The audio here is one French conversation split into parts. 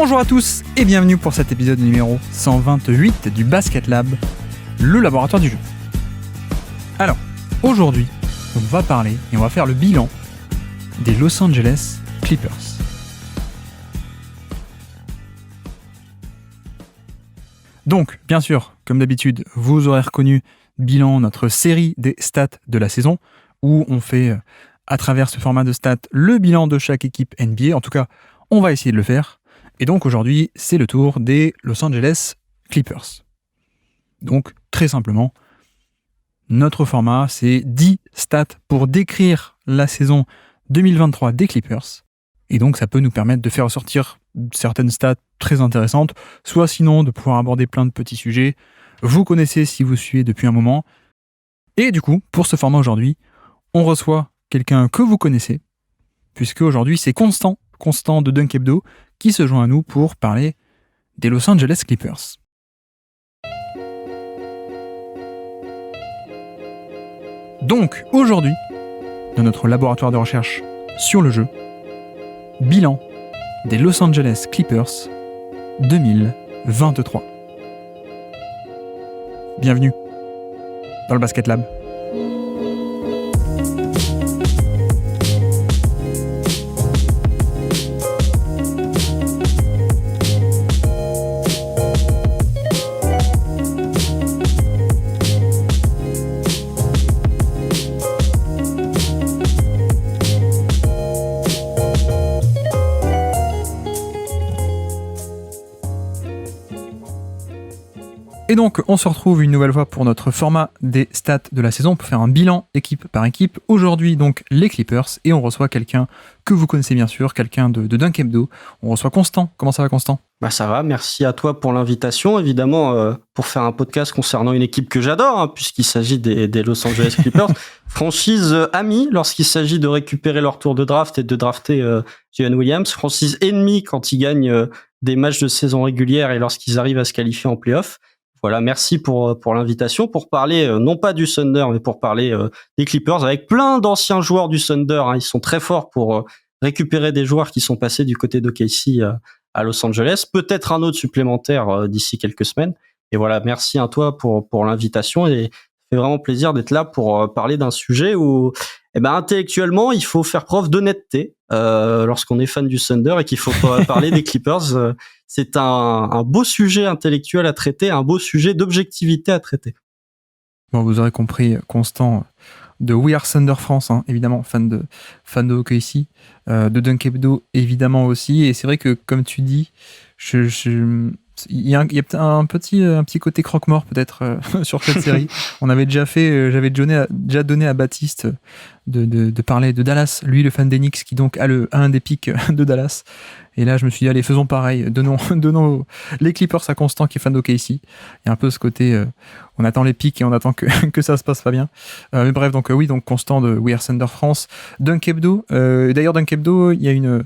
Bonjour à tous et bienvenue pour cet épisode numéro 128 du Basket Lab, le laboratoire du jeu. Alors, aujourd'hui, on va parler et on va faire le bilan des Los Angeles Clippers. Donc, bien sûr, comme d'habitude, vous aurez reconnu bilan, notre série des stats de la saison, où on fait, à travers ce format de stats, le bilan de chaque équipe NBA. En tout cas, on va essayer de le faire. Et donc aujourd'hui, c'est le tour des Los Angeles Clippers. Donc, très simplement, notre format, c'est 10 stats pour décrire la saison 2023 des Clippers. Et donc, ça peut nous permettre de faire ressortir certaines stats très intéressantes, soit sinon de pouvoir aborder plein de petits sujets. Vous connaissez si vous suivez depuis un moment. Et du coup, pour ce format aujourd'hui, on reçoit quelqu'un que vous connaissez, puisque aujourd'hui, c'est Constant de Dunk Hebdo, qui se joint à nous pour parler des Los Angeles Clippers. Donc, aujourd'hui, dans notre laboratoire de recherche sur le jeu, bilan des Los Angeles Clippers 2023. Bienvenue dans le Basket Lab. Et donc, on se retrouve une nouvelle fois pour notre format des stats de la saison pour faire un bilan équipe par équipe. Aujourd'hui, donc, les Clippers. Et on reçoit quelqu'un que vous connaissez bien sûr, quelqu'un de Dunk Hebdo. On reçoit Constant. Comment ça va, Constant ? Ça va, merci à toi pour l'invitation. Évidemment, pour faire un podcast concernant une équipe que j'adore, puisqu'il s'agit des Los Angeles Clippers. Franchise amie lorsqu'il s'agit de récupérer leur tour de draft et de drafter Jalen Williams. Franchise ennemie quand ils gagnent des matchs de saison régulière et lorsqu'ils arrivent à se qualifier en play-off. Voilà, merci pour l'invitation, pour parler non pas du Thunder, mais pour parler des Clippers, avec plein d'anciens joueurs du Thunder. Ils sont très forts pour récupérer des joueurs qui sont passés du côté d'OKC à Los Angeles. Peut-être un autre supplémentaire d'ici quelques semaines. Et voilà, merci à toi pour l'invitation. Et ça fait vraiment plaisir d'être là pour parler d'un sujet où, intellectuellement, il faut faire preuve d'honnêteté lorsqu'on est fan du Thunder et qu'il faut parler des Clippers. C'est un beau sujet intellectuel à traiter, un beau sujet d'objectivité à traiter. Bon, vous aurez compris, Constant de We Are Thunder France, évidemment, fan de OKC, de Dunk Hebdo, évidemment aussi. Et c'est vrai que, comme tu dis, il y a peut-être un petit côté croque-mort peut-être sur cette série. On avait déjà fait, j'avais déjà donné à Baptiste de parler de Dallas, lui le fan des Knicks qui donc a un des pics de Dallas. Et là je me suis dit allez faisons pareil, donnons les Clippers à Constant qui est fan d'OKC. Il y a un peu ce côté on attend les pics et on attend que ça se passe pas bien. Mais bref donc oui donc Constant de We Are Thunder France, Dunk Hebdo. D'ailleurs Dunk Hebdo il y a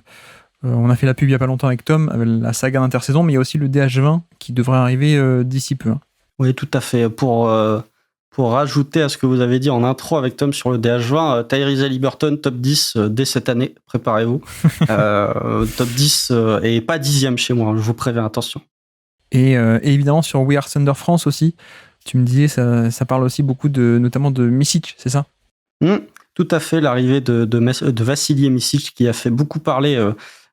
on a fait la pub il y a pas longtemps avec Tom, avec la saga d'intersaison, mais il y a aussi le DH20 qui devrait arriver d'ici peu. Oui, tout à fait. Pour rajouter à ce que vous avez dit en intro avec Tom sur le DH20, Tyrese Haliburton, top 10 dès cette année, préparez-vous. Top 10 et pas 10e chez moi, je vous préviens, attention. Et évidemment sur We Are Thunder France aussi, tu me disais, ça parle aussi beaucoup notamment de Micic, c'est ça ? Tout à fait, l'arrivée de Vassili Micic qui a fait beaucoup parler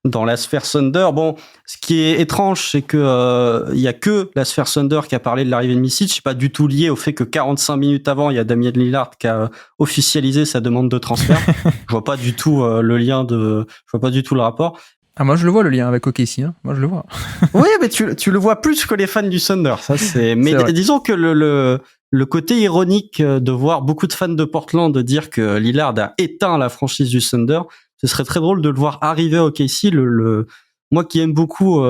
dans la sphère Thunder. Bon, ce qui est étrange, c'est que il y a que la sphère Thunder qui a parlé de l'arrivée de Micic. C'est pas du tout lié au fait que 45 minutes avant, il y a Damian Lillard qui a officialisé sa demande de transfert. Je vois pas du tout je vois pas du tout le rapport. Ah, moi je le vois le lien avec OKC, moi je le vois. Oui, mais tu le vois plus que les fans du Thunder. Ça c'est. Mais disons que le côté ironique de voir beaucoup de fans de Portland dire que Lillard a éteint la franchise du Thunder, ce serait très drôle de le voir arriver à OKC. Moi qui aime beaucoup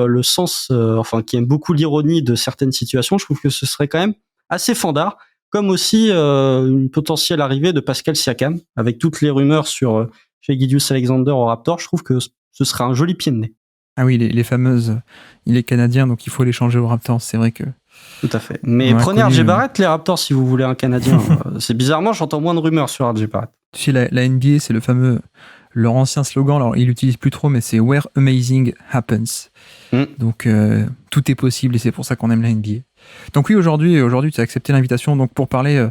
qui aime beaucoup l'ironie de certaines situations, je trouve que ce serait quand même assez fandard. Comme aussi une potentielle arrivée de Pascal Siakam, avec toutes les rumeurs sur Shai Gilgeous-Alexander au Raptors, je trouve que ce serait un joli pied de nez. Ah oui, les fameuses... Il est canadien, donc il faut les changer aux Raptors, c'est vrai que... Tout à fait. Mais prenez RJ Barrett, les Raptors, si vous voulez un Canadien. C'est bizarrement, j'entends moins de rumeurs sur RJ Barrett. Tu sais, la NBA, c'est le fameux leur ancien slogan. Alors, ils l'utilisent plus trop, mais c'est Where Amazing Happens. Donc, tout est possible et c'est pour ça qu'on aime la NBA. Donc oui, aujourd'hui, tu as accepté l'invitation donc pour parler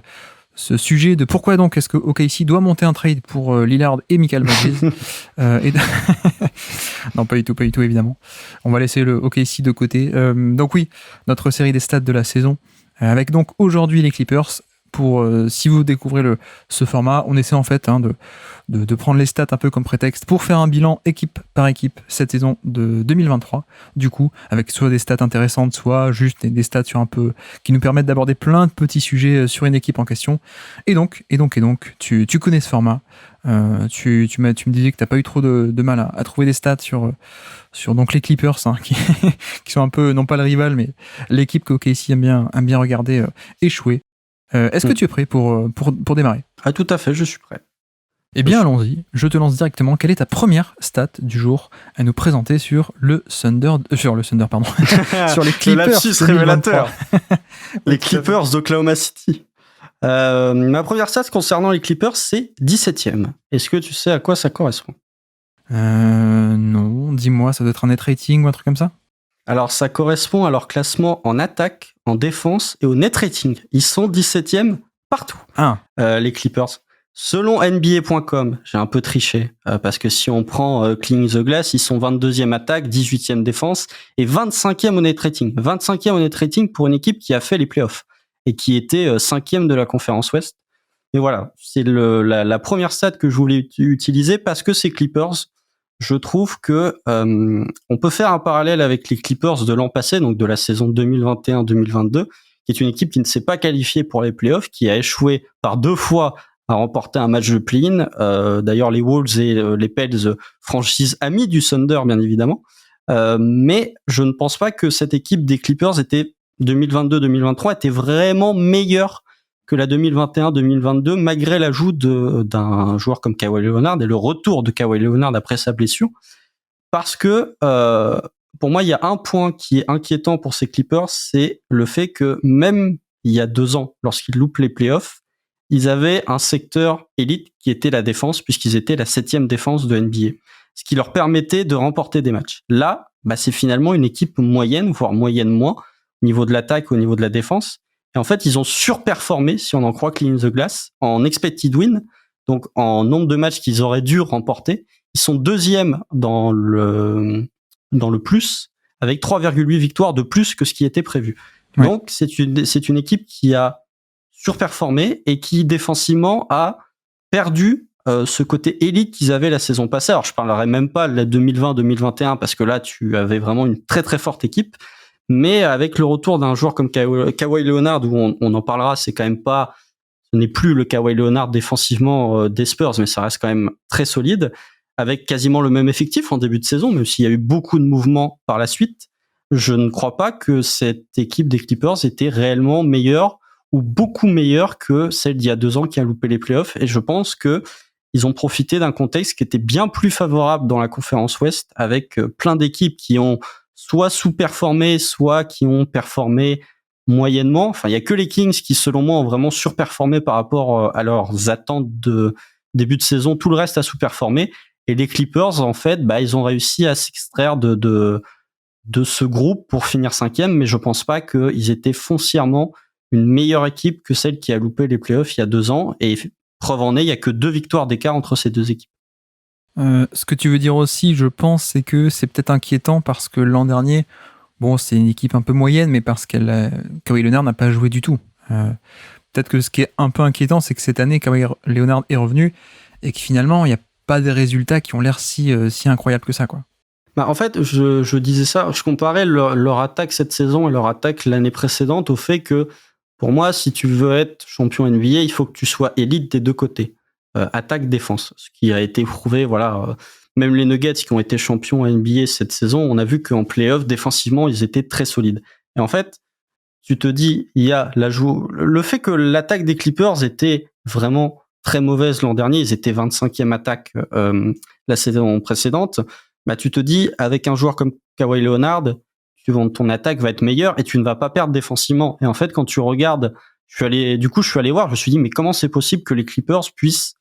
ce sujet de pourquoi donc est-ce que OKC doit monter un trade pour Lillard et Michael Bridges. Non, pas du tout, évidemment. On va laisser le OKC de côté. Donc oui, notre série des stats de la saison, avec donc aujourd'hui les Clippers. Pour si vous découvrez ce format, on essaie en fait de prendre les stats un peu comme prétexte pour faire un bilan équipe par équipe cette saison de 2023, du coup, avec soit des stats intéressantes, soit juste des stats sur un peu qui nous permettent d'aborder plein de petits sujets sur une équipe en question. Et donc, tu connais ce format. Tu me disais que t'as pas eu trop de mal à trouver des stats sur donc les Clippers, qui sont un peu, non pas le rival, mais l'équipe que OKC aime bien regarder échouer. Est-ce que tu es prêt pour démarrer ? Ah, tout à fait, je suis prêt. Eh bien, allons-y. Je te lance directement. Quelle est ta première stat du jour à nous présenter sur le Thunder, sur les Clippers. Le lapsus révélateur. Les Clippers d'Oklahoma City. Ma première stat concernant les Clippers, c'est 17e. Est-ce que tu sais à quoi ça correspond ? Non, dis-moi, ça doit être un net rating ou un truc comme ça ? Alors, ça correspond à leur classement en attaque, en défense et au net rating. Ils sont 17e partout, les Clippers. Selon NBA.com, j'ai un peu triché, parce que si on prend Clean the Glass, ils sont 22e attaque, 18e défense et 25e au net rating. 25e au net rating pour une équipe qui a fait les playoffs et qui était 5e de la conférence Ouest. Mais voilà, c'est la première stat que je voulais utiliser parce que ces Clippers, je trouve que on peut faire un parallèle avec les Clippers de l'an passé, donc de la saison 2021-2022, qui est une équipe qui ne s'est pas qualifiée pour les playoffs, qui a échoué par 2 fois à remporter un match de play-in. D'ailleurs, les Wolves et les Pels, franchises amies du Thunder, bien évidemment. Mais je ne pense pas que cette équipe des Clippers 2022-2023 était vraiment meilleure que la 2021-2022, malgré l'ajout d'un joueur comme Kawhi Leonard et le retour de Kawhi Leonard après sa blessure. Parce que, pour moi, il y a un point qui est inquiétant pour ces Clippers, c'est le fait que même il y a 2 ans, lorsqu'ils loupent les playoffs, ils avaient un secteur élite qui était la défense, puisqu'ils étaient la 7e défense de NBA, ce qui leur permettait de remporter des matchs. Là, c'est finalement une équipe moyenne, voire moyenne moins, au niveau de l'attaque, au niveau de la défense. Et en fait, ils ont surperformé, si on en croit Clean the Glass, en expected win, donc en nombre de matchs qu'ils auraient dû remporter. Ils sont 2e dans le plus, avec 3,8 victoires de plus que ce qui était prévu. Ouais. Donc, c'est une équipe qui a surperformé et qui, défensivement, a perdu ce côté élite qu'ils avaient la saison passée. Alors, je parlerai même pas de la 2020-2021, parce que là, tu avais vraiment une très très forte équipe. Mais avec le retour d'un joueur comme Kawhi Leonard, où on en parlera, ce n'est plus le Kawhi Leonard défensivement des Spurs, mais ça reste quand même très solide, avec quasiment le même effectif en début de saison, même s'il y a eu beaucoup de mouvements par la suite. Je ne crois pas que cette équipe des Clippers était réellement meilleure ou beaucoup meilleure que celle d'il y a 2 ans qui a loupé les playoffs. Et je pense que ils ont profité d'un contexte qui était bien plus favorable dans la conférence Ouest, avec plein d'équipes qui ont soit sous-performé, soit qui ont performé moyennement. Enfin, il y a que les Kings qui, selon moi, ont vraiment surperformé par rapport à leurs attentes de début de saison. Tout le reste a sous-performé. Et les Clippers, en fait, ils ont réussi à s'extraire de ce groupe pour finir 5e, mais je pense pas qu'ils étaient foncièrement une meilleure équipe que celle qui a loupé les playoffs il y a 2 ans. Et preuve en est, il y a que 2 victoires d'écart entre ces 2 équipes. Ce que tu veux dire aussi, je pense, c'est que c'est peut-être inquiétant parce que l'an dernier, c'est une équipe un peu moyenne, mais parce Kawhi Leonard n'a pas joué du tout. Peut-être que ce qui est un peu inquiétant, c'est que cette année, Kawhi Leonard est revenu et que finalement, il n'y a pas des résultats qui ont l'air si incroyables que ça, quoi. En fait, je disais ça, je comparais leur attaque cette saison et leur attaque l'année précédente au fait que, pour moi, si tu veux être champion NBA, il faut que tu sois élite des 2 côtés. Attaque-défense, ce qui a été prouvé, même les Nuggets qui ont été champions NBA cette saison, on a vu qu'en play-off, défensivement, ils étaient très solides. Et en fait, tu te dis, il y a le fait que l'attaque des Clippers était vraiment très mauvaise l'an dernier, ils étaient 25e attaque la saison précédente, tu te dis, avec un joueur comme Kawhi Leonard, ton attaque va être meilleure et tu ne vas pas perdre défensivement. Et en fait, quand tu regardes, je suis allé voir, je me suis dit, mais comment c'est possible que les Clippers puissent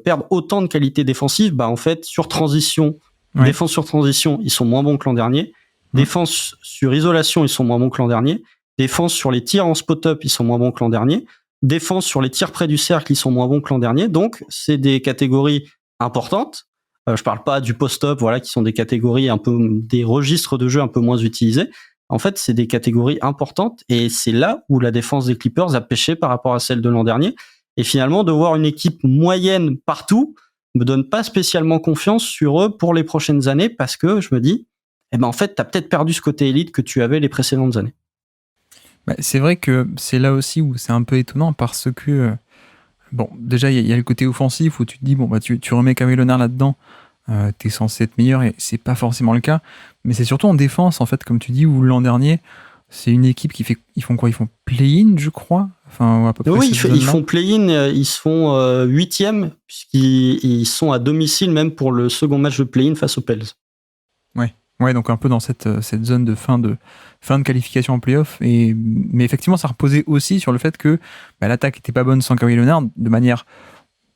perdent autant de qualité défensive, en fait, sur transition, défense sur transition, ils sont moins bons que l'an dernier. Défense sur isolation, ils sont moins bons que l'an dernier. Défense sur les tirs en spot-up, ils sont moins bons que l'an dernier. Défense sur les tirs près du cercle, ils sont moins bons que l'an dernier. Donc, c'est des catégories importantes. Je parle pas du post-up, qui sont des catégories un peu, des registres de jeu un peu moins utilisés. En fait, c'est des catégories importantes et c'est là où la défense des Clippers a pêché par rapport à celle de l'an dernier. Et finalement, de voir une équipe moyenne partout me donne pas spécialement confiance sur eux pour les prochaines années parce que je me dis, en fait, t'as peut-être perdu ce côté élite que tu avais les précédentes années. C'est vrai que c'est là aussi où c'est un peu étonnant parce que, déjà, il y a le côté offensif où tu te dis, tu remets Kawhi Leonard là-dedans, t'es censé être meilleur et c'est pas forcément le cas. Mais c'est surtout en défense, en fait, comme tu dis, où l'an dernier, c'est une équipe ils font quoi ? Ils font play-in, je crois. Enfin, à peu près. Oui, ils font play-in, ils se font 8e, puisqu'ils sont à domicile même pour le second match de play-in face aux Pels. Ouais, donc un peu dans cette zone de fin de qualification en play-off. Mais effectivement, ça reposait aussi sur le fait que l'attaque n'était pas bonne sans Kawhi Leonard, de manière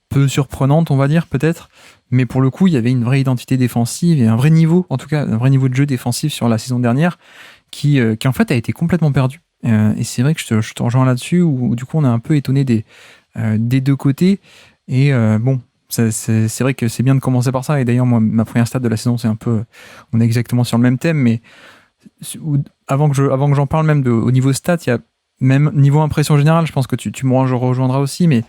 peu surprenante, on va dire, peut-être. Mais pour le coup, il y avait une vraie identité défensive et un vrai niveau, en tout cas, un vrai niveau de jeu défensif sur la saison dernière qui en fait a été complètement perdu. Et c'est vrai que je te rejoins là-dessus, où du coup, on est un peu étonné des deux côtés. Et c'est vrai que c'est bien de commencer par ça. Et d'ailleurs, moi, ma première stat de la saison, c'est un peu... On est exactement sur le même thème, mais avant que j'en parle même au niveau stat, il y a même niveau impression générale, je pense que tu me rejoindras aussi, mais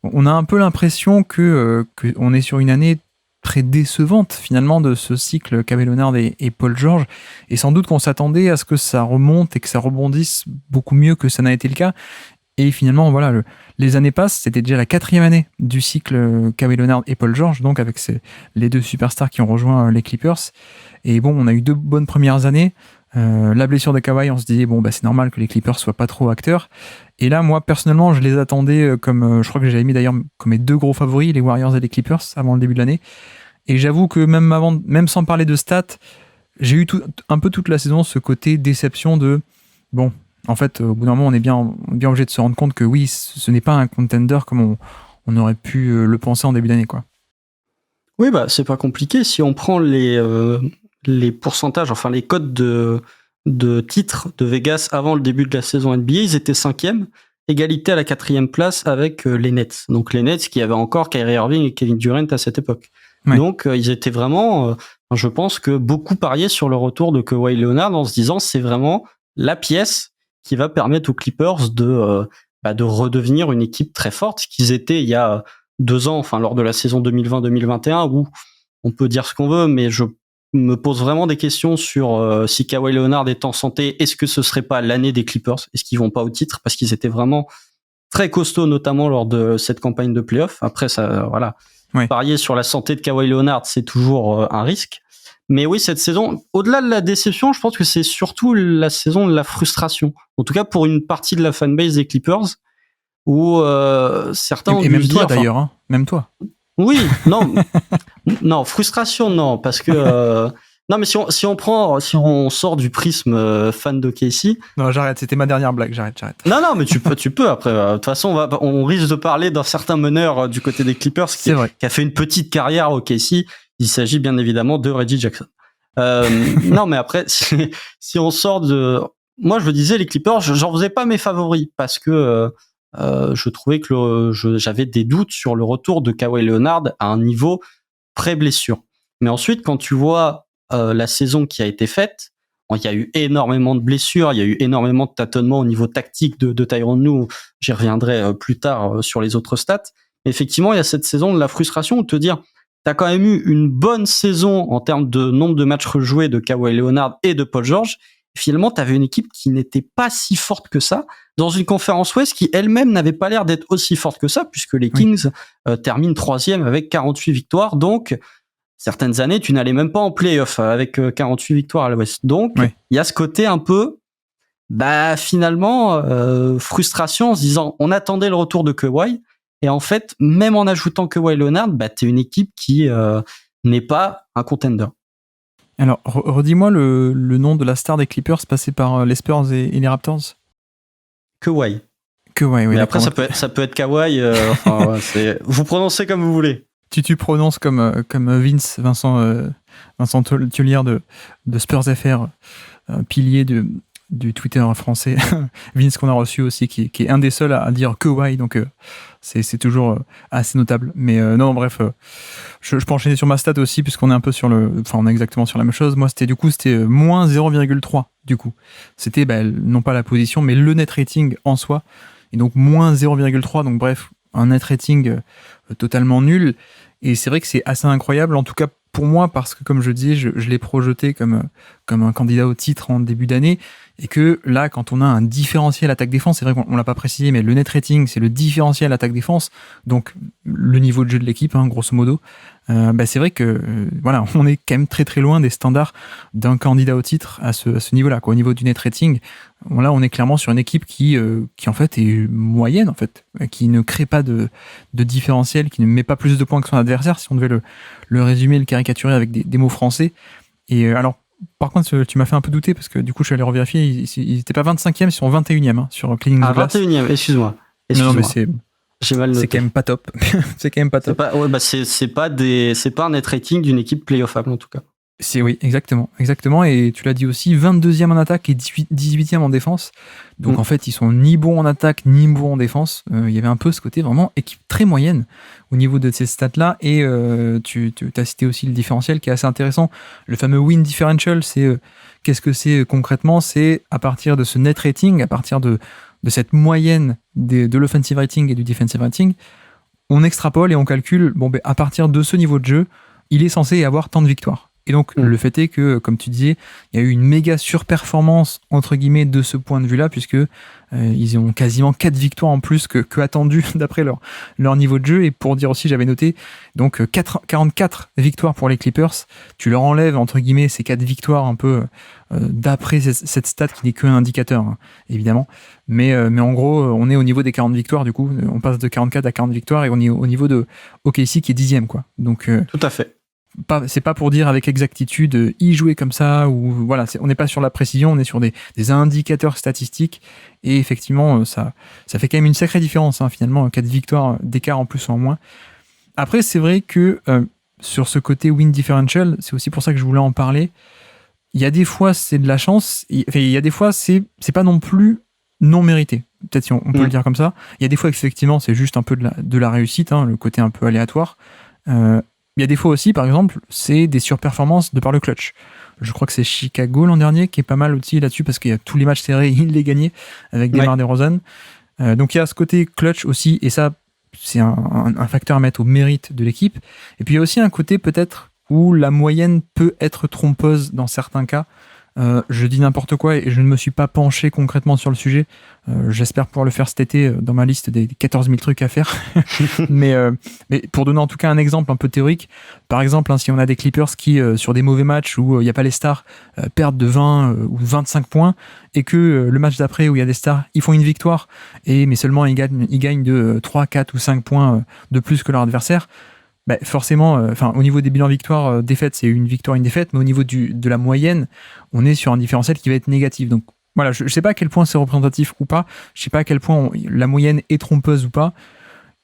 on a un peu l'impression que on est sur une année très décevante, finalement, de ce cycle Kawhi Leonard et Paul George. Et sans doute qu'on s'attendait à ce que ça remonte et que ça rebondisse beaucoup mieux que ça n'a été le cas. Et finalement, les années passent, c'était déjà la 4e année du cycle Kawhi Leonard et Paul George, donc avec les deux superstars qui ont rejoint les Clippers. Et on a eu 2 bonnes premières années. La blessure de Kawhi, on se disait, c'est normal que les Clippers soient pas trop acteurs. Et là, moi, personnellement, je les attendais comme, je crois que j'avais mis d'ailleurs comme mes 2 gros favoris, les Warriors et les Clippers, avant le début de l'année. Et j'avoue que même sans parler de stats, j'ai eu un peu toute la saison ce côté déception de, en fait, au bout d'un moment, on est bien obligé de se rendre compte que oui, ce n'est pas un contender comme on aurait pu le penser en début d'année, quoi. Oui, c'est pas compliqué. Si on prend les pourcentages, enfin les codes de titres de Vegas avant le début de la saison NBA, ils étaient 5e, égalité à la 4e place avec les Nets. Donc les Nets qui avaient encore Kyrie Irving et Kevin Durant à cette époque. Ouais. Donc ils étaient vraiment, je pense que beaucoup pariaient sur le retour de Kawhi Leonard en se disant c'est vraiment la pièce qui va permettre aux Clippers de redevenir une équipe très forte, qu'ils étaient il y a 2 ans, enfin lors de la saison 2020-2021, où on peut dire ce qu'on veut, mais je me pose vraiment des questions sur si Kawhi Leonard est en santé, est-ce que ce serait pas l'année des Clippers ? Est-ce qu'ils vont pas au titre ? Parce qu'ils étaient vraiment très costauds, notamment lors de cette campagne de play-off. Après, ça, voilà. Ouais. Parier sur la santé de Kawhi Leonard, c'est toujours un risque. Mais oui, cette saison, au-delà de la déception, je pense que c'est surtout la saison de la frustration. En tout cas, pour une partie de la fanbase des Clippers, où certains ont dû même toi, d'ailleurs, hein, même toi. Oui, non, frustration, non, parce que non, mais si on sort du prisme fan d'OKC. Non, j'arrête. C'était ma dernière blague. J'arrête. Non, mais tu peux après. De toute façon, on risque de parler d'un certain meneur du côté des Clippers qui a fait une petite carrière au OKC. Il s'agit bien évidemment de Reggie Jackson. Non, mais après, si on sort de, moi, je me disais les Clippers, j'en faisais pas mes favoris parce que je trouvais que j'avais des doutes sur le retour de Kawhi Leonard à un niveau pré-blessure. Mais ensuite, quand tu vois la saison qui a été faite, il y a eu énormément de blessures, il y a eu énormément de tâtonnements au niveau tactique de Tyronn Lue. J'y reviendrai plus tard sur les autres stats. Mais effectivement, il y a cette saison de la frustration de te dire, t'as quand même eu une bonne saison en termes de nombre de matchs rejoués de Kawhi Leonard et de Paul George. Finalement, t'avais une équipe qui n'était pas si forte que ça, dans une conférence Ouest qui elle-même n'avait pas l'air d'être aussi forte que ça, puisque les Kings terminent 3e avec 48 victoires. Donc, certaines années, tu n'allais même pas en play-off avec 48 victoires à l'Ouest. Donc, il y a ce côté un peu, finalement, frustration en se disant, on attendait le retour de Kawhi, et en fait, même en ajoutant Kawhi Leonard, t'es une équipe qui n'est pas un contender. Alors, redis-moi le nom de la star des Clippers passée par les Spurs et les Raptors. Kawhi. Kawhi, oui. Mais après, ça peut être Kawhi. Vous prononcez comme vous voulez. Tu prononces comme Vincent Tullière de Spurs FR, pilier du Twitter français. Vince qu'on a reçu aussi, qui est un des seuls à dire Kawhi, donc c'est toujours assez notable. Mais non, bref, je peux enchaîner sur ma stat aussi, puisqu'on est un peu on est exactement sur la même chose. Moi, c'était moins 0,3 du coup. C'était non pas la position, mais le net rating en soi. Et donc moins 0,3, donc bref, un net rating totalement nul. Et c'est vrai que c'est assez incroyable, en tout cas pour moi, parce que comme je disais, je l'ai projeté comme un candidat au titre en début d'année, et que là, quand on a un différentiel attaque-défense, c'est vrai qu'on l'a pas précisé, mais le net rating, c'est le différentiel attaque-défense, donc le niveau de jeu de l'équipe, grosso modo. C'est vrai que voilà, on est quand même très très loin des standards d'un candidat au titre à ce niveau-là, quoi. Au niveau du net rating, là, on est clairement sur une équipe qui en fait est moyenne, en fait, qui ne crée pas de différentiel, qui ne met pas plus de points que son adversaire, si on devait le résumer, le caricaturer avec des mots français. Et alors, par contre, tu m'as fait un peu douter parce que du coup, je suis allé revérifier. Ils n'étaient pas 25e, ils sont 21e sur Cleaning the Glass. 21e, excuse-moi. Non, mais j'ai mal noté. C'est quand même pas top. C'est quand même pas top. C'est pas un net rating d'une équipe playoffable en tout cas. Oui, exactement. Et tu l'as dit aussi, 22e en attaque et 18e en défense. Donc en fait, ils sont ni bons en attaque, ni bons en défense. Il y avait un peu ce côté vraiment équipe très moyenne au niveau de ces stats-là. Et tu as cité aussi le différentiel qui est assez intéressant. Le fameux win differential, qu'est-ce que c'est concrètement ? C'est à partir de ce net rating, à partir de cette moyenne de l'offensive rating et du defensive rating, on extrapole et on calcule, à partir de ce niveau de jeu, il est censé avoir tant de victoires. Et donc, le fait est que, comme tu disais, il y a eu une méga surperformance, entre guillemets, de ce point de vue-là, puisque ils ont quasiment 4 victoires en plus que attendu d'après leur niveau de jeu. Et pour dire aussi, j'avais noté, donc 44 victoires pour les Clippers. Tu leur enlèves, entre guillemets, ces 4 victoires un peu d'après cette stat qui n'est qu'un indicateur, évidemment. Mais en gros, on est au niveau des 40 victoires, du coup. On passe de 44 à 40 victoires et on est au niveau de OKC qui est 10e, quoi. Donc, tout à fait. C'est pas pour dire avec exactitude y jouer comme ça, ou voilà, on n'est pas sur la précision, on est sur des indicateurs statistiques, et effectivement ça fait quand même une sacrée différence, finalement, 4 victoires d'écart en plus ou en moins. Après, c'est vrai que sur ce côté win differential, c'est aussi pour ça que je voulais en parler. Il y a des fois c'est de la chance, il y a des fois c'est pas non plus non mérité, peut-être si on peut le dire comme ça. Il y a des fois effectivement c'est juste un peu de la réussite, le côté un peu aléatoire. Il y a des fois aussi, par exemple, c'est des surperformances de par le clutch. Je crois que c'est Chicago l'an dernier qui est pas mal aussi là-dessus, parce qu'il y a tous les matchs serrés, il les gagnait avec DeMar DeRozan. Donc il y a ce côté clutch aussi, et ça, c'est un facteur à mettre au mérite de l'équipe. Et puis il y a aussi un côté peut-être où la moyenne peut être trompeuse dans certains cas. Je dis n'importe quoi et je ne me suis pas penché concrètement sur le sujet. J'espère pouvoir le faire cet été dans ma liste des 14 000 trucs à faire. mais pour donner en tout cas un exemple un peu théorique, par exemple, si on a des Clippers qui, sur des mauvais matchs où il n'y a pas les stars, perdent de 20 ou 25 points, et que le match d'après où il y a des stars, ils font une victoire, mais seulement ils gagnent de 3, 4 ou 5 points de plus que leur adversaire, forcément, au niveau des bilans victoires, défaites, c'est une victoire, une défaite, mais au niveau de la moyenne, on est sur un différentiel qui va être négatif. Donc voilà, je ne sais pas à quel point c'est représentatif ou pas, je ne sais pas à quel point la moyenne est trompeuse ou pas.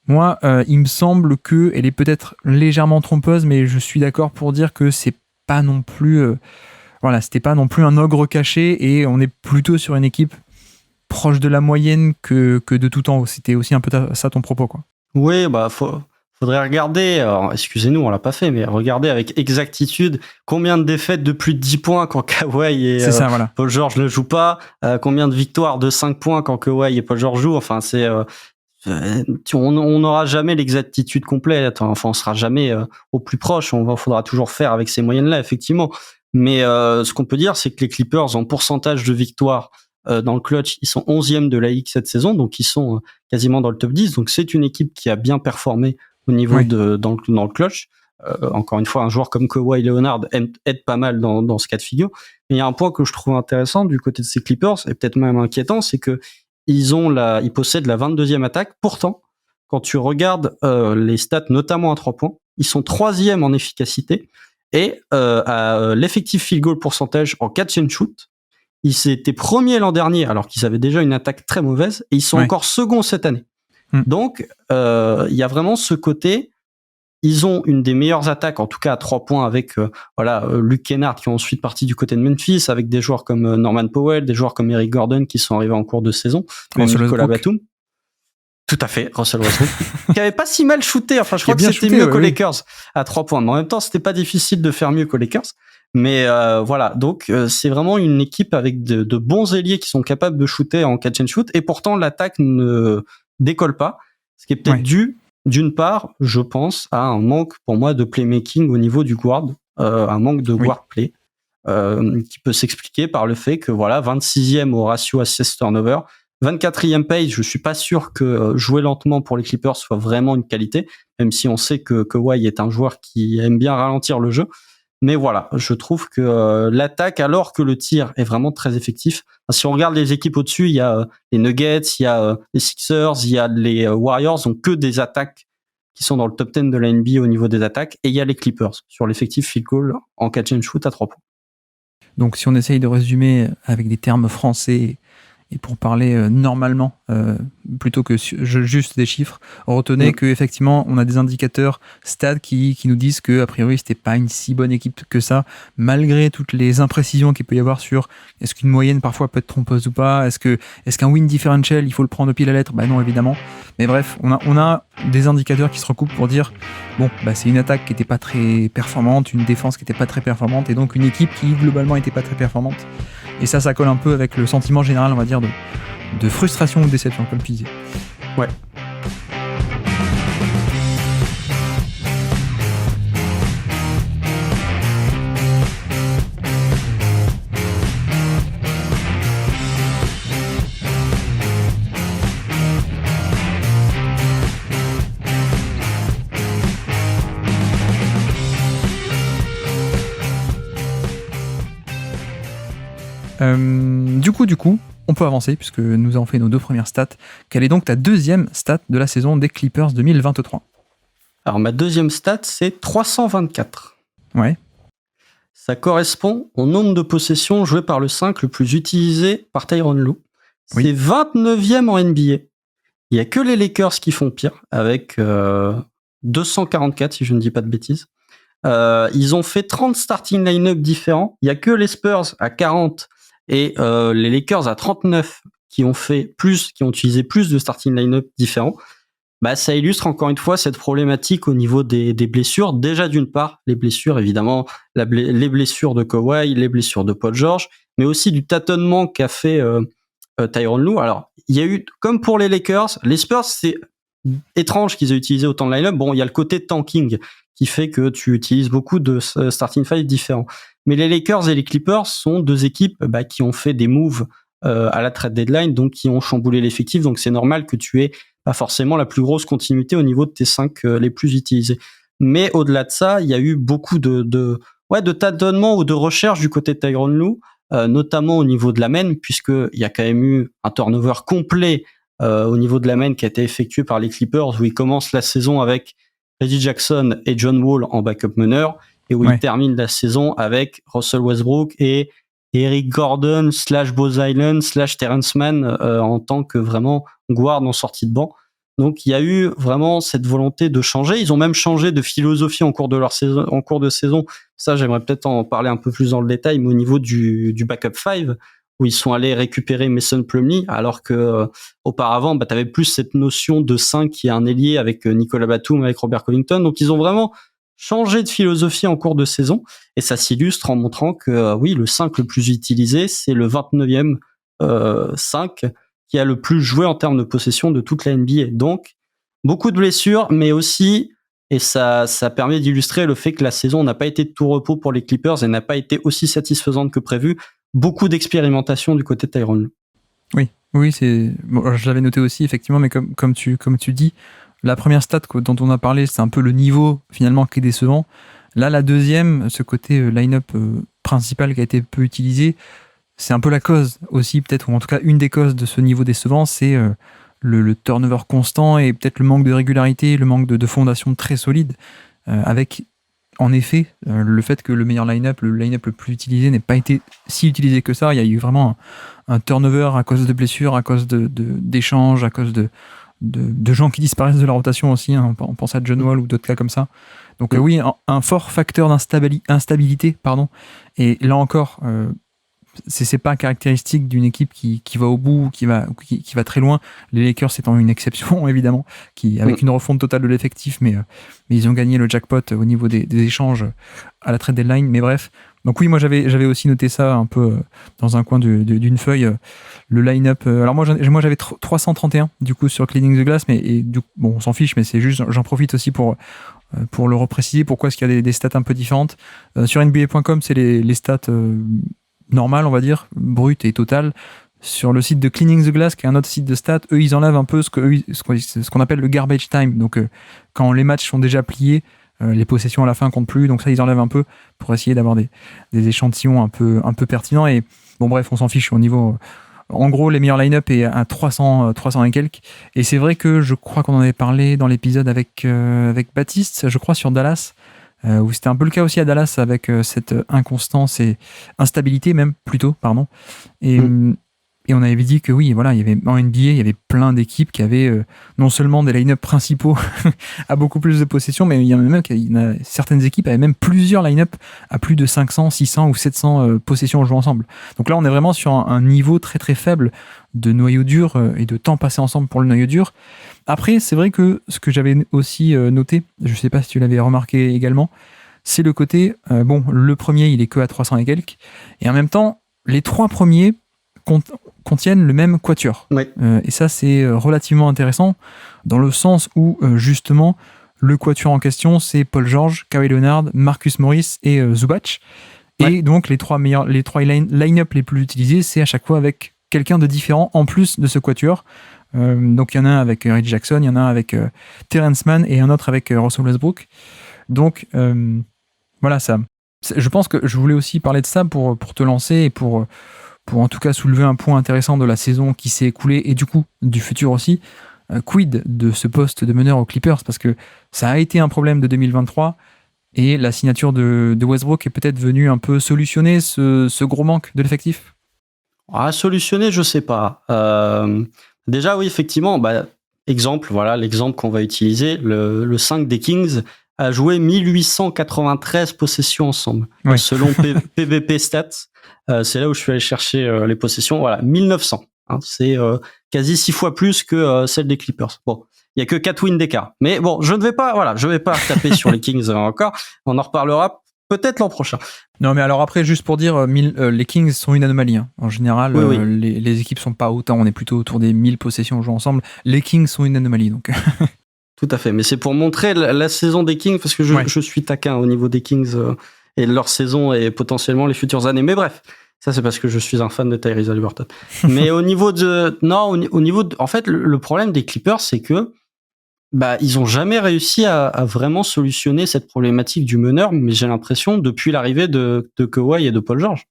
Moi, il me semble qu'elle est peut-être légèrement trompeuse, mais je suis d'accord pour dire que c'est pas non plus, c'était pas non plus un ogre caché, et on est plutôt sur une équipe proche de la moyenne que de tout en haut. C'était aussi un peu ça ton propos, quoi. Oui, faudrait regarder, alors, excusez-nous, on l'a pas fait, mais regardez avec exactitude combien de défaites de plus de 10 points quand Kawhi et Paul George ne jouent pas, combien de victoires de 5 points quand Kawhi et Paul George jouent. Enfin, on n'aura jamais l'exactitude complète, on sera jamais au plus proche, faudra toujours faire avec ces moyennes-là, effectivement. Mais ce qu'on peut dire, c'est que les Clippers, en pourcentage de victoires dans le clutch, ils sont 11e de la ligue cette saison, donc ils sont quasiment dans le top 10, donc c'est une équipe qui a bien performé au niveau dans le clutch. Encore une fois, un joueur comme Kawhi Leonard aide pas mal dans ce cas de figure. Mais il y a un point que je trouve intéressant du côté de ces Clippers, et peut-être même inquiétant, c'est que ils possèdent la 22e attaque. Pourtant, quand tu regardes les stats, notamment à 3 points, ils sont 3e en efficacité, et à l'effective field goal percentage en catch and shoot, Ils étaient premiers l'an dernier, alors qu'ils avaient déjà une attaque très mauvaise, et ils sont encore seconds cette année. Donc, il y a vraiment ce côté. Ils ont une des meilleures attaques, en tout cas à 3 points, avec Luke Kennard, qui est ensuite parti du côté de Memphis, avec des joueurs comme Norman Powell, des joueurs comme Eric Gordon qui sont arrivés en cours de saison, même Nicolas Batum. Tout à fait, Russell Westbrook, qui avait pas si mal shooté. Enfin, je crois que c'était mieux qu'aux Lakers à 3 points. Mais en même temps, c'était pas difficile de faire mieux qu'aux Lakers. Mais voilà, donc c'est vraiment une équipe avec de bons ailiers qui sont capables de shooter en catch and shoot. Et pourtant, l'attaque ne décolle pas, ce qui est peut-être dû, d'une part, je pense, à un manque pour moi de playmaking au niveau du guard, un manque de guard play, qui peut s'expliquer par le fait que 26e au ratio assist turnover, 24e pace. Je suis pas sûr que jouer lentement pour les Clippers soit vraiment une qualité, même si on sait que Kawhi est un joueur qui aime bien ralentir le jeu. Mais voilà, je trouve que l'attaque, alors que le tir est vraiment très effectif. Si on regarde les équipes au-dessus, il y a les Nuggets, il y a les Sixers, il y a les Warriors, donc que des attaques qui sont dans le top 10 de la NBA au niveau des attaques, et il y a les Clippers sur l'effectif field goal en catch and shoot à 3 points. Donc si on essaye de résumer avec des termes français et pour parler normalement, plutôt que juste des chiffres, retenez qu'effectivement, on a des indicateurs stats qui nous disent que, a priori, c'était pas une si bonne équipe que ça, malgré toutes les imprécisions qu'il peut y avoir sur est-ce qu'une moyenne parfois peut être trompeuse ou pas, est-ce qu'un win differential, il faut le prendre au pied de la lettre? Bah non, évidemment. Mais bref, on a des indicateurs qui se recoupent pour dire, bon, bah c'est une attaque qui était pas très performante, une défense qui était pas très performante, et donc une équipe qui, globalement, était pas très performante. Et ça colle un peu avec le sentiment général, on va dire, de frustration ou de déception, comme tu disais. Ouais. Du coup, on peut avancer puisque nous avons fait nos 2 premières stats. Quelle est donc ta deuxième stat de la saison des Clippers 2023 ? Alors ma deuxième stat, c'est 324. Ouais. Ça correspond au nombre de possessions jouées par le 5 le plus utilisé par Tyronn Lue. C'est 29e en NBA. Il n'y a que les Lakers qui font pire, avec 244, si je ne dis pas de bêtises. Ils ont fait 30 starting line-up différents. Il n'y a que les Spurs à 40 et les Lakers à 39 qui ont utilisé plus de starting line-up différents. Bah, ça illustre encore une fois cette problématique au niveau des blessures. Déjà, d'une part, les blessures, évidemment, les blessures de Kawhi, les blessures de Paul George, mais aussi du tâtonnement qu'a fait Tyronn Lue. Alors, il y a eu, comme pour les Lakers, les Spurs, c'est étrange qu'ils aient utilisé autant de line-up. Bon, il y a le côté tanking qui fait que tu utilises beaucoup de starting five différents. Mais les Lakers et les Clippers sont 2 équipes qui ont fait des moves à la trade deadline, donc qui ont chamboulé l'effectif. Donc c'est normal que tu aies pas forcément la plus grosse continuité au niveau de tes 5 les plus utilisés. Mais au-delà de ça, il y a eu beaucoup de tâtonnements ou de recherches du côté de Tyronn Lue, notamment au niveau de la main, puisqu'il y a quand même eu un turnover complet au niveau de la main qui a été effectué par les Clippers, où ils commencent la saison avec Reggie Jackson et John Wall en backup meneur, et où ils terminent la saison avec Russell Westbrook et Eric Gordon / Bose Island / Terrence Mann en tant que vraiment guard en sortie de banc. Donc il y a eu vraiment cette volonté de changer. Ils ont même changé de philosophie en cours de saison. Ça, j'aimerais peut-être en parler un peu plus dans le détail, mais au niveau du backup 5, où ils sont allés récupérer Mason Plumlee, alors que auparavant, tu avais plus cette notion de 5 qui est un ailier avec Nicolas Batum, avec Robert Covington. Donc ils ont vraiment changé de philosophie en cours de saison, et ça s'illustre en montrant que oui, le 5 le plus utilisé, c'est le 29e 5 qui a le plus joué en termes de possession de toute la NBA. Donc beaucoup de blessures, mais aussi, et ça permet d'illustrer le fait que la saison n'a pas été de tout repos pour les Clippers et n'a pas été aussi satisfaisante que prévu. Beaucoup d'expérimentation du côté de Tyronn Lue. Oui, c'est. Bon, je l'avais noté aussi, effectivement, mais comme tu dis, la première stat dont on a parlé, c'est un peu le niveau finalement qui est décevant. Là, la deuxième, ce côté line-up principal qui a été peu utilisé, c'est un peu la cause aussi, peut-être, ou en tout cas une des causes de ce niveau décevant, c'est le turnover constant et peut-être le manque de régularité, le manque de fondation très solide, avec en effet, le fait que le meilleur line-up, le line-up le plus utilisé, n'ait pas été si utilisé que ça, il y a eu vraiment un turnover à cause de blessures, à cause d'échanges, à cause de gens qui disparaissent de la rotation aussi, hein. On pense à John Wall ou d'autres cas comme ça. Donc oui, un fort facteur d'instabilité, pardon. Et là encore, c'est pas caractéristique d'une équipe qui va au bout, qui va très loin. Les Lakers étant une exception évidemment, avec une refonte totale de l'effectif, mais ils ont gagné le jackpot au niveau des échanges à la trade deadline. Mais bref, donc oui, moi j'avais aussi noté ça un peu dans un coin d'une feuille, le line-up. Alors moi j'avais 331 du coup sur Cleaning the Glass, bon on s'en fiche, mais c'est juste, j'en profite aussi pour le repréciser. Pourquoi est-ce qu'il y a des stats un peu différentes sur NBA.com, c'est les stats normales, on va dire, brutes et totales. Sur le site de Cleaning the Glass, qui est un autre site de stats, eux ils enlèvent un peu ce qu'on appelle le garbage time. Donc quand les matchs sont déjà pliés, les possessions à la fin comptent plus, donc ça ils enlèvent un peu pour essayer d'avoir des échantillons un peu pertinents. Et bon bref, on s'en fiche au niveau. En gros, les meilleurs line-up est à 300 et quelques. Et c'est vrai que je crois qu'on en avait parlé dans l'épisode avec Baptiste, je crois sur Dallas, où c'était un peu le cas aussi à Dallas avec cette inconstance et instabilité même plutôt, pardon. Et on avait dit que oui, voilà, il y avait en NBA, il y avait plein d'équipes qui avaient non seulement des line-up principaux à beaucoup plus de possessions, mais il y en a certaines équipes avaient même plusieurs line-up à plus de 500, 600 ou 700 possessions jouées ensemble. Donc là, on est vraiment sur un niveau très très faible de noyau dur et de temps passé ensemble pour le noyau dur. Après, c'est vrai que ce que j'avais aussi noté, je sais pas si tu l'avais remarqué également, c'est le côté, le premier, il est que à 300 et quelques, et en même temps, les trois premiers contiennent le même quatuor. Ouais. Et ça, c'est relativement intéressant dans le sens où, justement, le quatuor en question, c'est Paul George, Kawhi Leonard, Marcus Morris et Zubac. Ouais. Et donc, les trois line-up les plus utilisés, c'est à chaque fois avec quelqu'un de différent en plus de ce quatuor. Donc, il y en a un avec Reggie Jackson, il y en a un avec Terrence Mann et un autre avec Russell Westbrook. Donc, voilà, ça. Je pense que je voulais aussi parler de ça pour te lancer et pour en tout cas soulever un point intéressant de la saison qui s'est écoulée et du coup du futur aussi. Quid de ce poste de meneur aux Clippers, parce que ça a été un problème de 2023 et la signature de Westbrook est peut-être venue un peu solutionner ce gros manque de l'effectif. Solutionner, je sais pas. Déjà, oui, effectivement, exemple, voilà, l'exemple qu'on va utiliser, le 5 des Kings a joué 1893 possessions ensemble. Oui. Selon PVP Stats, c'est là où je suis allé chercher les possessions. Voilà, 1900. Hein, c'est quasi 6 fois plus que celle des Clippers. Bon, il y a que 4 wins d'écart. Mais bon, je vais pas taper sur les Kings encore. On en reparlera peut-être l'an prochain. Non, mais alors après, juste pour dire, les Kings sont une anomalie. Hein. En général, oui. Les équipes sont pas autant. On est plutôt autour des 1000 possessions jouées ensemble. Les Kings sont une anomalie, donc. Tout à fait, mais c'est pour montrer la saison des Kings, parce que je suis taquin au niveau des Kings et de leur saison et potentiellement les futures années. Mais bref, ça c'est parce que je suis un fan de Tyrese Haliburton. Mais au niveau en fait, le problème des Clippers, c'est que ils ont jamais réussi à vraiment solutionner cette problématique du meneur, mais j'ai l'impression depuis l'arrivée de Kawhi et de Paul George.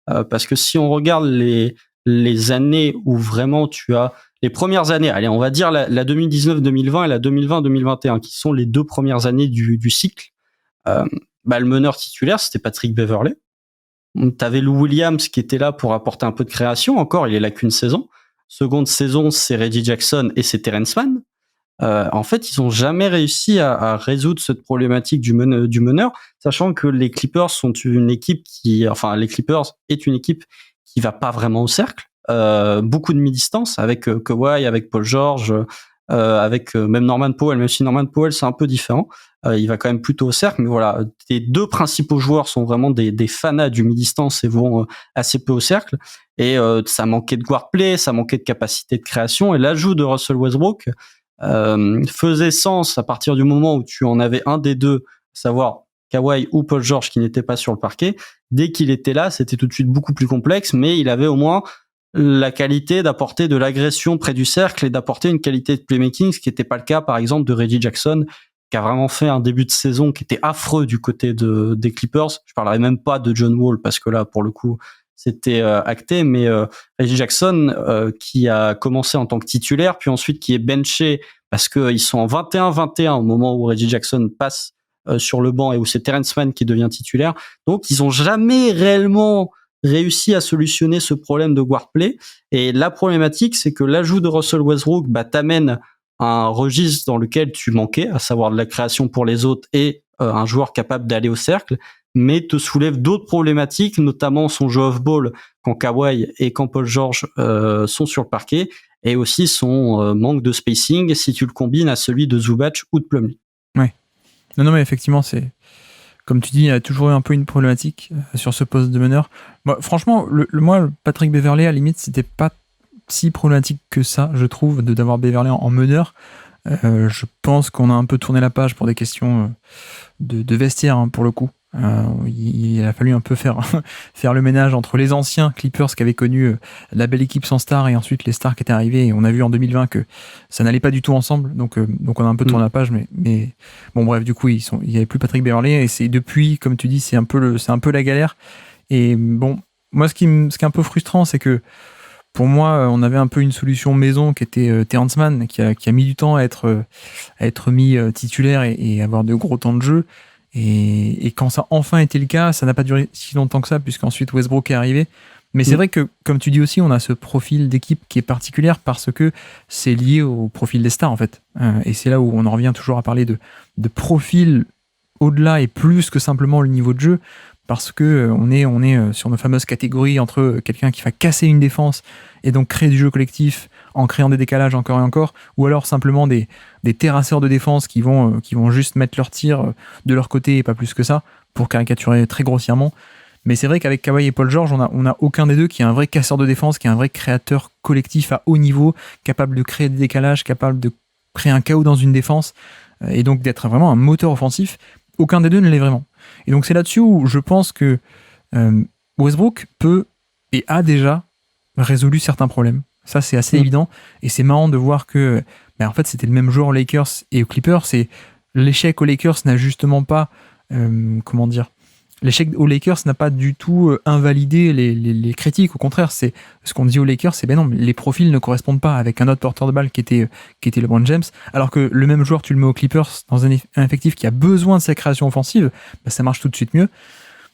Parce que si on regarde les années où vraiment tu as les premières années, allez, on va dire la 2019-2020 et la 2020-2021, qui sont les deux premières années du cycle, le meneur titulaire, c'était Patrick Beverley. T'avais Lou Williams qui était là pour apporter un peu de création, encore, il est là qu'une saison. Seconde saison, c'est Reggie Jackson et c'est Terrence Mann. En fait, ils ont jamais réussi à résoudre cette problématique du meneur, sachant que les Clippers sont une équipe les Clippers est une équipe qui va pas vraiment au cercle. Beaucoup de mi-distance avec Kawhi, avec Paul George, avec même Norman Powell, même si Norman Powell c'est un peu différent, il va quand même plutôt au cercle, mais voilà, les deux principaux joueurs sont vraiment des fanats du mi-distance et vont assez peu au cercle, et ça manquait de guard play, ça manquait de capacité de création, et l'ajout de Russell Westbrook faisait sens à partir du moment où tu en avais un des deux, à savoir Kawhi ou Paul George qui n'était pas sur le parquet. Dès qu'il était là, c'était tout de suite beaucoup plus complexe, mais il avait au moins la qualité d'apporter de l'agression près du cercle et d'apporter une qualité de playmaking, ce qui n'était pas le cas, par exemple, de Reggie Jackson, qui a vraiment fait un début de saison qui était affreux du côté des Clippers. Je parlerai même pas de John Wall, parce que là, pour le coup, c'était acté, mais Reggie Jackson, qui a commencé en tant que titulaire, puis ensuite qui est benché, parce qu'ils sont en 21-21 au moment où Reggie Jackson passe sur le banc et où c'est Terrence Mann qui devient titulaire. Donc, ils ont jamais réellement réussi à solutionner ce problème de guard play. Et la problématique, c'est que l'ajout de Russell Westbrook t'amène à un registre dans lequel tu manquais, à savoir de la création pour les autres et un joueur capable d'aller au cercle, mais te soulève d'autres problématiques, notamment son jeu off-ball quand Kawhi et quand Paul George sont sur le parquet, et aussi son manque de spacing si tu le combines à celui de Zubac ou de Plumlee. Ouais. Non, mais effectivement, c'est comme tu dis, il y a toujours eu un peu une problématique sur ce poste de meneur. Moi, franchement, moi, Patrick Beverley, à la limite, c'était pas si problématique que ça, je trouve, d'avoir Beverley en meneur. Je pense qu'on a un peu tourné la page pour des questions de vestiaire, hein, pour le coup. Il a fallu un peu faire le ménage entre les anciens Clippers qui avaient connu la belle équipe sans stars et ensuite les stars qui étaient arrivés, et on a vu en 2020 que ça n'allait pas du tout ensemble, donc on a un peu tourné la page, mais bon, bref, du coup il n'y avait plus Patrick Beverley, et c'est depuis, comme tu dis, c'est un peu la galère. Et bon, moi ce qui est un peu frustrant, c'est que pour moi, on avait un peu une solution maison qui était Terrence Mann, qui a mis du temps à être mis titulaire et avoir de gros temps de jeu. Et quand ça a enfin été le cas, ça n'a pas duré si longtemps que ça, puisqu'ensuite Westbrook est arrivé. Mais c'est vrai que, comme tu dis aussi, on a ce profil d'équipe qui est particulière parce que c'est lié au profil des stars, en fait. Et c'est là où on en revient toujours à parler de profil au-delà et plus que simplement le niveau de jeu, parce que on est sur nos fameuses catégories entre quelqu'un qui va casser une défense et donc créer du jeu collectif en créant des décalages encore et encore, ou alors simplement des terrasseurs de défense qui vont juste mettre leur tir de leur côté et pas plus que ça, pour caricaturer très grossièrement. Mais c'est vrai qu'avec Kawhi et Paul George, on a aucun des deux qui est un vrai casseur de défense, qui est un vrai créateur collectif à haut niveau, capable de créer des décalages, capable de créer un chaos dans une défense, et donc d'être vraiment un moteur offensif. Aucun des deux ne l'est vraiment. Et donc c'est là-dessus où je pense que Westbrook peut et a déjà résolu certains problèmes. Ça, c'est assez évident. Et c'est marrant de voir que en fait, c'était le même joueur aux Lakers et aux Clippers. Et l'échec aux Lakers n'a justement pas... l'échec aux Lakers n'a pas du tout invalidé les critiques. Au contraire, c'est ce qu'on dit aux Lakers, c'est non, les profils ne correspondent pas avec un autre porteur de balle qui était LeBron James, alors que le même joueur, tu le mets aux Clippers dans un effectif qui a besoin de sa création offensive, ça marche tout de suite mieux.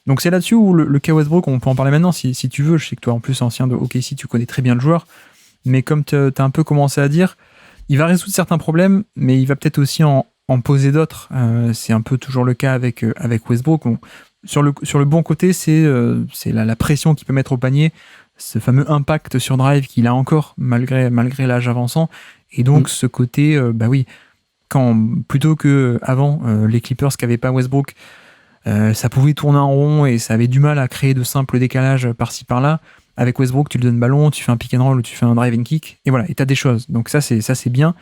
Donc c'est là-dessus où le cas Westbrook, on peut en parler maintenant si tu veux. Je sais que toi, en plus, ancien de OKC, tu connais très bien le joueur, mais comme tu as un peu commencé à dire, il va résoudre certains problèmes, mais il va peut-être aussi en poser d'autres. C'est un peu toujours le cas avec Westbrook. Sur le bon côté, c'est la pression qu'il peut mettre au panier, ce fameux impact sur drive qu'il a encore malgré l'âge avançant, et donc ce côté, quand plutôt que avant les Clippers qui n'avaient pas Westbrook, ça pouvait tourner en rond et ça avait du mal à créer de simples décalages par-ci par-là. Avec Westbrook, tu lui donnes le ballon, tu fais un pick and roll ou tu fais un drive and kick, et voilà, et t'as des choses. Donc ça c'est bien.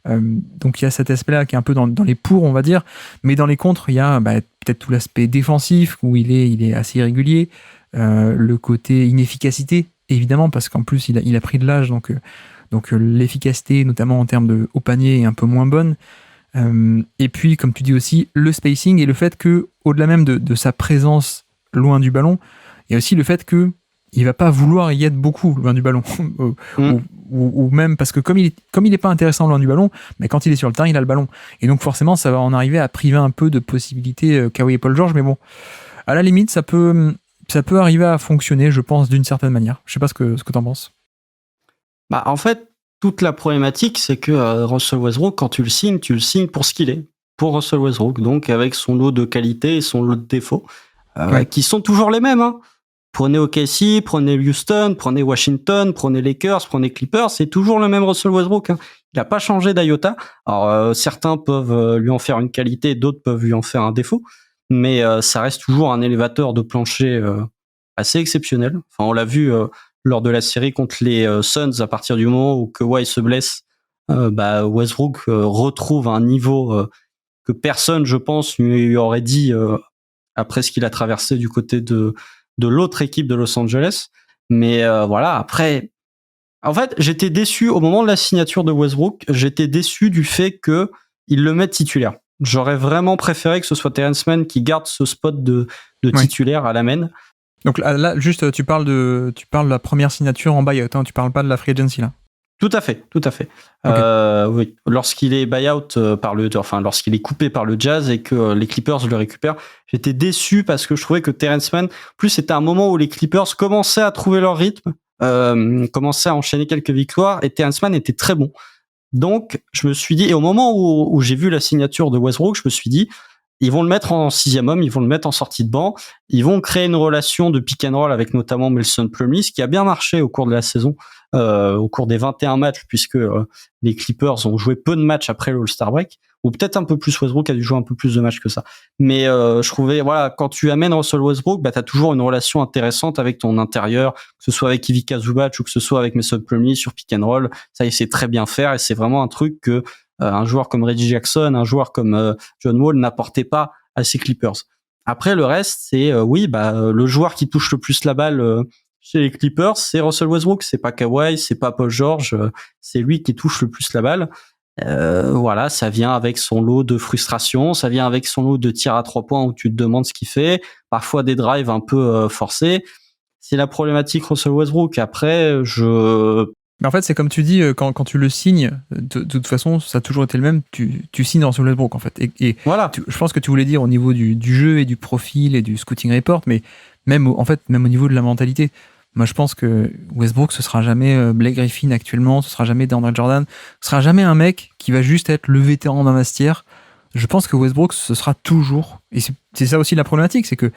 Donc il y a cet aspect-là qui est un peu dans les pour, on va dire, mais dans les contre, il y a peut-être tout l'aspect défensif où il est assez irrégulier, le côté inefficacité, évidemment, parce qu'en plus il a pris de l'âge, donc l'efficacité, notamment en termes au panier, est un peu moins bonne. Et puis, comme tu dis aussi, le spacing et le fait que, au-delà même de sa présence loin du ballon, il y a aussi le fait que il va pas vouloir y être beaucoup loin du ballon, ou même parce que comme il est pas intéressant loin du ballon, mais quand il est sur le terrain, il a le ballon, et donc forcément ça va en arriver à priver un peu de possibilités Kawhi et Paul George. Mais bon, à la limite, ça peut arriver à fonctionner, je pense, d'une certaine manière. Je sais pas ce que t'en penses. En fait, toute la problématique, c'est que Russell Westbrook, quand tu le signes pour ce qu'il est, pour Russell Westbrook, donc avec son lot de qualités et son lot de défauts, qui sont toujours les mêmes, hein. Prenez OKC, prenez Houston, prenez Washington, prenez Lakers, prenez Clippers, c'est toujours le même Russell Westbrook, hein. Il n'a pas changé d'iota. Alors certains peuvent lui en faire une qualité, d'autres peuvent lui en faire un défaut, mais ça reste toujours un élévateur de plancher assez exceptionnel. Enfin, on l'a vu lors de la série contre les Suns, à partir du moment où Kawhi se blesse, Westbrook retrouve un niveau que personne, je pense, lui aurait dit après ce qu'il a traversé du côté de l'autre équipe de Los Angeles. Mais voilà, après, en fait, j'étais déçu au moment de la signature de Westbrook, j'étais déçu du fait qu'il le mette titulaire. J'aurais vraiment préféré que ce soit Terrence Mann qui garde ce spot de titulaire à la main. Donc là, juste, tu parles de la première signature en buyout, hein, tu parles pas de la free agency là. Tout à fait, tout à fait. Ok. Oui, lorsqu'il est buyout lorsqu'il est coupé par le Jazz et que les Clippers le récupèrent, j'étais déçu parce que je trouvais que Terrence Mann, en plus c'était un moment où les Clippers commençaient à trouver leur rythme, commençaient à enchaîner quelques victoires et Terrence Mann était très bon. Donc je me suis dit, et au moment où j'ai vu la signature de Westbrook, je me suis dit, ils vont le mettre en 6e homme, ils vont le mettre en sortie de banc, ils vont créer une relation de pick and roll avec notamment Mason Plumlee, ce qui a bien marché au cours de la saison, au cours des 21 matchs, puisque les Clippers ont joué peu de matchs après le All-Star break, ou peut-être un peu plus. Westbrook a dû jouer un peu plus de matchs que ça. Mais je trouvais, voilà, quand tu amènes Russell Westbrook, bah t'as toujours une relation intéressante avec ton intérieur, que ce soit avec Ivica Zubac ou que ce soit avec Mason Plumlee sur pick and roll. Ça, il sait très bien faire, et c'est vraiment un truc que un joueur comme Reggie Jackson, un joueur comme John Wall n'apportait pas à ses Clippers. Après, le reste, c'est le joueur qui touche le plus la balle chez les Clippers, c'est Russell Westbrook. C'est pas Kawhi, c'est pas Paul George, c'est lui qui touche le plus la balle. Voilà, ça vient avec son lot de frustration, ça vient avec son lot de tirs à 3 points où tu te demandes ce qu'il fait, parfois des drives un peu forcés. C'est la problématique Russell Westbrook. Après, Mais en fait, c'est comme tu dis, quand tu le signes, de toute façon, ça a toujours été le même, tu signes Russell Westbrook, en fait. Et voilà. Je pense que tu voulais dire au niveau du jeu et du profil et du scouting report, mais même au niveau de la mentalité. Moi, je pense que Westbrook, ce sera jamais Blake Griffin actuellement, ce sera jamais DeAndre Jordan, ce sera jamais un mec qui va juste être le vétéran d'un vestiaire. Je pense que Westbrook, ce sera toujours, et c'est ça aussi la problématique, c'est que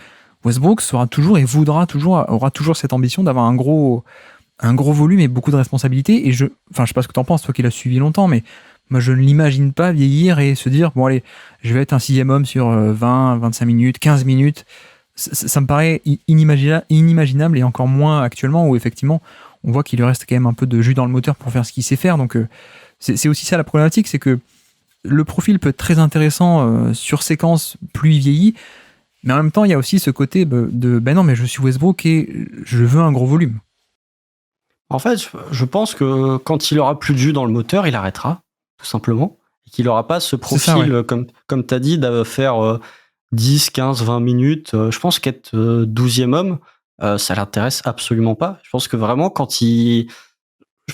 Westbrook sera toujours et aura toujours cette ambition d'avoir un gros volume et beaucoup de responsabilités. Et je sais pas ce que t'en penses, toi qui l'as suivi longtemps, mais moi je ne l'imagine pas vieillir et se dire, bon allez, je vais être un 6e homme sur 20, 25 minutes, 15 minutes. Ça me paraît inimaginable, et encore moins actuellement où effectivement on voit qu'il lui reste quand même un peu de jus dans le moteur pour faire ce qu'il sait faire. Donc c'est aussi ça la problématique, c'est que le profil peut être très intéressant sur séquence plus il vieillit, mais en même temps il y a aussi ce côté non mais je suis Westbrook et je veux un gros volume. En fait, je pense que quand il aura plus de jus dans le moteur, il arrêtera, tout simplement. Et qu'il n'aura pas ce profil, ça, ouais. comme tu as dit, de faire 10, 15, 20 minutes. Je pense qu'être 12e homme, ça l'intéresse absolument pas. Je pense que vraiment, je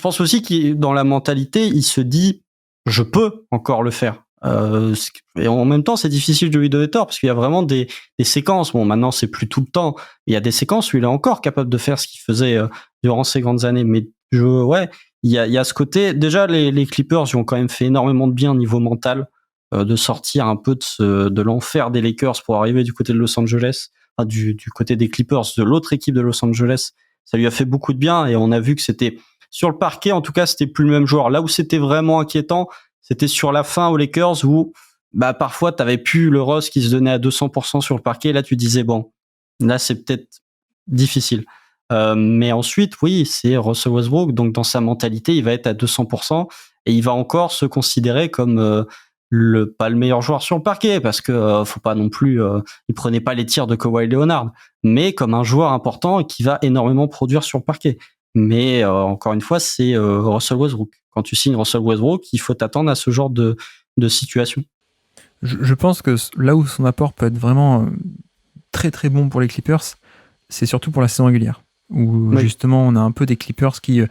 pense aussi qu'il, dans la mentalité, il se dit, je peux encore le faire. Et en même temps, c'est difficile de lui donner tort parce qu'il y a vraiment des séquences. Bon, maintenant, c'est plus tout le temps. Il y a des séquences où il est encore capable de faire ce qu'il faisait durant ces grandes années. Mais il y a ce côté. Déjà, les Clippers lui ont quand même fait énormément de bien au niveau mental, de sortir un peu de l'enfer des Lakers pour arriver du côté de Los Angeles, enfin, du côté des Clippers, de l'autre équipe de Los Angeles. Ça lui a fait beaucoup de bien, et on a vu que c'était sur le parquet, en tout cas, c'était plus le même joueur. Là où c'était vraiment inquiétant, c'était sur la fin aux Lakers où parfois t'avais plus le Ross qui se donnait à 200% sur le parquet. Là, tu disais bon, là c'est peut-être difficile. Mais ensuite, oui, c'est Russell Westbrook. Donc dans sa mentalité, il va être à 200% et il va encore se considérer comme pas le meilleur joueur sur le parquet, parce que faut pas non plus, il prenait pas les tirs de Kawhi Leonard, mais comme un joueur important et qui va énormément produire sur le parquet. Mais encore une fois, c'est Russell Westbrook. Quand tu signes Russell Westbrook, il faut t'attendre à ce genre de situation. Je pense que là où son apport peut être vraiment très très bon pour les Clippers, c'est surtout pour la saison régulière, où Oui. justement on a un peu des Clippers qui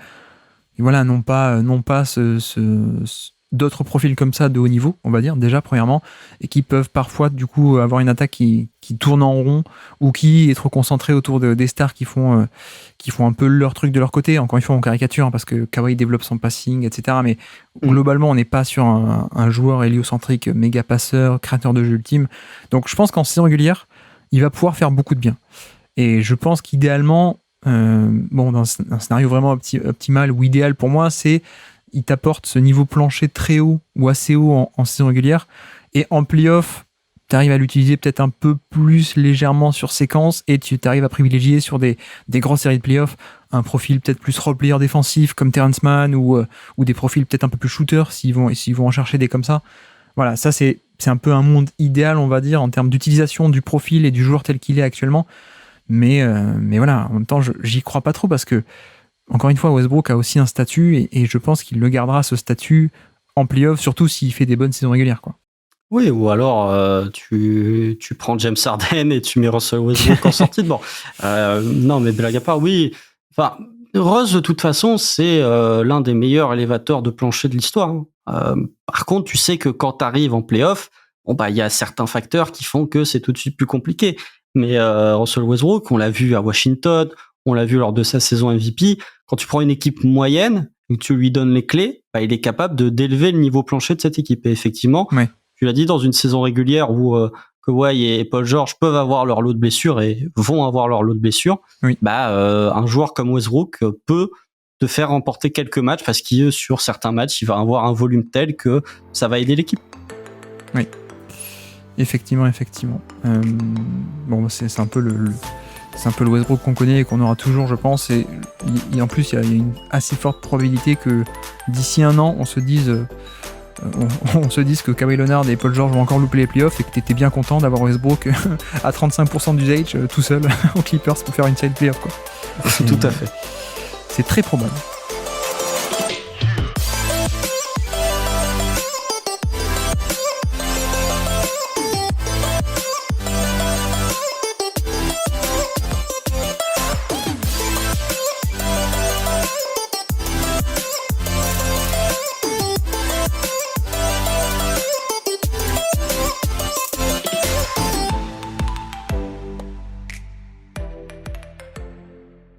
n'ont pas d'autres profils comme ça de haut niveau, on va dire, déjà premièrement, et qui peuvent parfois du coup avoir une attaque qui tourne en rond, ou qui est trop concentrée autour des stars qui font un peu leur truc de leur côté. Encore une fois, on caricature, hein, parce que Kawhi développe son passing, etc. Mais globalement, on n'est pas sur un joueur héliocentrique, méga passeur, créateur de jeu ultime. Donc je pense qu'en saison régulière, il va pouvoir faire beaucoup de bien. Et je pense qu'idéalement, dans un scénario vraiment optimal ou idéal pour moi, c'est il t'apporte ce niveau plancher très haut ou assez haut en saison régulière, et en playoff, tu arrives à l'utiliser peut-être un peu plus légèrement sur séquence, et tu arrives à privilégier sur des grosses séries de playoffs un profil peut-être plus role-player défensif comme Terrence Mann, ou des profils peut-être un peu plus shooters s'ils vont en chercher des comme ça. Voilà, ça c'est un peu un monde idéal, on va dire, en termes d'utilisation du profil et du joueur tel qu'il est actuellement. Mais voilà, en même temps, j'y crois pas trop, parce que, encore une fois, Westbrook a aussi un statut, et je pense qu'il le gardera, ce statut, en playoff, surtout s'il fait des bonnes saisons régulières, quoi. Oui, ou alors tu prends James Harden et tu mets Russell Westbrook en sortie de banc. Non, mais blague à part, oui. Enfin, Rose, de toute façon, c'est l'un des meilleurs élévateurs de plancher de l'histoire. Par contre, tu sais que quand tu arrives en play-off, il y a certains facteurs qui font que c'est tout de suite plus compliqué. Mais Russell Westbrook, on l'a vu à Washington, on l'a vu lors de sa saison MVP, quand tu prends une équipe moyenne et que tu lui donnes les clés, il est capable d'élever le niveau plancher de cette équipe. Et effectivement, tu l'as dit, dans une saison régulière où Kawhi et Paul George peuvent avoir leur lot de blessures et vont avoir leur lot de blessures, un joueur comme Westbrook peut te faire remporter quelques matchs parce que sur certains matchs, il va avoir un volume tel que ça va aider l'équipe. Oui, effectivement. C'est un peu le Westbrook qu'on connaît et qu'on aura toujours, je pense. Et en plus, il y a une assez forte probabilité que d'ici un an, on se dise que Kawhi Leonard et Paul George vont encore louper les playoffs et que tu étais bien content d'avoir Westbrook à 35% d'usage tout seul aux Clippers pour faire une side playoff, quoi. Tout à fait. C'est très probable.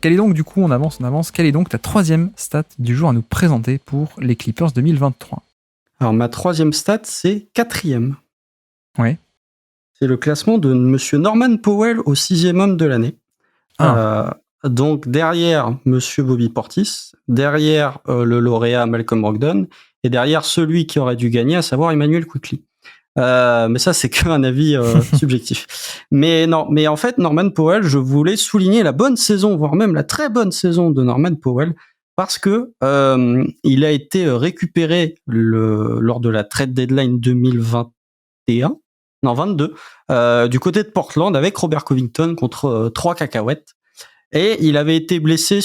Quelle est donc, du coup, on avance, quelle est donc ta troisième stat du jour à nous présenter pour les Clippers 2023 ? Alors, ma troisième stat, c'est 4e. Ouais. C'est le classement de monsieur Norman Powell au 6e homme de l'année. Donc, derrière monsieur Bobby Portis, derrière le lauréat Malcolm Brogdon, et derrière celui qui aurait dû gagner, à savoir Emmanuel Quickley. Mais ça, c'est qu'un avis subjectif. Mais en fait, Norman Powell, je voulais souligner la bonne saison, voire même la très bonne saison de Norman Powell, parce que il a été récupéré lors de la trade deadline 22, du côté de Portland avec Robert Covington contre 3 cacahuètes. Et il avait été blessé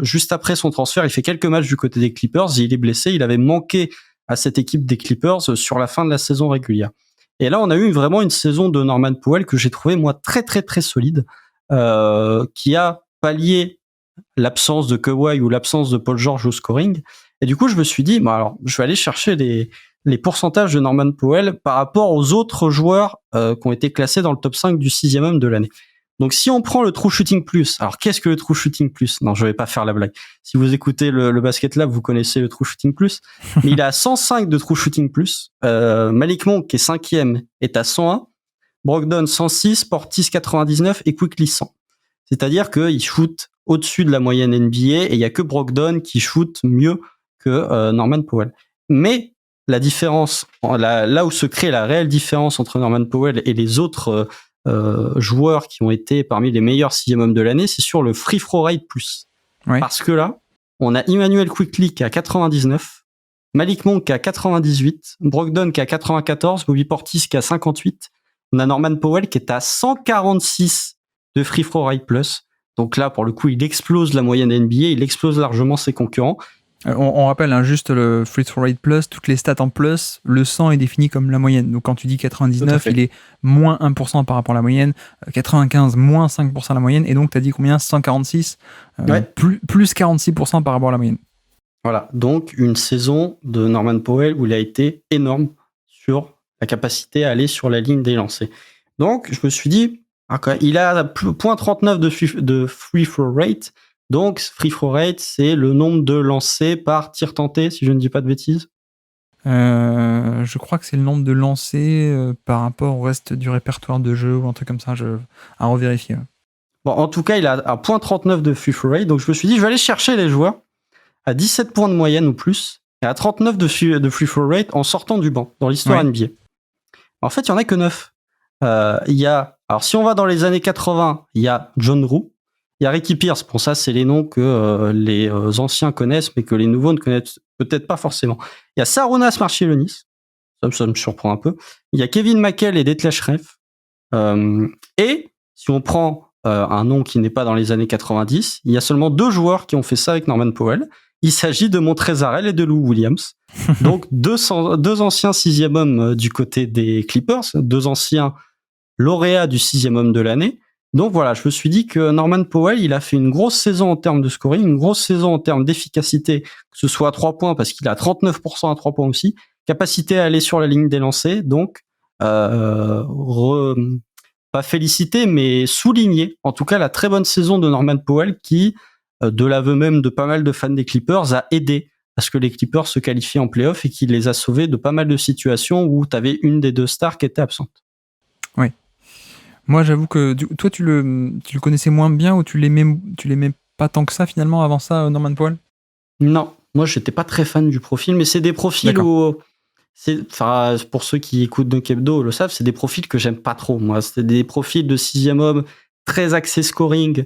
juste après son transfert. Il fait quelques matchs du côté des Clippers. Il est blessé. Il avait manqué à cette équipe des Clippers sur la fin de la saison régulière. Et là, on a eu vraiment une saison de Norman Powell que j'ai trouvé, moi, très, très, très solide, qui a pallié l'absence de Kawhi ou l'absence de Paul George au scoring. Et du coup, je me suis dit, alors, je vais aller chercher les pourcentages de Norman Powell par rapport aux autres joueurs qui ont été classés dans le top 5 du 6e homme de l'année. Donc, si on prend le True Shooting Plus, alors qu'est-ce que le True Shooting Plus ? Non, je vais pas faire la blague. Si vous écoutez le Basket Lab, vous connaissez le True Shooting Plus. Mais il est à 105 de True Shooting Plus. Malik Monk, qui est 5e, est à 101. Brogdon, 106. Portis, 99. Et Quickley, 100. C'est-à-dire qu'il shoot au-dessus de la moyenne NBA et il y a que Brogdon qui shoot mieux que Norman Powell. Mais la différence, là où se crée la réelle différence entre Norman Powell et les autres joueurs qui ont été parmi les meilleurs 6e hommes de l'année, c'est sur le free throw rate plus. Ouais. Parce que là, on a Emmanuel Quickley qui est à 99, Malik Monk qui est à 98, Brogdon qui est à 94, Bobby Portis qui est à 58. On a Norman Powell qui est à 146 de free throw rate plus. Donc là, pour le coup, il explose la moyenne NBA, il explose largement ses concurrents. On rappelle juste le free throw rate plus, toutes les stats en plus, le 100 est défini comme la moyenne. Donc quand tu dis 99, il est moins 1% par rapport à la moyenne, 95, moins 5% à la moyenne, et donc tu as dit combien ? 146, plus 46% par rapport à la moyenne. Voilà, donc une saison de Norman Powell où il a été énorme sur la capacité à aller sur la ligne des lancers. Donc je me suis dit, il a 0.39 de free throw rate. Donc, free throw rate, c'est le nombre de lancers par tir tenté, si je ne dis pas de bêtises. Je crois que c'est le nombre de lancers par rapport au reste du répertoire de jeu ou un truc comme ça, à revérifier. Bon, en tout cas, il a un 0.39 de free throw rate, donc je me suis dit, je vais aller chercher les joueurs à 17 points de moyenne ou plus, et à 39 de free throw rate en sortant du banc, dans l'histoire NBA. En fait, il n'y en a que 9. Alors, si on va dans les années 80, il y a John Rue, il y a Ricky Pierce. Bon, ça, c'est les noms que les anciens connaissent, mais que les nouveaux ne connaissent peut-être pas forcément. Il y a Sarunas Marciulionis. Ça me surprend un peu. Il y a Kevin McHale et Detlef Schrempf. Et si on prend un nom qui n'est pas dans les années 90, il y a seulement 2 joueurs qui ont fait ça avec Norman Powell. Il s'agit de Montrezl Harrell et de Lou Williams. Donc, deux anciens 6e hommes du côté des Clippers, 2 anciens lauréats du 6e homme de l'année. Donc voilà, je me suis dit que Norman Powell, il a fait une grosse saison en termes de scoring, une grosse saison en termes d'efficacité, que ce soit à 3 points, parce qu'il a 39% à 3 points aussi, capacité à aller sur la ligne des lancers, donc pas féliciter, mais souligner, en tout cas, la très bonne saison de Norman Powell qui, de l'aveu même de pas mal de fans des Clippers, a aidé à ce que les Clippers se qualifient en play-off et qui les a sauvés de pas mal de situations où tu avais une des deux stars qui était absente. Oui. Moi, j'avoue que toi, tu le connaissais moins bien ou tu l'aimais pas tant que ça finalement avant ça, Norman Powell? Non, moi, j'étais pas très fan du profil, mais c'est des profils où... pour ceux qui écoutent Dunk Hebdo le savent, c'est des profils que j'aime pas trop. Moi, c'est des profils de 6e homme, très axés scoring,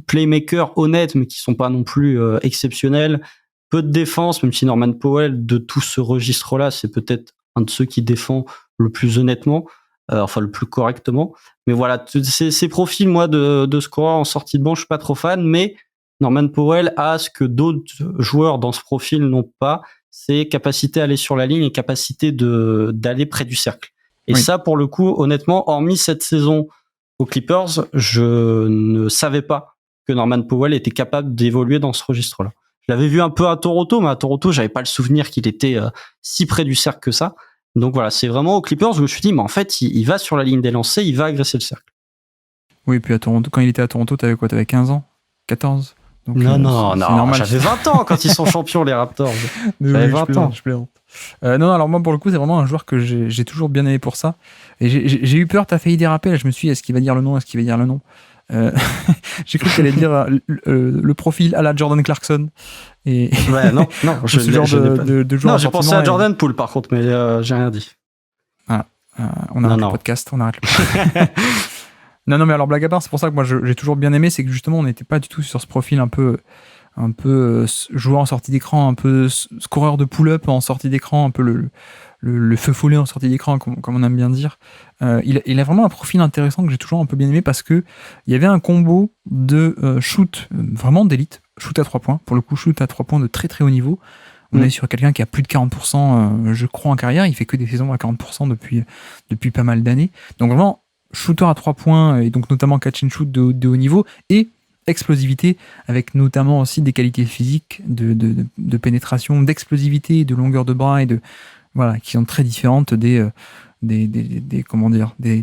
playmaker honnête, mais qui sont pas non plus exceptionnels. Peu de défense, même si Norman Powell, de tout ce registre-là, c'est peut-être un de ceux qui défend le plus honnêtement, enfin le plus correctement. Mais voilà, ces profils, moi, de scoreur en sortie de banc, je suis pas trop fan, mais Norman Powell a ce que d'autres joueurs dans ce profil n'ont pas, c'est capacité à aller sur la ligne et capacité d'aller près du cercle. Et oui. Ça, pour le coup, honnêtement, hormis cette saison aux Clippers, je ne savais pas que Norman Powell était capable d'évoluer dans ce registre-là. Je l'avais vu un peu à Toronto, mais à Toronto, j'avais pas le souvenir qu'il était si près du cercle que ça. Donc voilà, c'est vraiment aux Clippers où je me suis dit, mais en fait, il va sur la ligne des lancers, il va agresser le cercle. Oui, puis à Toronto, quand il était à Toronto, t'avais quoi? T'avais 15 ans? 14? Donc, non, j'avais 20 ans quand ils sont champions, les Raptors. J'avais 20 ans. Je plaisante. Non, alors moi, pour le coup, c'est vraiment un joueur que j'ai toujours bien aimé pour ça. Et j'ai eu peur, t'as failli déraper, là, je me suis dit, est-ce qu'il va dire le nom? J'ai cru qu'elle allait dire le profil à la Jordan Clarkson. Et ouais, non, ce genre de joueur. Non, j'ai pensé à Jordan Poole, par contre, mais j'ai rien dit. On arrête le podcast, on arrête le Non, mais alors blague à part, c'est pour ça que moi j'ai toujours bien aimé, c'est que justement on n'était pas du tout sur ce profil un peu joueur en sortie d'écran, un peu scoreur de pull-up en sortie d'écran, un peu le feu follet en sortie d'écran, comme on aime bien dire. Il a vraiment un profil intéressant que j'ai toujours un peu bien aimé parce que il y avait un combo de shoot vraiment d'élite, shoot à 3 points, pour le coup shoot à 3 points de très très haut niveau. On est sur quelqu'un qui a plus de 40%, je crois, en carrière, il fait que des saisons à 40% depuis pas mal d'années. Donc vraiment shooter à 3 points, et donc notamment catch and shoot de haut niveau, et explosivité, avec notamment aussi des qualités physiques de pénétration, d'explosivité, de longueur de bras, et voilà, qui sont très différentes des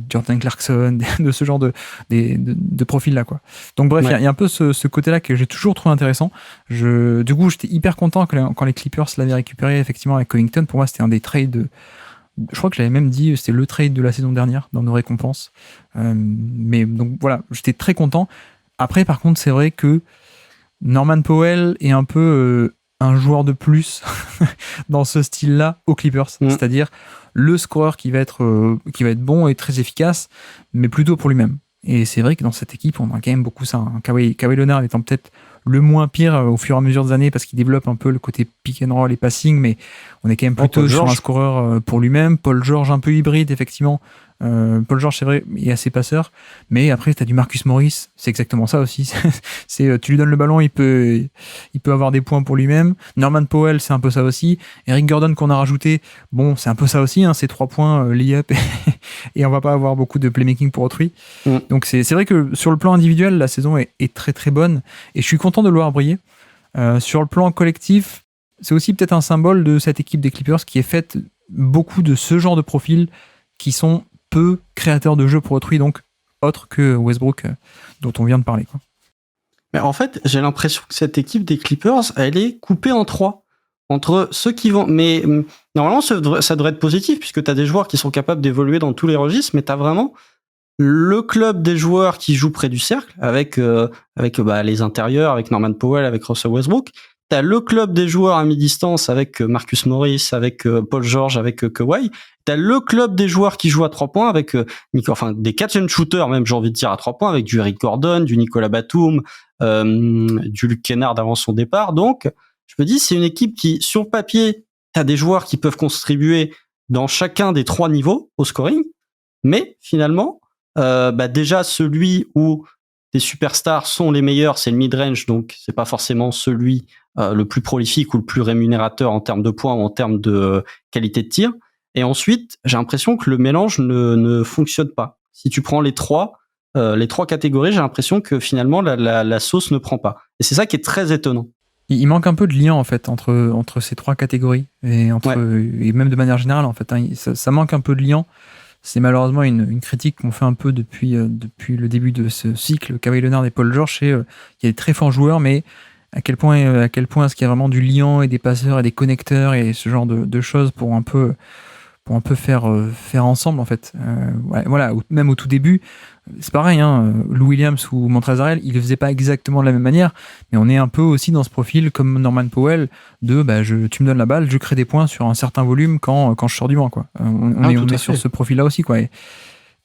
Jordan Clarkson, de ce genre de profil-là, quoi. Donc bref, il y a un peu ce côté-là que j'ai toujours trouvé intéressant. Du coup, j'étais hyper content quand les Clippers l'avaient récupéré, effectivement, avec Covington. Pour moi, c'était un des trades... Je crois que je l'avais même dit, c'était le trade de la saison dernière dans nos récompenses. Mais donc voilà, j'étais très content. Après, par contre, c'est vrai que Norman Powell est un peu un joueur de plus dans ce style-là aux Clippers. C'est-à-dire le scoreur qui va être bon et très efficace, mais plutôt pour lui-même. Et c'est vrai que dans cette équipe, on a quand même beaucoup ça. Kawhi Leonard étant peut-être le moins pire au fur et à mesure des années parce qu'il développe un peu le côté pick and roll et passing, mais on est quand même plutôt sur un scoreur pour lui-même. Paul George un peu hybride, effectivement. Paul George, c'est vrai, il est assez passeur, mais après tu as du Marcus Morris, c'est exactement ça aussi. Tu lui donnes le ballon, il peut avoir des points pour lui-même. Norman Powell, c'est un peu ça aussi. Eric Gordon qu'on a rajouté, bon, c'est un peu ça aussi, hein, c'est 3 points lay-up et on va pas avoir beaucoup de playmaking pour autrui. Donc c'est vrai que sur le plan individuel, la saison est très très bonne et je suis content de le voir briller. Sur le plan collectif, c'est aussi peut-être un symbole de cette équipe des Clippers qui est faite beaucoup de ce genre de profils qui sont peu créateurs de jeux pour autrui, donc autres que Westbrook dont on vient de parler, quoi. Mais en fait, j'ai l'impression que cette équipe des Clippers, elle est coupée en 3 entre ceux qui vont... Mais normalement, ça devrait être positif puisque tu as des joueurs qui sont capables d'évoluer dans tous les registres, mais tu as vraiment le club des joueurs qui jouent près du cercle avec les intérieurs, avec Norman Powell, avec Russell Westbrook. T'as le club des joueurs à mi-distance avec Marcus Morris, avec Paul George, avec Kawhi. T'as le club des joueurs qui jouent à 3 points avec des catch and shooters, même j'ai envie de dire à 3 points, avec du Eric Gordon, du Nicolas Batum, du Luke Kennard avant son départ. Donc, je me dis, c'est une équipe qui, sur le papier, t'as des joueurs qui peuvent contribuer dans chacun des 3 niveaux au scoring, mais finalement, déjà celui où les superstars sont les meilleurs, c'est le mid-range, donc c'est pas forcément celui le plus prolifique ou le plus rémunérateur en termes de points ou en termes de qualité de tir. Et ensuite, j'ai l'impression que le mélange ne fonctionne pas. Si tu prends les 3, les 3 catégories, j'ai l'impression que finalement la sauce ne prend pas. Et c'est ça qui est très étonnant. Il manque un peu de lien en fait entre ces 3 catégories et et même de manière générale en fait. Ça manque un peu de lien. C'est malheureusement une critique qu'on fait un peu depuis le début de ce cycle. Kawhi Leonard et Paul George, il y a des très forts joueurs, mais à quel point est-ce qu'il y a vraiment du lien et des passeurs et des connecteurs et ce genre de choses pour un peu faire ensemble en fait. Voilà, même au tout début, c'est pareil, Lou Williams ou Montrezl Harrell, ils le faisaient pas exactement de la même manière, mais on est un peu aussi dans ce profil comme Norman Powell de tu me donnes la balle, je crée des points sur un certain volume quand je sors du banc, quoi. On est sur ce profil là aussi, quoi.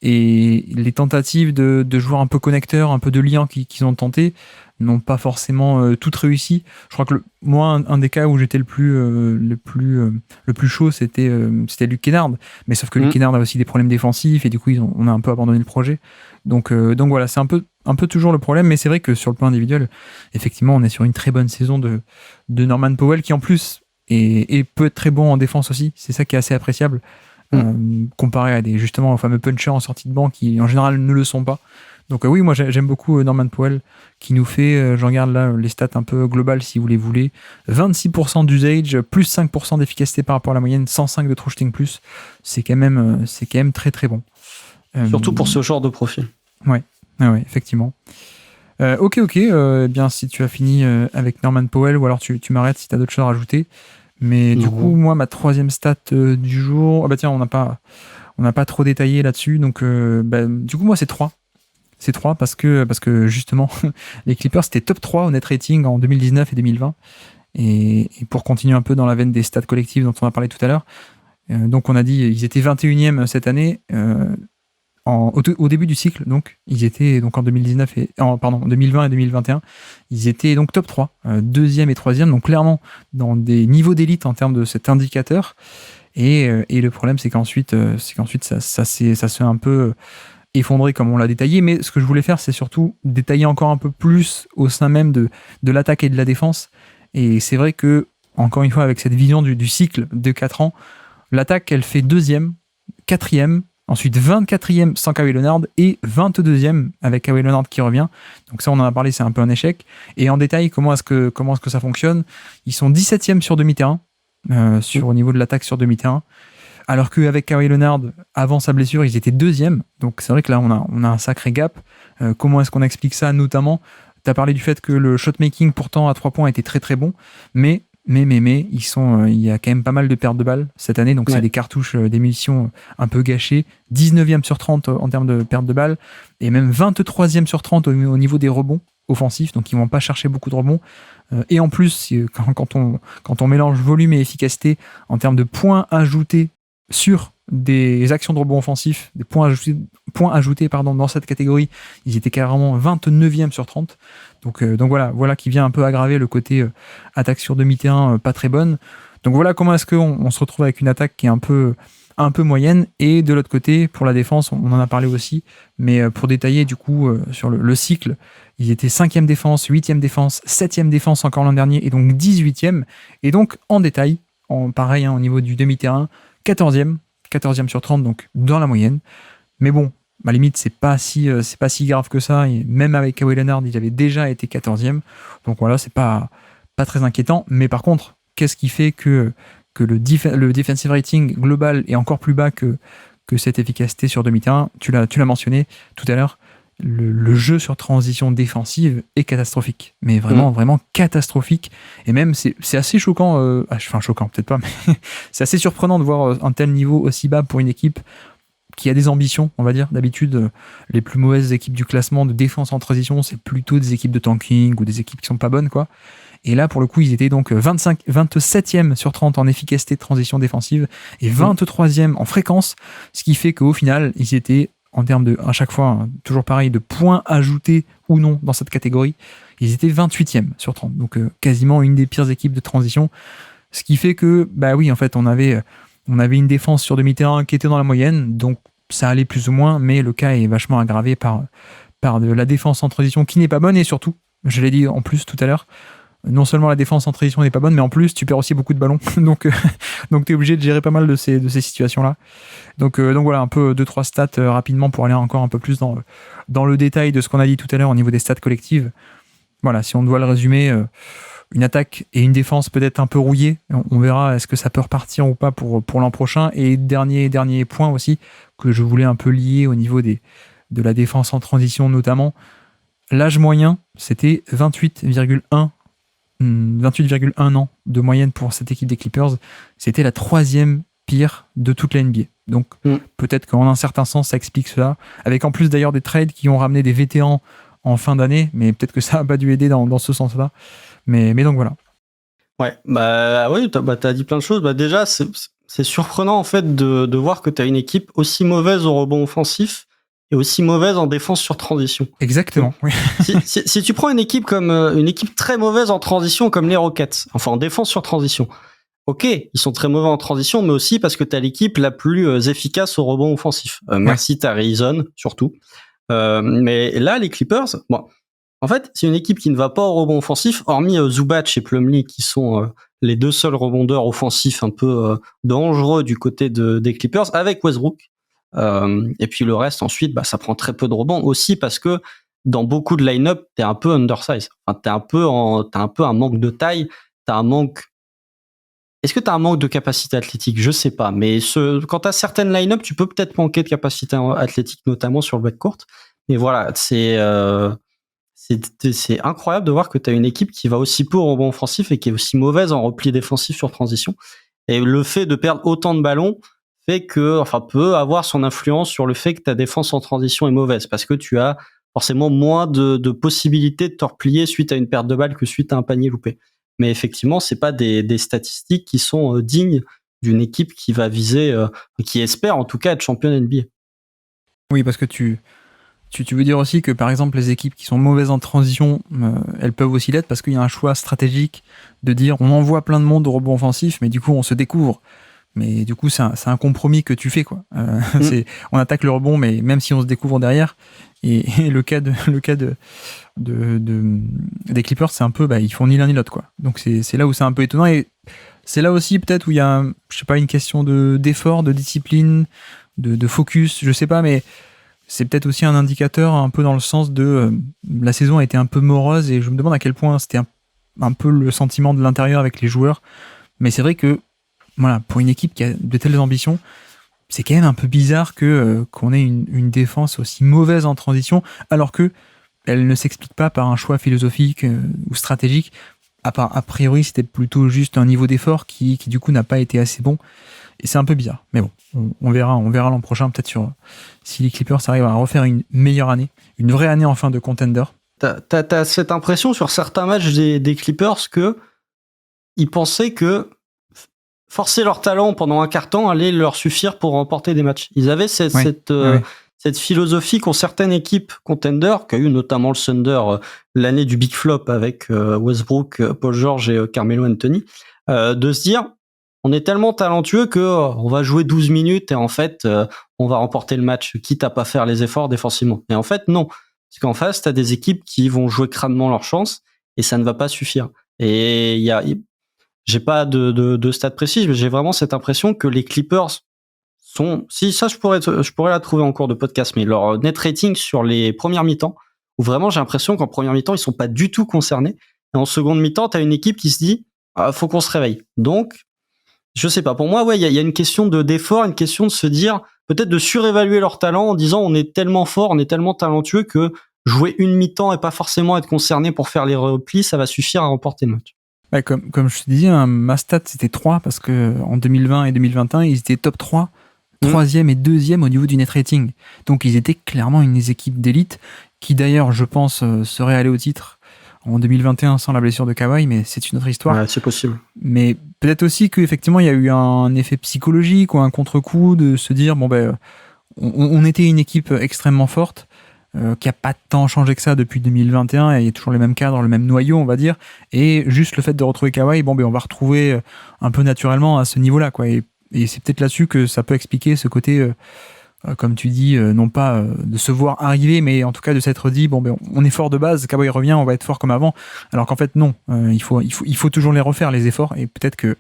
Et les tentatives de joueurs un peu connecteurs, un peu de liens qu'ils ont tenté n'ont pas forcément toutes réussi. Je crois que moi, un des cas où j'étais le plus chaud, c'était Luke Kennard. Mais sauf que Luke Kennard a aussi des problèmes défensifs et du coup, on a un peu abandonné le projet. Donc voilà, c'est un peu toujours le problème. Mais c'est vrai que sur le plan individuel, effectivement, on est sur une très bonne saison de Norman Powell qui en plus peut être très bon en défense aussi. C'est ça qui est assez appréciable. Comparé à justement aux fameux punchers en sortie de banc qui en général ne le sont pas. Donc oui, moi j'aime beaucoup Norman Powell qui nous fait, je regarde là les stats un peu globales si vous les voulez, 26% d'usage, plus 5% d'efficacité par rapport à la moyenne, 105 de true shooting plus, c'est quand même très très bon. Surtout pour ce genre de profil. Ouais, effectivement. Ok, bien si tu as fini avec Norman Powell ou alors tu m'arrêtes si tu as d'autres choses à rajouter. Mais du coup, moi, ma 3e stat du jour... Ah bah tiens, on n'a pas trop détaillé là-dessus. Donc, du coup, moi, c'est 3. C'est 3 parce que justement, les Clippers, c'était top 3 au net rating en 2019 et 2020. Et pour continuer un peu dans la veine des stats collectives dont on a parlé tout à l'heure, donc on a dit ils étaient 21e cette année. Au début du cycle, donc, ils étaient donc en 2020 et 2021, ils étaient donc top 3, 2e et 3e, donc clairement dans des niveaux d'élite en termes de cet indicateur. Et le problème, c'est qu'ensuite ça s'est un peu effondré comme on l'a détaillé. Mais ce que je voulais faire, c'est surtout détailler encore un peu plus au sein même de l'attaque et de la défense. Et c'est vrai que, encore une fois, avec cette vision du cycle de 4 ans, l'attaque, elle fait 2e, 4e, ensuite 24e sans Kawhi Leonard et 22e avec Kawhi Leonard qui revient. Donc ça, on en a parlé, c'est un peu un échec. Et en détail, comment est-ce que ça fonctionne ? Ils sont 17e sur demi-terrain, au niveau de l'attaque sur demi-terrain. Alors qu'avec Kawhi Leonard, avant sa blessure, ils étaient 2e. Donc c'est vrai que là, on a un sacré gap. Comment est-ce qu'on explique ça ? Notamment, tu as parlé du fait que le shotmaking, pourtant, à 3 points, était très très bon. Mais il y a quand même pas mal de pertes de balles cette année, donc c'est des cartouches, des munitions un peu gâchées. 19e sur 30 en termes de pertes de balles, et même 23e sur 30 au niveau des rebonds offensifs, donc ils vont pas chercher beaucoup de rebonds. Et en plus, quand on mélange volume et efficacité en termes de points ajoutés sur des actions de rebond offensifs, des points ajoutés dans cette catégorie, ils étaient carrément 29e sur 30. Donc voilà qui vient un peu aggraver le côté attaque sur demi-terrain pas très bonne. Donc voilà comment est-ce qu'on se retrouve avec une attaque qui est un peu moyenne. Et de l'autre côté, pour la défense, on en a parlé aussi, mais pour détailler du coup sur le cycle, ils étaient 5e défense, 8e défense, 7e défense encore l'an dernier, et donc 18e. Et donc en détail, pareil au niveau du demi-terrain, 14e sur 30, donc dans la moyenne. Mais bon, à la limite, c'est pas si grave que ça. Et même avec Kawhi Leonard, il avait déjà été 14e. Donc voilà, c'est pas très inquiétant. Mais par contre, qu'est-ce qui fait que le defensive rating global est encore plus bas que cette efficacité sur demi-terrain ? Tu l'as mentionné tout à l'heure. Le jeu sur transition défensive est catastrophique. Mais vraiment, vraiment catastrophique. Et même, c'est assez choquant. Enfin, choquant, peut-être pas, mais c'est assez surprenant de voir un tel niveau aussi bas pour une équipe qui a des ambitions, on va dire. D'habitude, les plus mauvaises équipes du classement de défense en transition, c'est plutôt des équipes de tanking ou des équipes qui sont pas bonnes, quoi. Et là, pour le coup, ils étaient donc 27e sur 30 en efficacité de transition défensive et 23e en fréquence, ce qui fait qu'au final, ils étaient, en termes de, à chaque fois, toujours pareil, de points ajoutés ou non dans cette catégorie, ils étaient 28e sur 30. Donc quasiment une des pires équipes de transition. Ce qui fait que, bah oui, en fait, on avait une défense sur demi-terrain qui était dans la moyenne, donc ça allait plus ou moins, mais le cas est vachement aggravé par de la défense en transition qui n'est pas bonne, et surtout, je l'ai dit en plus tout à l'heure, non seulement la défense en transition n'est pas bonne, mais en plus tu perds aussi beaucoup de ballons. Donc Donc tu es obligé de gérer pas mal de ces situations-là. Donc voilà, un peu 2-3 stats rapidement pour aller encore un peu plus dans le détail de ce qu'on a dit tout à l'heure au niveau des stats collectives. Voilà, si on doit le résumer, une attaque et une défense peut-être un peu rouillées. On verra est-ce que ça peut repartir ou pas pour l'an prochain. Et dernier point aussi, que je voulais un peu lier au niveau de la défense en transition notamment. L'âge moyen, c'était 28,1 ans de moyenne pour cette équipe des Clippers. C'était la 3e pire de toute la NBA. Donc peut-être qu'en un certain sens, ça explique cela. Avec en plus d'ailleurs des trades qui ont ramené des vétérans en fin d'année, mais peut-être que ça n'a pas dû aider dans ce sens-là. Mais donc voilà. Ouais, t'as dit plein de choses. Déjà, c'est surprenant en fait de voir que t'as une équipe aussi mauvaise au rebond offensif et aussi mauvaise en défense sur transition. Exactement, oui. si tu prends une équipe comme une équipe très mauvaise en transition comme les Rockets, enfin en défense sur transition, ok, ils sont très mauvais en transition, mais aussi parce que t'as l'équipe la plus efficace au rebond offensif. Merci Tari Eason, surtout. Mais là, les Clippers, en fait, c'est une équipe qui ne va pas au rebond offensif, hormis Zubac et Plumlee, qui sont les deux seuls rebondeurs offensifs un peu dangereux du côté des Clippers, avec Westbrook. Et puis le reste, ensuite, ça prend très peu de rebonds, aussi parce que dans beaucoup de line-up, t'es un peu undersize. Enfin, t'as un peu un manque de taille, t'as un manque. Est-ce que t'as un manque de capacité athlétique? Je sais pas, mais quand t'as certaines line-up, tu peux peut-être manquer de capacité athlétique, notamment sur le backcourt. Mais voilà, c'est incroyable de voir que tu as une équipe qui va aussi peu au rebond offensif et qui est aussi mauvaise en repli défensif sur transition. Et le fait de perdre autant de ballons peut avoir son influence sur le fait que ta défense en transition est mauvaise, parce que tu as forcément moins de possibilités de te replier suite à une perte de balle que suite à un panier loupé. Mais effectivement, c'est pas des statistiques qui sont dignes d'une équipe qui va viser, qui espère en tout cas être championne NBA. Oui, parce que tu veux dire aussi que, par exemple, les équipes qui sont mauvaises en transition, elles peuvent aussi l'être parce qu'il y a un choix stratégique de dire on envoie plein de monde au rebond offensif, mais du coup, on se découvre. Mais du coup, c'est un compromis que tu fais, quoi. On attaque le rebond, mais même si on se découvre derrière. Et le cas des Clippers, c'est un peu, ils font ni l'un ni l'autre, quoi. Donc c'est là où c'est un peu étonnant. Et c'est là aussi, peut-être, où il y a, une question d'effort, de discipline, de focus, je sais pas, mais c'est peut-être aussi un indicateur un peu dans le sens de la saison a été un peu morose et je me demande à quel point c'était un peu le sentiment de l'intérieur avec les joueurs. Mais c'est vrai que voilà, pour une équipe qui a de telles ambitions, c'est quand même un peu bizarre qu'on ait une défense aussi mauvaise en transition alors que elle ne s'explique pas par un choix philosophique ou stratégique. A priori, c'était plutôt juste un niveau d'effort qui du coup n'a pas été assez bon. Et c'est un peu bizarre. Mais bon, on verra l'an prochain peut-être si les Clippers arrivent à refaire une meilleure année, une vraie année en fin de contender. T'as cette impression sur certains matchs des Clippers que ils pensaient que forcer leur talent pendant un quart-temps allait leur suffire pour remporter des matchs. Ils avaient cette philosophie qu'ont certaines équipes contenders, qu'a eu notamment le Thunder l'année du big flop avec Westbrook, Paul George et Carmelo Anthony, de se dire on est tellement talentueux que on va jouer 12 minutes et en fait on va remporter le match, quitte à pas faire les efforts défensivement. Et en fait non, parce qu'en face t'as des équipes qui vont jouer crânement leur chance et ça ne va pas suffire. Et j'ai pas de stats précis, mais j'ai vraiment cette impression que les Clippers sont, si ça je pourrais la trouver en cours de podcast, mais leur net rating sur les premières mi-temps, où vraiment j'ai l'impression qu'en première mi-temps ils sont pas du tout concernés, et en seconde mi-temps t'as une équipe qui se dit faut qu'on se réveille. Donc je sais pas, pour moi il y a une question d'effort, une question de se dire peut-être de surévaluer leur talent en disant on est tellement fort, on est tellement talentueux que jouer une mi-temps et pas forcément être concerné pour faire les replis, ça va suffire à remporter le match. Ouais, comme je te disais, ma stat c'était 3 parce que en 2020 et 2021 ils étaient top 3, 3e et 2e au niveau du net rating. Donc ils étaient clairement une des équipes d'élite qui d'ailleurs je pense serait allée au titre en 2021 sans la blessure de Kawhi, mais c'est une autre histoire. Ouais, c'est possible. Mais peut-être aussi qu'effectivement il y a eu un effet psychologique ou un contre-coup de se dire on était une équipe extrêmement forte qui a pas tant changé que ça depuis 2021 et il y a toujours les mêmes cadres, le même noyau on va dire, et juste le fait de retrouver Kawhi, on va retrouver un peu naturellement à ce niveau-là, quoi. Et c'est peut-être là-dessus que ça peut expliquer ce côté comme tu dis, non pas de se voir arriver, mais en tout cas de s'être dit, bon, ben, on est fort de base, Kawhi revient, on va être fort comme avant. Alors qu'en fait, non, il faut toujours les refaire, les efforts, et peut-être que,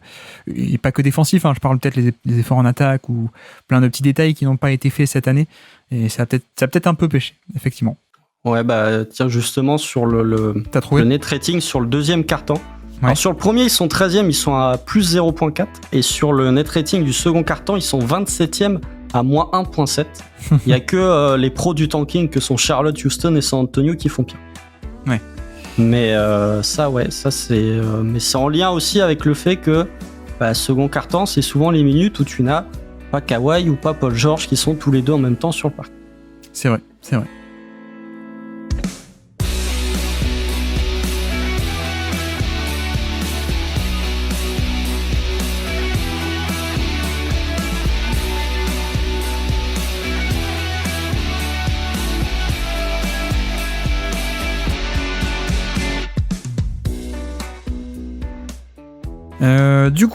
et pas que défensifs, hein, je parle peut-être les efforts en attaque ou plein de petits détails qui n'ont pas été faits cette année, et ça a peut-être un peu pêché, effectivement. Ouais, bah, tiens, justement, sur le net rating sur le deuxième quart-temps. Ouais. Alors, sur le premier, ils sont 13e, ils sont à plus 0.4. Et sur le net rating du second quart-temps, ils sont 27e à moins 1.7. Il n'y a que les pros du tanking que sont Charlotte, Houston et San Antonio qui font pire. Ouais. Mais ça c'est. Mais c'est en lien aussi avec le fait que second quart-temps, c'est souvent les minutes où tu n'as pas Kawhi ou pas Paul George qui sont tous les deux en même temps sur le parc. C'est vrai.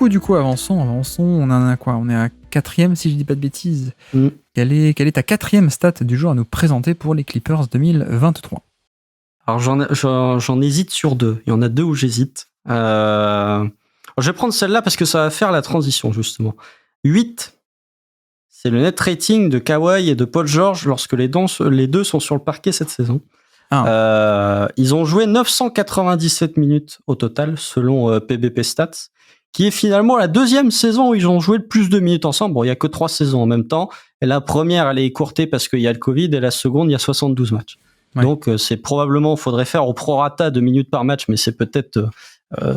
Du coup, avançons. On en a quoi ? On est à 4e, si je dis pas de bêtises. Quelle est ta 4e stat du jour à nous présenter pour les Clippers 2023 ? Alors, j'en hésite sur 2. Il y en a 2 où j'hésite. Je vais prendre celle-là parce que ça va faire la transition, justement. 8, c'est le net rating de Kawhi et de Paul George lorsque les deux sont sur le parquet cette saison. Ils ont joué 997 minutes au total, selon PBP Stats, qui est finalement la deuxième saison où ils ont joué le plus de minutes ensemble. Bon, il n'y a que 3 saisons en même temps. Et la première, elle est écourtée parce qu'il y a le Covid, et la seconde, il y a 72 matchs. Ouais. Donc, c'est probablement, il faudrait faire au prorata de minutes par match, mais c'est peut-être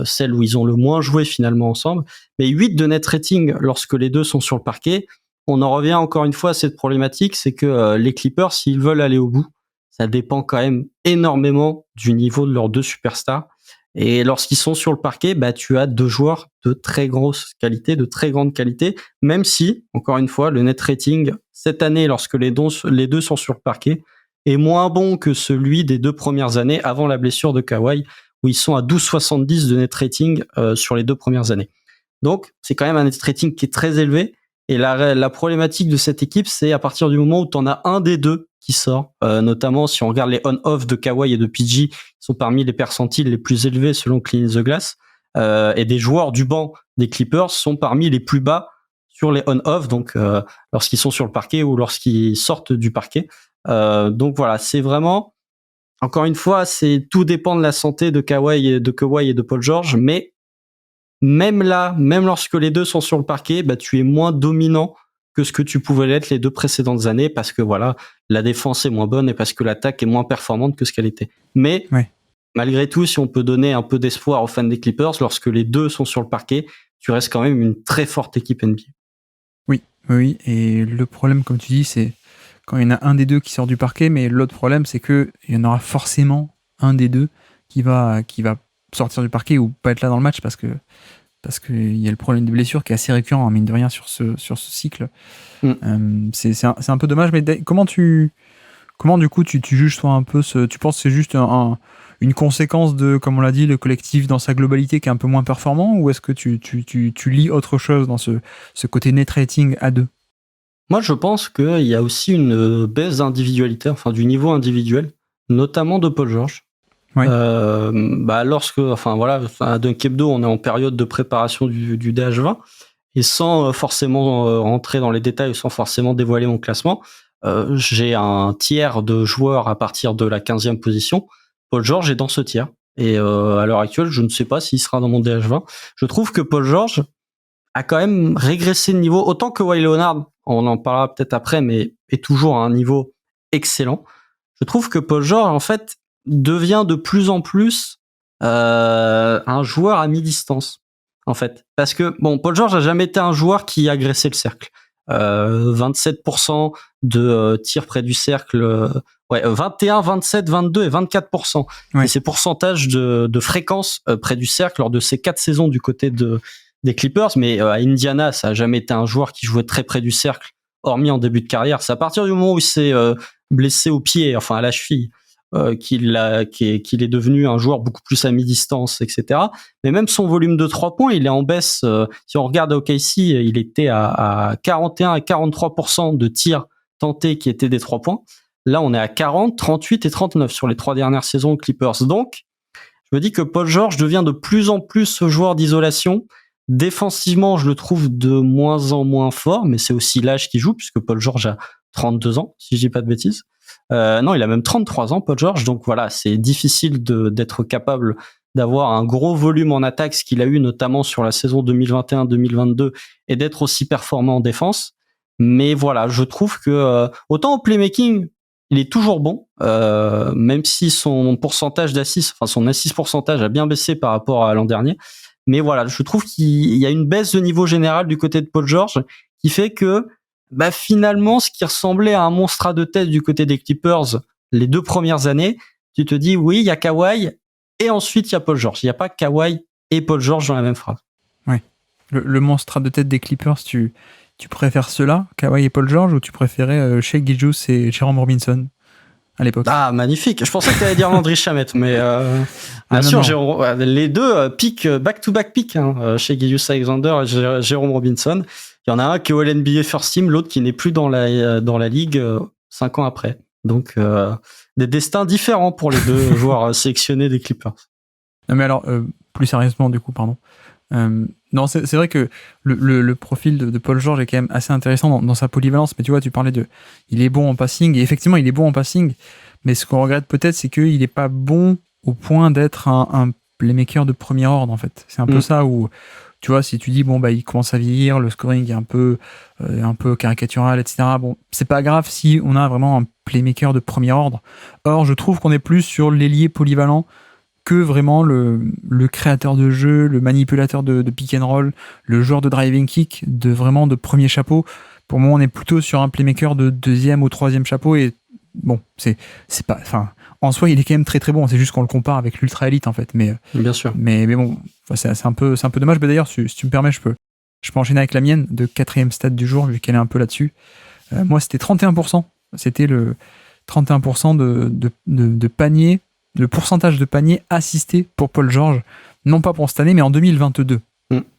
celle où ils ont le moins joué finalement ensemble. Mais 8 de net rating lorsque les deux sont sur le parquet. On en revient encore une fois à cette problématique, c'est que les Clippers, s'ils veulent aller au bout, ça dépend quand même énormément du niveau de leurs deux superstars. Et lorsqu'ils sont sur le parquet, tu as 2 joueurs de très grosse qualité, de très grande qualité, même si, encore une fois, le net rating, cette année, lorsque les deux sont sur le parquet, est moins bon que celui des 2 premières années avant la blessure de Kawhi, où ils sont à 12,70 de net rating sur les 2 premières années. Donc, c'est quand même un net rating qui est très élevé. Et la problématique de cette équipe, c'est à partir du moment où tu en as un des deux qui sort, notamment si on regarde les on-off de Kawhi et de PG, qui sont parmi les percentiles les plus élevés selon Clean the Glass, et des joueurs du banc des Clippers sont parmi les plus bas sur les on-off, donc lorsqu'ils sont sur le parquet ou lorsqu'ils sortent du parquet. Donc voilà, c'est vraiment, encore une fois, tout dépend de la santé de Kawhi et de Paul George, mais même lorsque les deux sont sur le parquet, tu es moins dominant que ce que tu pouvais l'être les 2 précédentes années, parce que voilà, la défense est moins bonne et parce que l'attaque est moins performante que ce qu'elle était. Mais malgré tout, si on peut donner un peu d'espoir aux fans des Clippers, lorsque les deux sont sur le parquet, tu restes quand même une très forte équipe NBA. Oui, et le problème, comme tu dis, c'est quand il y en a un des deux qui sort du parquet, mais l'autre problème, c'est qu'il y en aura forcément un des deux qui va sortir du parquet ou pas être là dans le match, parce qu'il y a le problème de blessure qui est assez récurrent, mine de rien, sur ce cycle. C'est un peu dommage, mais comment du coup tu juges toi un peu tu penses que c'est juste une conséquence de, comme on l'a dit, le collectif dans sa globalité qui est un peu moins performant, ou est-ce que tu lis autre chose dans ce côté net rating à 2? Moi, je pense qu'il y a aussi une baisse d'individualité, enfin du niveau individuel, notamment de Paul George. Ouais. À Dunk Hebdo, on est en période de préparation du DH20, et sans forcément rentrer dans les détails, sans forcément dévoiler mon classement, j'ai un tiers de joueurs à partir de la 15e position. Paul George est dans ce tiers, et à l'heure actuelle, je ne sais pas s'il sera dans mon DH20. Je trouve que Paul George a quand même régressé de niveau, autant que Kawhi Leonard, on en parlera peut-être après, mais est toujours à un niveau excellent. Je trouve que Paul George, en fait, devient de plus en plus un joueur à mi-distance, en fait. Parce que, Paul George n'a jamais été un joueur qui agressait le cercle. 27% de tirs près du cercle, 21, 27, 22 et 24%. Ouais. Et ces pourcentages de fréquence près du cercle lors de ces 4 saisons du côté des Clippers, mais à Indiana, ça n'a jamais été un joueur qui jouait très près du cercle, hormis en début de carrière. C'est à partir du moment où il s'est blessé au pied, enfin à la cheville, qu'il est devenu un joueur beaucoup plus à mi-distance, etc. Mais même son volume de 3 points, il est en baisse. Si on regarde OKC, il était à 41 et 43% de tirs tentés qui étaient des 3 points. Là, on est à 40, 38 et 39 sur les 3 dernières saisons aux Clippers. Donc, je me dis que Paul George devient de plus en plus ce joueur d'isolation. Défensivement, je le trouve de moins en moins fort, mais c'est aussi l'âge qui joue, puisque Paul George a 32 ans, si je dis pas de bêtises. Non, il a même 33 ans, Paul George. Donc voilà, c'est difficile d'être capable d'avoir un gros volume en attaque, ce qu'il a eu notamment sur la saison 2021-2022, et d'être aussi performant en défense. Mais voilà, je trouve que autant au playmaking, il est toujours bon, même si son pourcentage d'assists, enfin son assist pourcentage a bien baissé par rapport à l'an dernier. Mais voilà, je trouve qu'il y a une baisse de niveau général du côté de Paul George qui fait que finalement, ce qui ressemblait à un monstre à deux têtes du côté des Clippers les 2 premières années, tu te dis oui, il y a Kawhi et ensuite il y a Paul George. Il n'y a pas Kawhi et Paul George dans la même phrase. Oui. Le monstre à deux têtes des Clippers, tu préfères ceux-là, Kawhi et Paul George, ou tu préférais Shai Gilgeous et Jerome Robinson à l'époque? Ah, magnifique. Je pensais que tu allais dire Landry Shamet, mais bien sûr, les deux pick back-to-back pick, Shai Gilgeous-Alexander et Jerome Robinson. Il y en a un qui est au NBA First Team, l'autre qui n'est plus dans la ligue 5 ans après. Donc, des destins différents pour les deux joueurs sélectionnés des Clippers. Non, mais alors, plus sérieusement, du coup, pardon. Non, c'est vrai que le profil de Paul George est quand même assez intéressant dans sa polyvalence, mais tu vois, tu parlais il est bon en passing, et effectivement, il est bon en passing, mais ce qu'on regrette peut-être, c'est qu'il n'est pas bon au point d'être un playmaker de premier ordre, en fait. C'est un peu ça où, tu vois, si tu dis, il commence à vieillir, le scoring est un peu caricatural, etc. Bon, c'est pas grave si on a vraiment un playmaker de premier ordre. Or, je trouve qu'on est plus sur l'ailier polyvalent que vraiment le créateur de jeu, le manipulateur de pick and roll, le joueur de driving kick, de premier chapeau. Pour moi, on est plutôt sur un playmaker de 2e ou 3e chapeau, et bon, c'est pas, enfin, en soi, il est quand même très très bon. C'est juste qu'on le compare avec l'ultra élite, en fait. Mais bien sûr. Mais bon, c'est un peu dommage. Mais d'ailleurs, si tu me permets, je peux enchaîner avec la mienne de 4e stat du jour, vu qu'elle est un peu là-dessus. Moi, c'était 31%. C'était le 31% de panier. Le pourcentage de paniers assistés pour Paul George, non pas pour cette année, mais en 2022.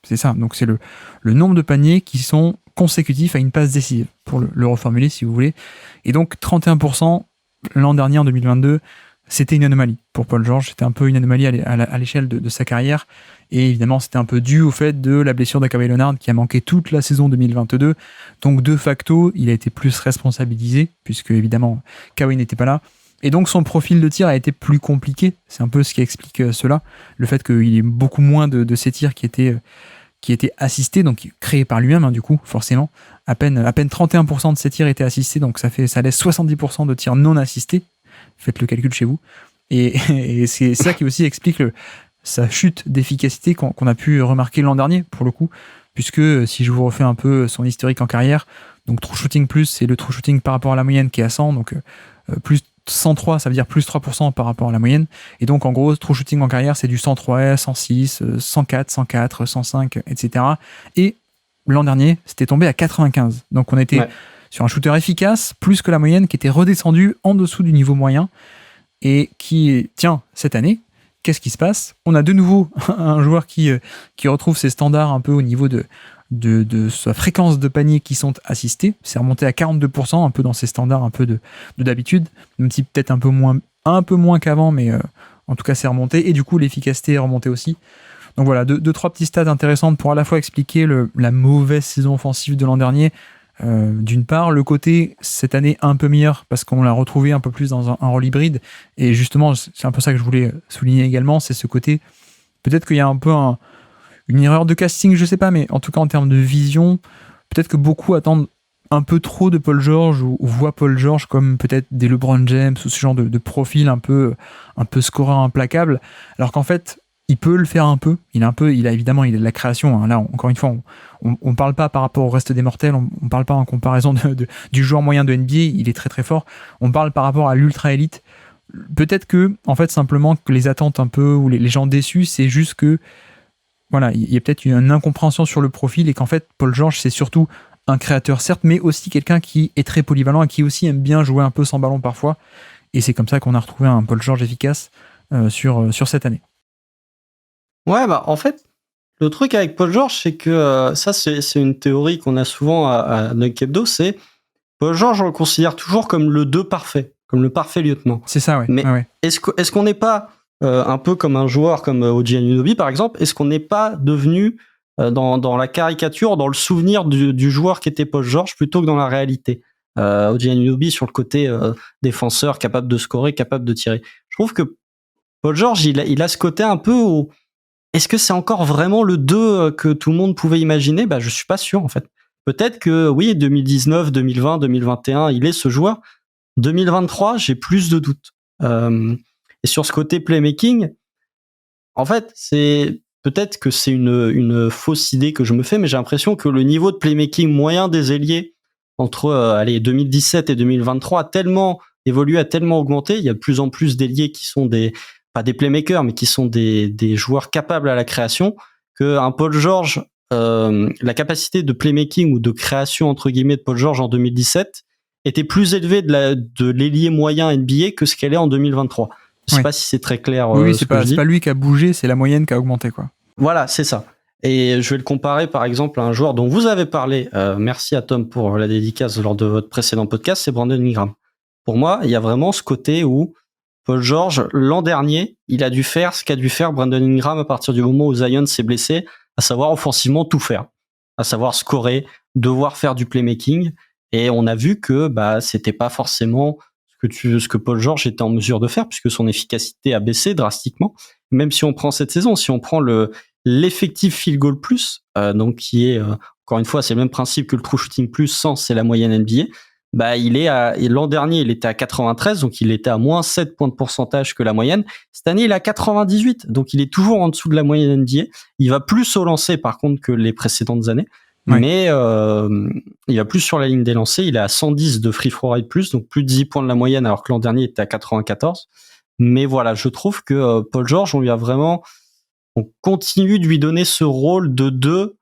C'est ça. Donc, c'est le nombre de paniers qui sont consécutifs à une passe décisive, pour le reformuler si vous voulez. Et donc, 31% l'an dernier, en 2022, c'était une anomalie pour Paul George. C'était un peu une anomalie à l'échelle de sa carrière. Et évidemment, c'était un peu dû au fait de la blessure de Kawhi Leonard qui a manqué toute la saison 2022. Donc, de facto, il a été plus responsabilisé, puisque évidemment, Kawhi n'était pas là. Et donc son profil de tir a été plus compliqué. C'est un peu ce qui explique cela. Le fait qu'il y ait beaucoup moins de ses tirs qui étaient assistés, donc créés par lui-même, du coup, forcément. À peine 31% de ses tirs étaient assistés, donc ça laisse 70% de tirs non assistés. Faites le calcul chez vous. Et c'est ça qui aussi explique sa chute d'efficacité qu'on a pu remarquer l'an dernier, pour le coup. Puisque si je vous refais un peu son historique en carrière, donc true shooting plus, c'est le true shooting par rapport à la moyenne qui est à 100, donc plus 103, ça veut dire plus 3% par rapport à la moyenne. Et donc, en gros, true shooting en carrière, c'est du 103, 106, 104, 104, 105, etc. Et l'an dernier, c'était tombé à 95. Donc, on était sur un shooter efficace, plus que la moyenne, qui était redescendu en dessous du niveau moyen. Et cette année, qu'est-ce qui se passe? On a de nouveau un joueur qui retrouve ses standards un peu au niveau de sa fréquence de paniers qui sont assistés. C'est remonté à 42%, un peu dans ses standards un peu de d'habitude, même si peut-être un peu moins qu'avant, mais en tout cas c'est remonté, et du coup l'efficacité est remontée aussi. Donc voilà, deux trois petits stats intéressantes pour à la fois expliquer la mauvaise saison offensive de l'an dernier. D'une part, le côté cette année un peu meilleur parce qu'on l'a retrouvé un peu plus dans un rôle hybride, et justement c'est un peu ça que je voulais souligner également, c'est ce côté, peut-être qu'il y a un peu une erreur de casting, je sais pas, mais en tout cas en termes de vision, peut-être que beaucoup attendent un peu trop de Paul George ou voient Paul George comme peut-être des LeBron James ou ce genre de profil un peu scoreur implacable, alors qu'en fait il peut le faire un peu. Il a évidemment de la création. Là, encore une fois, on parle pas par rapport au reste des mortels. On parle pas en comparaison du joueur moyen de NBA. Il est très très fort. On parle par rapport à l'ultra élite. Peut-être que, en fait, simplement que les attentes un peu ou les gens déçus, c'est juste que voilà, il y a peut-être une incompréhension sur le profil, et qu'en fait, Paul George, c'est surtout un créateur, certes, mais aussi quelqu'un qui est très polyvalent et qui aussi aime bien jouer un peu sans ballon parfois. Et c'est comme ça qu'on a retrouvé un Paul George efficace sur cette année. Ouais, en fait, le truc avec Paul George, c'est que ça, c'est une théorie qu'on a souvent à Dunk Hebdo, c'est Paul George, on le considère toujours comme le 2 parfait, comme le parfait lieutenant. C'est ça, ouais. Mais ouais. Est-ce qu'on n'est pas un peu comme un joueur comme OG Anunoby, par exemple, est-ce qu'on n'est pas devenu dans la caricature, dans le souvenir du joueur qui était Paul George, plutôt que dans la réalité? OG Anunoby sur le côté défenseur, capable de scorer, capable de tirer. Je trouve que Paul George, il a ce côté un peu où... Est-ce que c'est encore vraiment le 2 que tout le monde pouvait imaginer? Je suis pas sûr, en fait. Peut-être que, oui, 2019, 2020, 2021, il est ce joueur. 2023, j'ai plus de doutes. Et sur ce côté playmaking, en fait, peut-être que c'est une fausse idée que je me fais, mais j'ai l'impression que le niveau de playmaking moyen des ailiers entre 2017 et 2023 a tellement évolué, a tellement augmenté. Il y a de plus en plus d'ailiers qui sont pas des playmakers, mais qui sont des joueurs capables à la création, qu'un Paul George, la capacité de playmaking ou de création, entre guillemets, de Paul George en 2017 était plus élevée de l'ailier moyen NBA que ce qu'elle est en 2023. Je sais pas si c'est très clair. Oui, c'est pas lui qui a bougé, c'est la moyenne qui a augmenté, quoi. Voilà, c'est ça. Et je vais le comparer, par exemple, à un joueur dont vous avez parlé. Merci à Tom pour la dédicace lors de votre précédent podcast, c'est Brandon Ingram. Pour moi, il y a vraiment ce côté où Paul George, l'an dernier, il a dû faire ce qu'a dû faire Brandon Ingram à partir du moment où Zion s'est blessé, à savoir offensivement tout faire, à savoir scorer, devoir faire du playmaking. Et on a vu que c'était pas forcément ce que Paul George était en mesure de faire, puisque son efficacité a baissé drastiquement. Même si on prend cette saison, si on prend l'effectif field goal plus, donc qui est encore une fois, c'est le même principe que le true shooting plus, c'est la moyenne NBA. L'an dernier, il était à 93, donc il était à moins 7 points de pourcentage que la moyenne. Cette année, il est à 98, donc il est toujours en dessous de la moyenne NBA. Il va plus au lancer, par contre, que les précédentes années. Ouais. Mais il va plus sur la ligne des lancers. Il est à 110 de free throw rate plus, donc plus de 10 points de la moyenne, alors que l'an dernier, il était à 94. Mais voilà, je trouve que Paul George, on continue de lui donner ce rôle de 2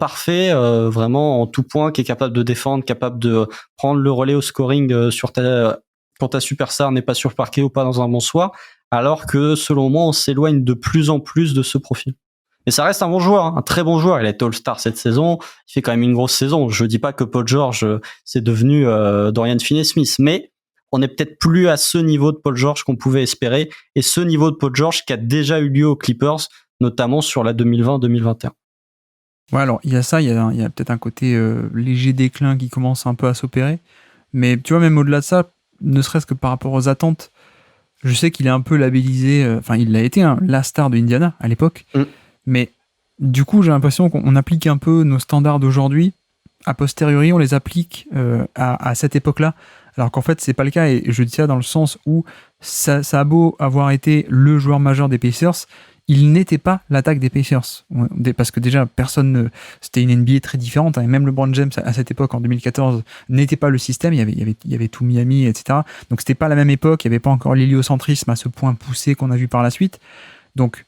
parfait, vraiment en tout point, qui est capable de défendre, capable de prendre le relais au scoring quand ta superstar n'est pas sur le parquet ou pas dans un bon soir, alors que selon moi, on s'éloigne de plus en plus de ce profil. Mais ça reste un bon joueur, un très bon joueur. Il a été All-Star cette saison, il fait quand même une grosse saison. Je dis pas que Paul George c'est devenu Dorian Finney-Smith, mais on n'est peut-être plus à ce niveau de Paul George qu'on pouvait espérer, et ce niveau de Paul George qui a déjà eu lieu aux Clippers, notamment sur la 2020-2021. Ouais, alors il y a ça, il y a peut-être un côté léger déclin qui commence un peu à s'opérer, mais tu vois, même au-delà de ça, ne serait-ce que par rapport aux attentes, je sais qu'il est un peu labellisé, il l'a été, la star de Indiana à l'époque, mais du coup j'ai l'impression qu'on applique un peu nos standards d'aujourd'hui, a posteriori on les applique à cette époque-là, alors qu'en fait c'est pas le cas, et je dis ça dans le sens où ça a beau avoir été le joueur majeur des Pacers, il n'était pas l'attaque des Pacers, parce que déjà c'était une NBA très différente, et même LeBron James à cette époque en 2014 n'était pas le système, il y avait tout Miami, etc. Donc c'était pas la même époque, il n'y avait pas encore l'héliocentrisme à ce point poussé qu'on a vu par la suite. Donc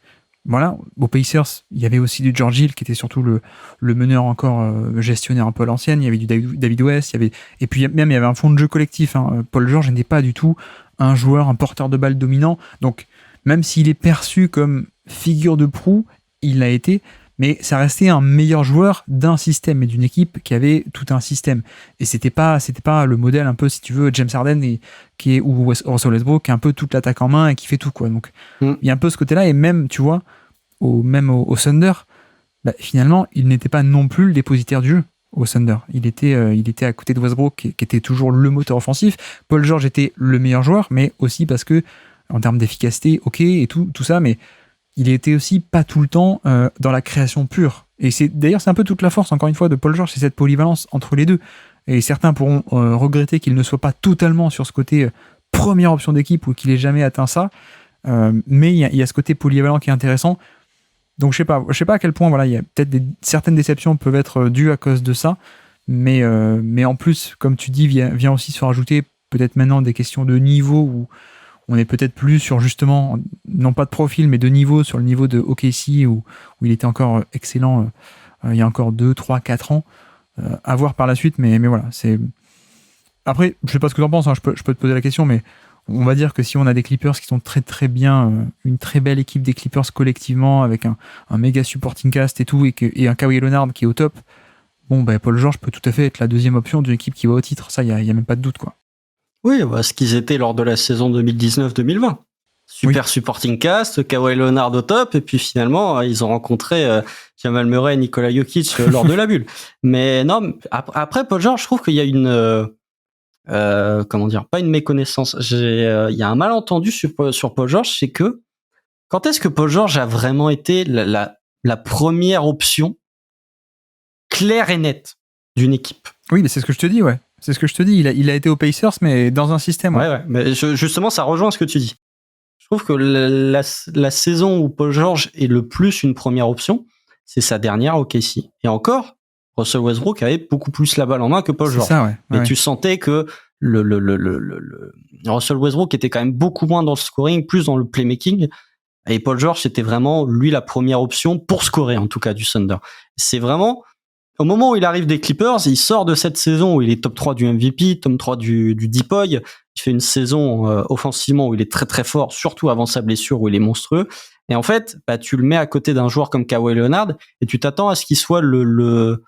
voilà, aux Pacers il y avait aussi du George Hill qui était surtout le meneur encore gestionnaire un peu à l'ancienne, il y avait du David West, et puis même il y avait un fond de jeu collectif, Paul George n'était pas du tout un joueur, un porteur de balle dominant, donc même s'il est perçu comme figure de proue, il l'a été, mais ça restait un meilleur joueur d'un système et d'une équipe qui avait tout un système. Et c'était pas le modèle un peu, si tu veux, James Harden ou Russell Westbrook qui a un peu toute l'attaque en main et qui fait tout, quoi. Donc il y a un peu ce côté-là, et même, tu vois, au Thunder, finalement, il n'était pas non plus le dépositaire du jeu. Au Thunder, il était à côté de Westbrook qui était toujours le moteur offensif. Paul George était le meilleur joueur, mais aussi parce que en termes d'efficacité, ok, et tout ça, mais il était aussi pas tout le temps dans la création pure. Et c'est un peu toute la force, encore une fois, de Paul George, c'est cette polyvalence entre les deux. Et certains pourront regretter qu'il ne soit pas totalement sur ce côté première option d'équipe ou qu'il ait jamais atteint ça, mais il y a ce côté polyvalent qui est intéressant. Donc je sais pas à quel point, voilà, il y a peut-être certaines déceptions peuvent être dues à cause de ça, mais en plus, comme tu dis, vient aussi se rajouter peut-être maintenant des questions de niveau où on est peut-être plus sur justement, non pas de profil, mais de niveau, sur le niveau de OKC où il était encore excellent il y a encore 2, 3, 4 ans. À voir par la suite, mais voilà. Après, je sais pas ce que tu en penses, je peux te poser la question, mais on va dire que si on a des Clippers qui sont très très bien, une très belle équipe des Clippers collectivement, avec un méga supporting cast et tout, et un Kawhi Leonard qui est au top, Paul George peut tout à fait être la deuxième option d'une équipe qui va au titre. Ça, il y a même pas de doute, quoi. Oui, ce qu'ils étaient lors de la saison 2019-2020. Super supporting cast, Kawhi Leonard au top, et puis finalement, ils ont rencontré Jamal Murray et Nikola Jokic lors de la bulle. Mais non, après, Paul George, je trouve qu'il y a une... pas une méconnaissance. Il y a un malentendu sur Paul George, c'est que quand est-ce que Paul George a vraiment été la première option claire et nette d'une équipe? Oui, mais c'est ce que je te dis, ouais. C'est ce que je te dis. Il a été aux Pacers, mais dans un système. Ouais. Mais justement, ça rejoint ce que tu dis. Je trouve que la saison où Paul George est le plus une première option, c'est sa dernière au KC. Et encore, Russell Westbrook avait beaucoup plus la balle en main que Paul George. C'est ça, ouais. Mais tu sentais que le Russell Westbrook était quand même beaucoup moins dans le scoring, plus dans le playmaking. Et Paul George, c'était vraiment, lui, la première option pour scorer, en tout cas, du Thunder. C'est vraiment, au moment où il arrive des Clippers, il sort de cette saison où il est top 3 du MVP, top 3 du Depoy. Il fait une saison offensivement où il est très très fort, surtout avant sa blessure où il est monstrueux. Et en fait, tu le mets à côté d'un joueur comme Kawhi Leonard et tu t'attends à ce qu'il soit le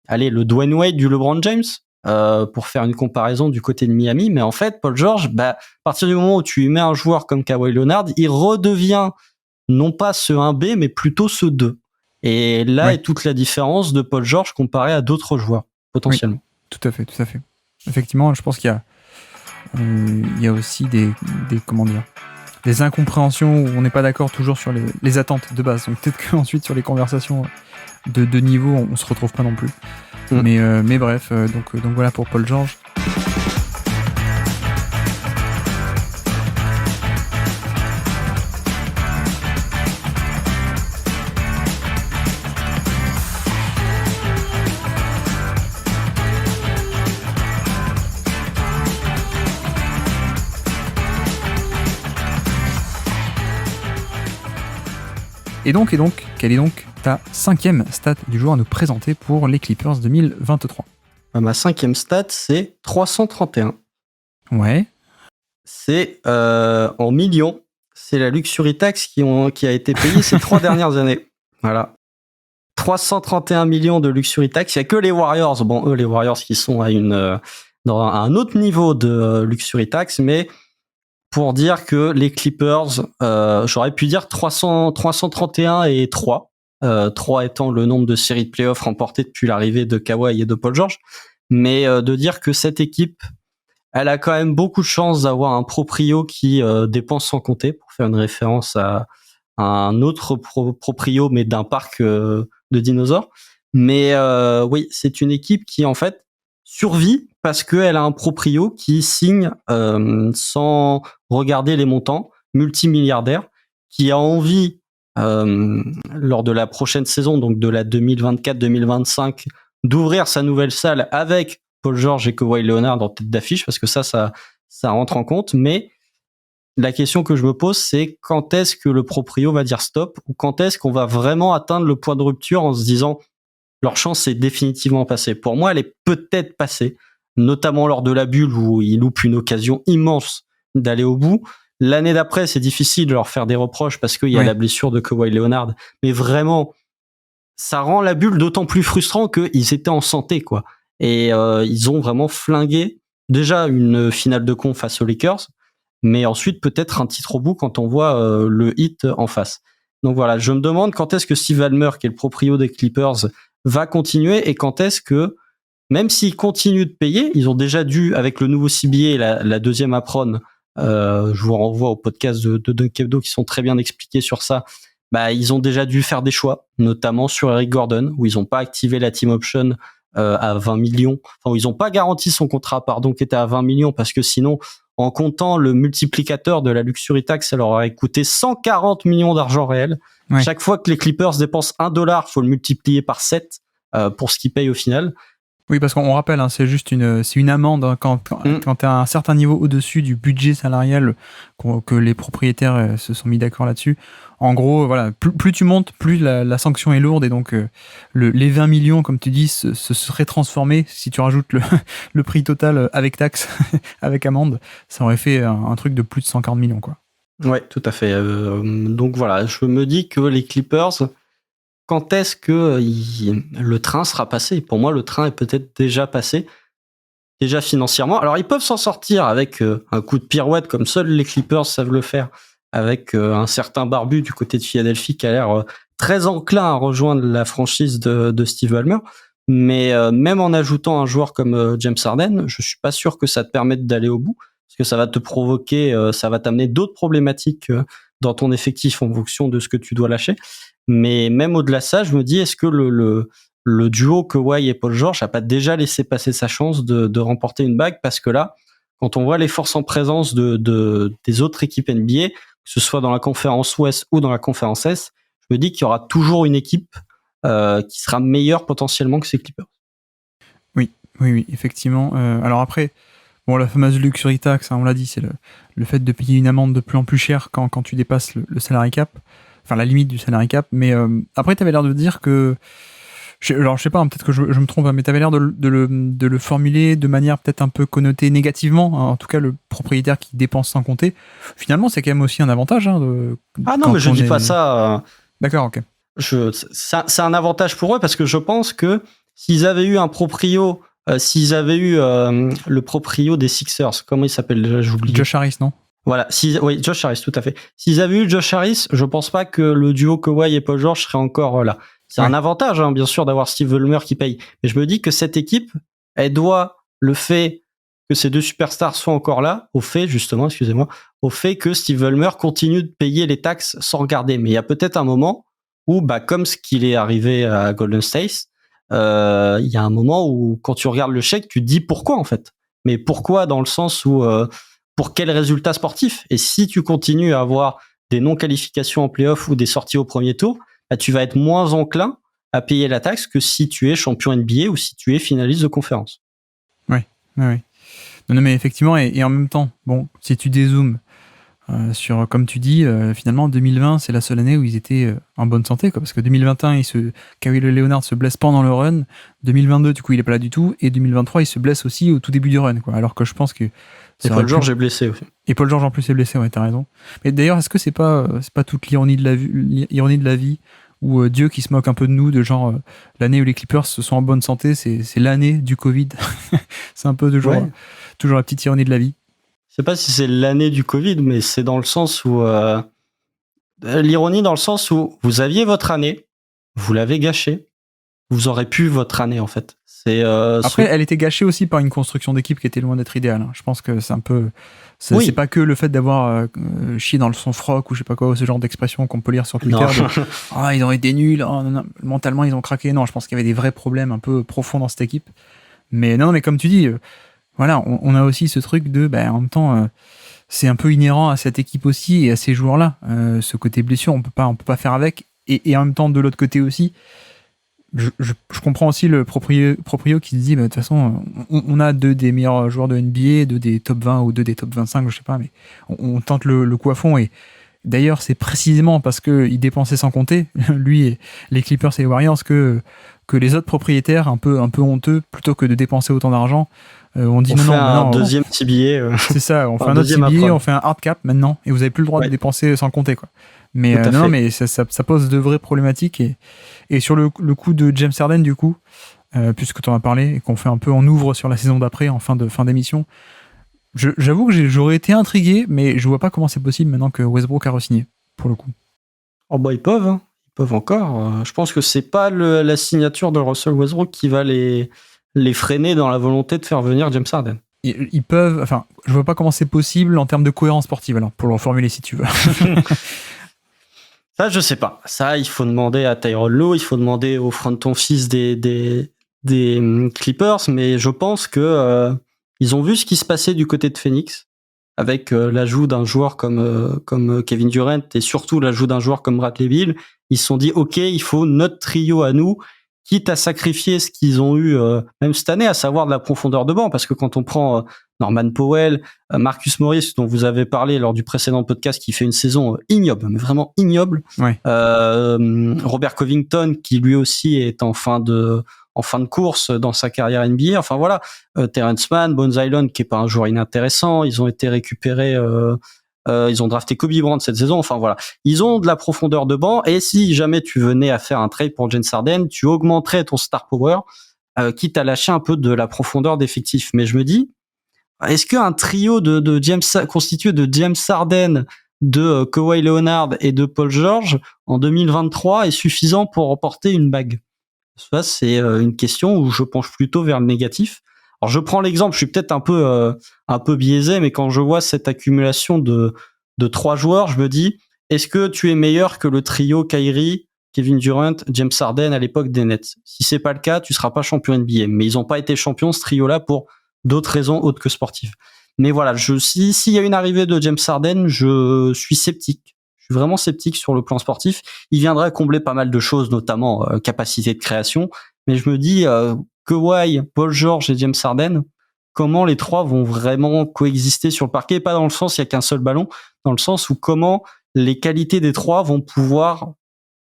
Dwayne Wade du LeBron James, pour faire une comparaison du côté de Miami. Mais en fait, Paul George, à partir du moment où tu lui mets un joueur comme Kawhi Leonard, il redevient non pas ce 1B, mais plutôt ce 2. Et là est toute la différence de Paul George comparé à d'autres joueurs, potentiellement. Oui, tout à fait. Effectivement, je pense qu'il y a aussi des incompréhensions où on n'est pas d'accord toujours sur les attentes de base. Donc peut-être qu'ensuite sur les conversations de niveau, on se retrouve pas non plus. Mais bref, donc voilà pour Paul George. Et donc, quelle est donc ta 5e stat du jour à nous présenter pour les Clippers 2023? Ma 5e stat, c'est 331. Ouais. C'est en millions. C'est la luxury tax qui a été payée ces 3 dernières années. Voilà. 331 millions de luxury tax. Il n'y a que les Warriors. Bon, eux, les Warriors qui sont dans un autre niveau de luxury tax, mais pour dire que les Clippers, j'aurais pu dire 331 et 3. 3 étant le nombre de séries de playoffs remportées depuis l'arrivée de Kawhi et de Paul George. Mais de dire que cette équipe, elle a quand même beaucoup de chance d'avoir un proprio qui dépense sans compter, pour faire une référence à un autre proprio, mais d'un parc de dinosaures. Mais oui, c'est une équipe qui, en fait, survit parce qu'elle a un proprio qui signe sans regarder les montants, multimilliardaire, qui a envie, lors de la prochaine saison, donc de la 2024-2025, d'ouvrir sa nouvelle salle avec Paul George et Kawhi Leonard en tête d'affiche, parce que ça rentre en compte. Mais la question que je me pose, c'est quand est-ce que le proprio va dire stop, ou quand est-ce qu'on va vraiment atteindre le point de rupture en se disant leur chance est définitivement passée. Pour moi, elle est peut-être passée, notamment lors de la bulle où ils loupent une occasion immense d'aller au bout. L'année d'après, c'est difficile de leur faire des reproches parce qu'il y a la blessure de Kawhi Leonard. Mais vraiment, ça rend la bulle d'autant plus frustrant qu'ils étaient en santé, quoi. Et ils ont vraiment flingué déjà une finale de conf face aux Lakers, mais ensuite peut-être un titre au bout quand on voit le Heat en face. Donc voilà, je me demande quand est-ce que Steve Ballmer, qui est le proprio des Clippers, va continuer, et quand est-ce que, même s'ils continuent de payer, ils ont déjà dû, avec le nouveau CBA, la deuxième apron, je vous renvoie au podcast de Dunk Hebdo qui sont très bien expliqués sur ça, ils ont déjà dû faire des choix, notamment sur Eric Gordon, où ils n'ont pas activé la team option à 20 millions, enfin où ils n'ont pas garanti son contrat, qui était à 20 millions, parce que sinon, en comptant le multiplicateur de la luxury tax, ça leur aurait coûté 140 millions d'argent réel. Ouais. Chaque fois que les Clippers dépensent $1, faut le multiplier par 7 pour ce qu'ils payent au final. Oui, parce qu'on rappelle, hein, c'est juste une amende, hein, quand tu as un certain niveau au-dessus du budget salarial que les propriétaires se sont mis d'accord là-dessus. En gros, voilà, plus tu montes, plus la sanction est lourde, et donc les 20 millions, comme tu dis, se seraient transformés, si tu rajoutes le prix total avec taxe, avec amende, ça aurait fait un truc de plus de 140 millions, quoi. Ouais, tout à fait. Donc voilà, je me dis que les Clippers, quand est-ce que le train sera passé. Pour moi, le train est peut-être déjà passé, déjà financièrement. Alors, ils peuvent s'en sortir avec un coup de pirouette, comme seuls les Clippers savent le faire, avec un certain barbu du côté de Philadelphie qui a l'air très enclin à rejoindre la franchise de Steve Ballmer. Mais même en ajoutant un joueur comme James Harden, je suis pas sûr que ça te permette d'aller au bout, parce que ça va te provoquer, ça va t'amener d'autres problématiques dans ton effectif en fonction de ce que tu dois lâcher. Mais même au-delà de ça, je me dis, est-ce que le duo Kawhi et Paul George a pas déjà laissé passer sa chance de remporter une bague? Parce que là, quand on voit les forces en présence des autres équipes NBA, que ce soit dans la conférence Ouest ou dans la conférence Est, je me dis qu'il y aura toujours une équipe qui sera meilleure potentiellement que ces Clippers. Oui, effectivement. Alors après, bon, la fameuse luxury tax, hein, on l'a dit, c'est le fait de payer une amende de plus en plus chère quand tu dépasses le salary cap, enfin la limite du salary cap. Mais après, tu avais l'air de dire que, alors je sais pas, hein, peut-être que je me trompe, hein, mais tu avais l'air de le formuler de manière peut-être un peu connotée négativement, hein, en tout cas le propriétaire qui dépense sans compter. Finalement, c'est quand même aussi un avantage. Hein, ah non, mais je dis pas ça. D'accord, ok. C'est un avantage pour eux parce que je pense que s'ils avaient eu un proprio, s'ils avaient eu le proprio des Sixers, comment il s'appelle déjà, j'oublie. Josh Harris, non? Voilà, oui, Josh Harris, tout à fait. S'ils avaient eu Josh Harris, je pense pas que le duo Kawhi et Paul George serait encore là. C'est un avantage, hein, bien sûr, d'avoir Steve Ballmer qui paye. Mais je me dis que cette équipe, elle doit le fait que ces deux superstars soient encore là, au fait que Steve Ballmer continue de payer les taxes sans regarder. Mais il y a peut-être un moment où, comme ce qu'il est arrivé à Golden State, il y a un moment où, quand tu regardes le chèque, tu te dis pourquoi en fait. Mais pourquoi dans le sens où pour quel résultat sportif? Et si tu continues à avoir des non-qualifications en play-off ou des sorties au premier tour, tu vas être moins enclin à payer la taxe que si tu es champion NBA ou si tu es finaliste de conférence. Oui. Non, mais effectivement, et en même temps, bon, si tu dézoomes sur, comme tu dis, finalement, 2020, c'est la seule année où ils étaient en bonne santé, quoi, parce que 2021, Kawhi Leonard se blesse pendant le run, 2022, du coup, il est pas là du tout, et 2023, il se blesse aussi au tout début du run, quoi, alors que je pense que... Et Paul George est blessé aussi. Et Paul George en plus est blessé, ouais, t'as raison. Mais d'ailleurs, est-ce que c'est pas toute l'ironie de la vie où Dieu qui se moque un peu de nous, de genre l'année où les Clippers se sont en bonne santé, c'est l'année du Covid. C'est un peu toujours la petite ironie de la vie. Je sais pas si c'est l'année du Covid, mais c'est dans le sens où l'ironie dans le sens où vous aviez votre année, vous l'avez gâchée, vous aurez pu votre année en fait. Après, elle était gâchée aussi par une construction d'équipe qui était loin d'être idéale. Hein. Je pense que c'est un peu, c'est pas que le fait d'avoir chié dans son froc ou je sais pas quoi, ce genre d'expression qu'on peut lire sur Twitter. Ils ont été nuls, non, mentalement ils ont craqué. Non, je pense qu'il y avait des vrais problèmes un peu profonds dans cette équipe. Mais non, mais comme tu dis, voilà, on a aussi ce truc de, en même temps, c'est un peu inhérent à cette équipe aussi et à ces joueurs-là. Ce côté blessure, on peut pas faire avec. Et en même temps, de l'autre côté aussi, je comprends aussi le proprio qui se dit, de toute façon, on a deux des meilleurs joueurs de NBA, deux des top 20 ou deux des top 25, je sais pas, mais on tente le coup à fond. Et d'ailleurs, c'est précisément parce qu'il dépensait sans compter, lui et les Clippers et les Warriors, que les autres propriétaires, un peu honteux, plutôt que de dépenser autant d'argent, on dit non, un deuxième petit billet. C'est ça, on fait un autre petit billet, on fait un hard cap maintenant, et vous avez plus le droit de dépenser sans compter, quoi. Mais non, mais ça pose de vraies problématiques. Et sur le coup de James Harden, du coup, puisque tu en as parlé, et qu'on fait un peu en ouvre sur la saison d'après, en fin d'émission, j'avoue que j'aurais été intrigué, mais je vois pas comment c'est possible maintenant que Westbrook a re-signé, pour le coup. Oh ils peuvent, hein. Ils peuvent encore. Je pense que c'est pas la signature de Russell Westbrook qui va les freiner dans la volonté de faire venir James Harden. Ils peuvent, enfin, je vois pas comment c'est possible en termes de cohérence sportive, alors, pour le reformuler si tu veux. Ça, je sais pas. Ça, il faut demander à Tyronn Lue, il faut demander au front office des Clippers, mais je pense que ils ont vu ce qui se passait du côté de Phoenix avec l'ajout d'un joueur comme Kevin Durant et surtout l'ajout d'un joueur comme Bradley Beal. Ils se sont dit, OK, il faut notre trio à nous, quitte à sacrifier ce qu'ils ont eu même cette année, à savoir de la profondeur de banc, parce que quand on prend Norman Powell, Marcus Morris, dont vous avez parlé lors du précédent podcast, qui fait une saison ignoble, mais vraiment ignoble, ouais. Robert Covington, qui lui aussi est en fin de course dans sa carrière NBA, enfin voilà, Terrence Mann, Bones Island, qui est pas un joueur inintéressant, ils ont été récupérés Ils ont drafté Kobe Bryant cette saison. Enfin voilà, ils ont de la profondeur de banc. Et si jamais tu venais à faire un trade pour James Harden, tu augmenterais ton star power, quitte à lâcher un peu de la profondeur d'effectif. Mais je me dis, est-ce qu'un trio de James constitué de James Harden, de Kawhi Leonard et de Paul George en 2023 est suffisant pour remporter une bague? Ça, c'est une question où je penche plutôt vers le négatif. Alors je prends l'exemple, je suis peut-être un peu biaisé, mais quand je vois cette accumulation de 3 joueurs, je me dis, est-ce que tu es meilleur que le trio Kyrie, Kevin Durant, James Harden à l'époque des Nets? Si c'est pas le cas, tu seras pas champion NBA. Mais ils ont pas été champions, ce trio-là, pour d'autres raisons autres que sportives. Mais voilà, s'il y a une arrivée de James Harden, je suis sceptique. Je suis vraiment sceptique sur le plan sportif. Il viendrait combler pas mal de choses, notamment capacité de création. Mais je me dis, Kawhi, Paul George et James Harden, comment les trois vont vraiment coexister sur le parquet? Pas dans le sens il y a qu'un seul ballon, dans le sens où comment les qualités des trois vont pouvoir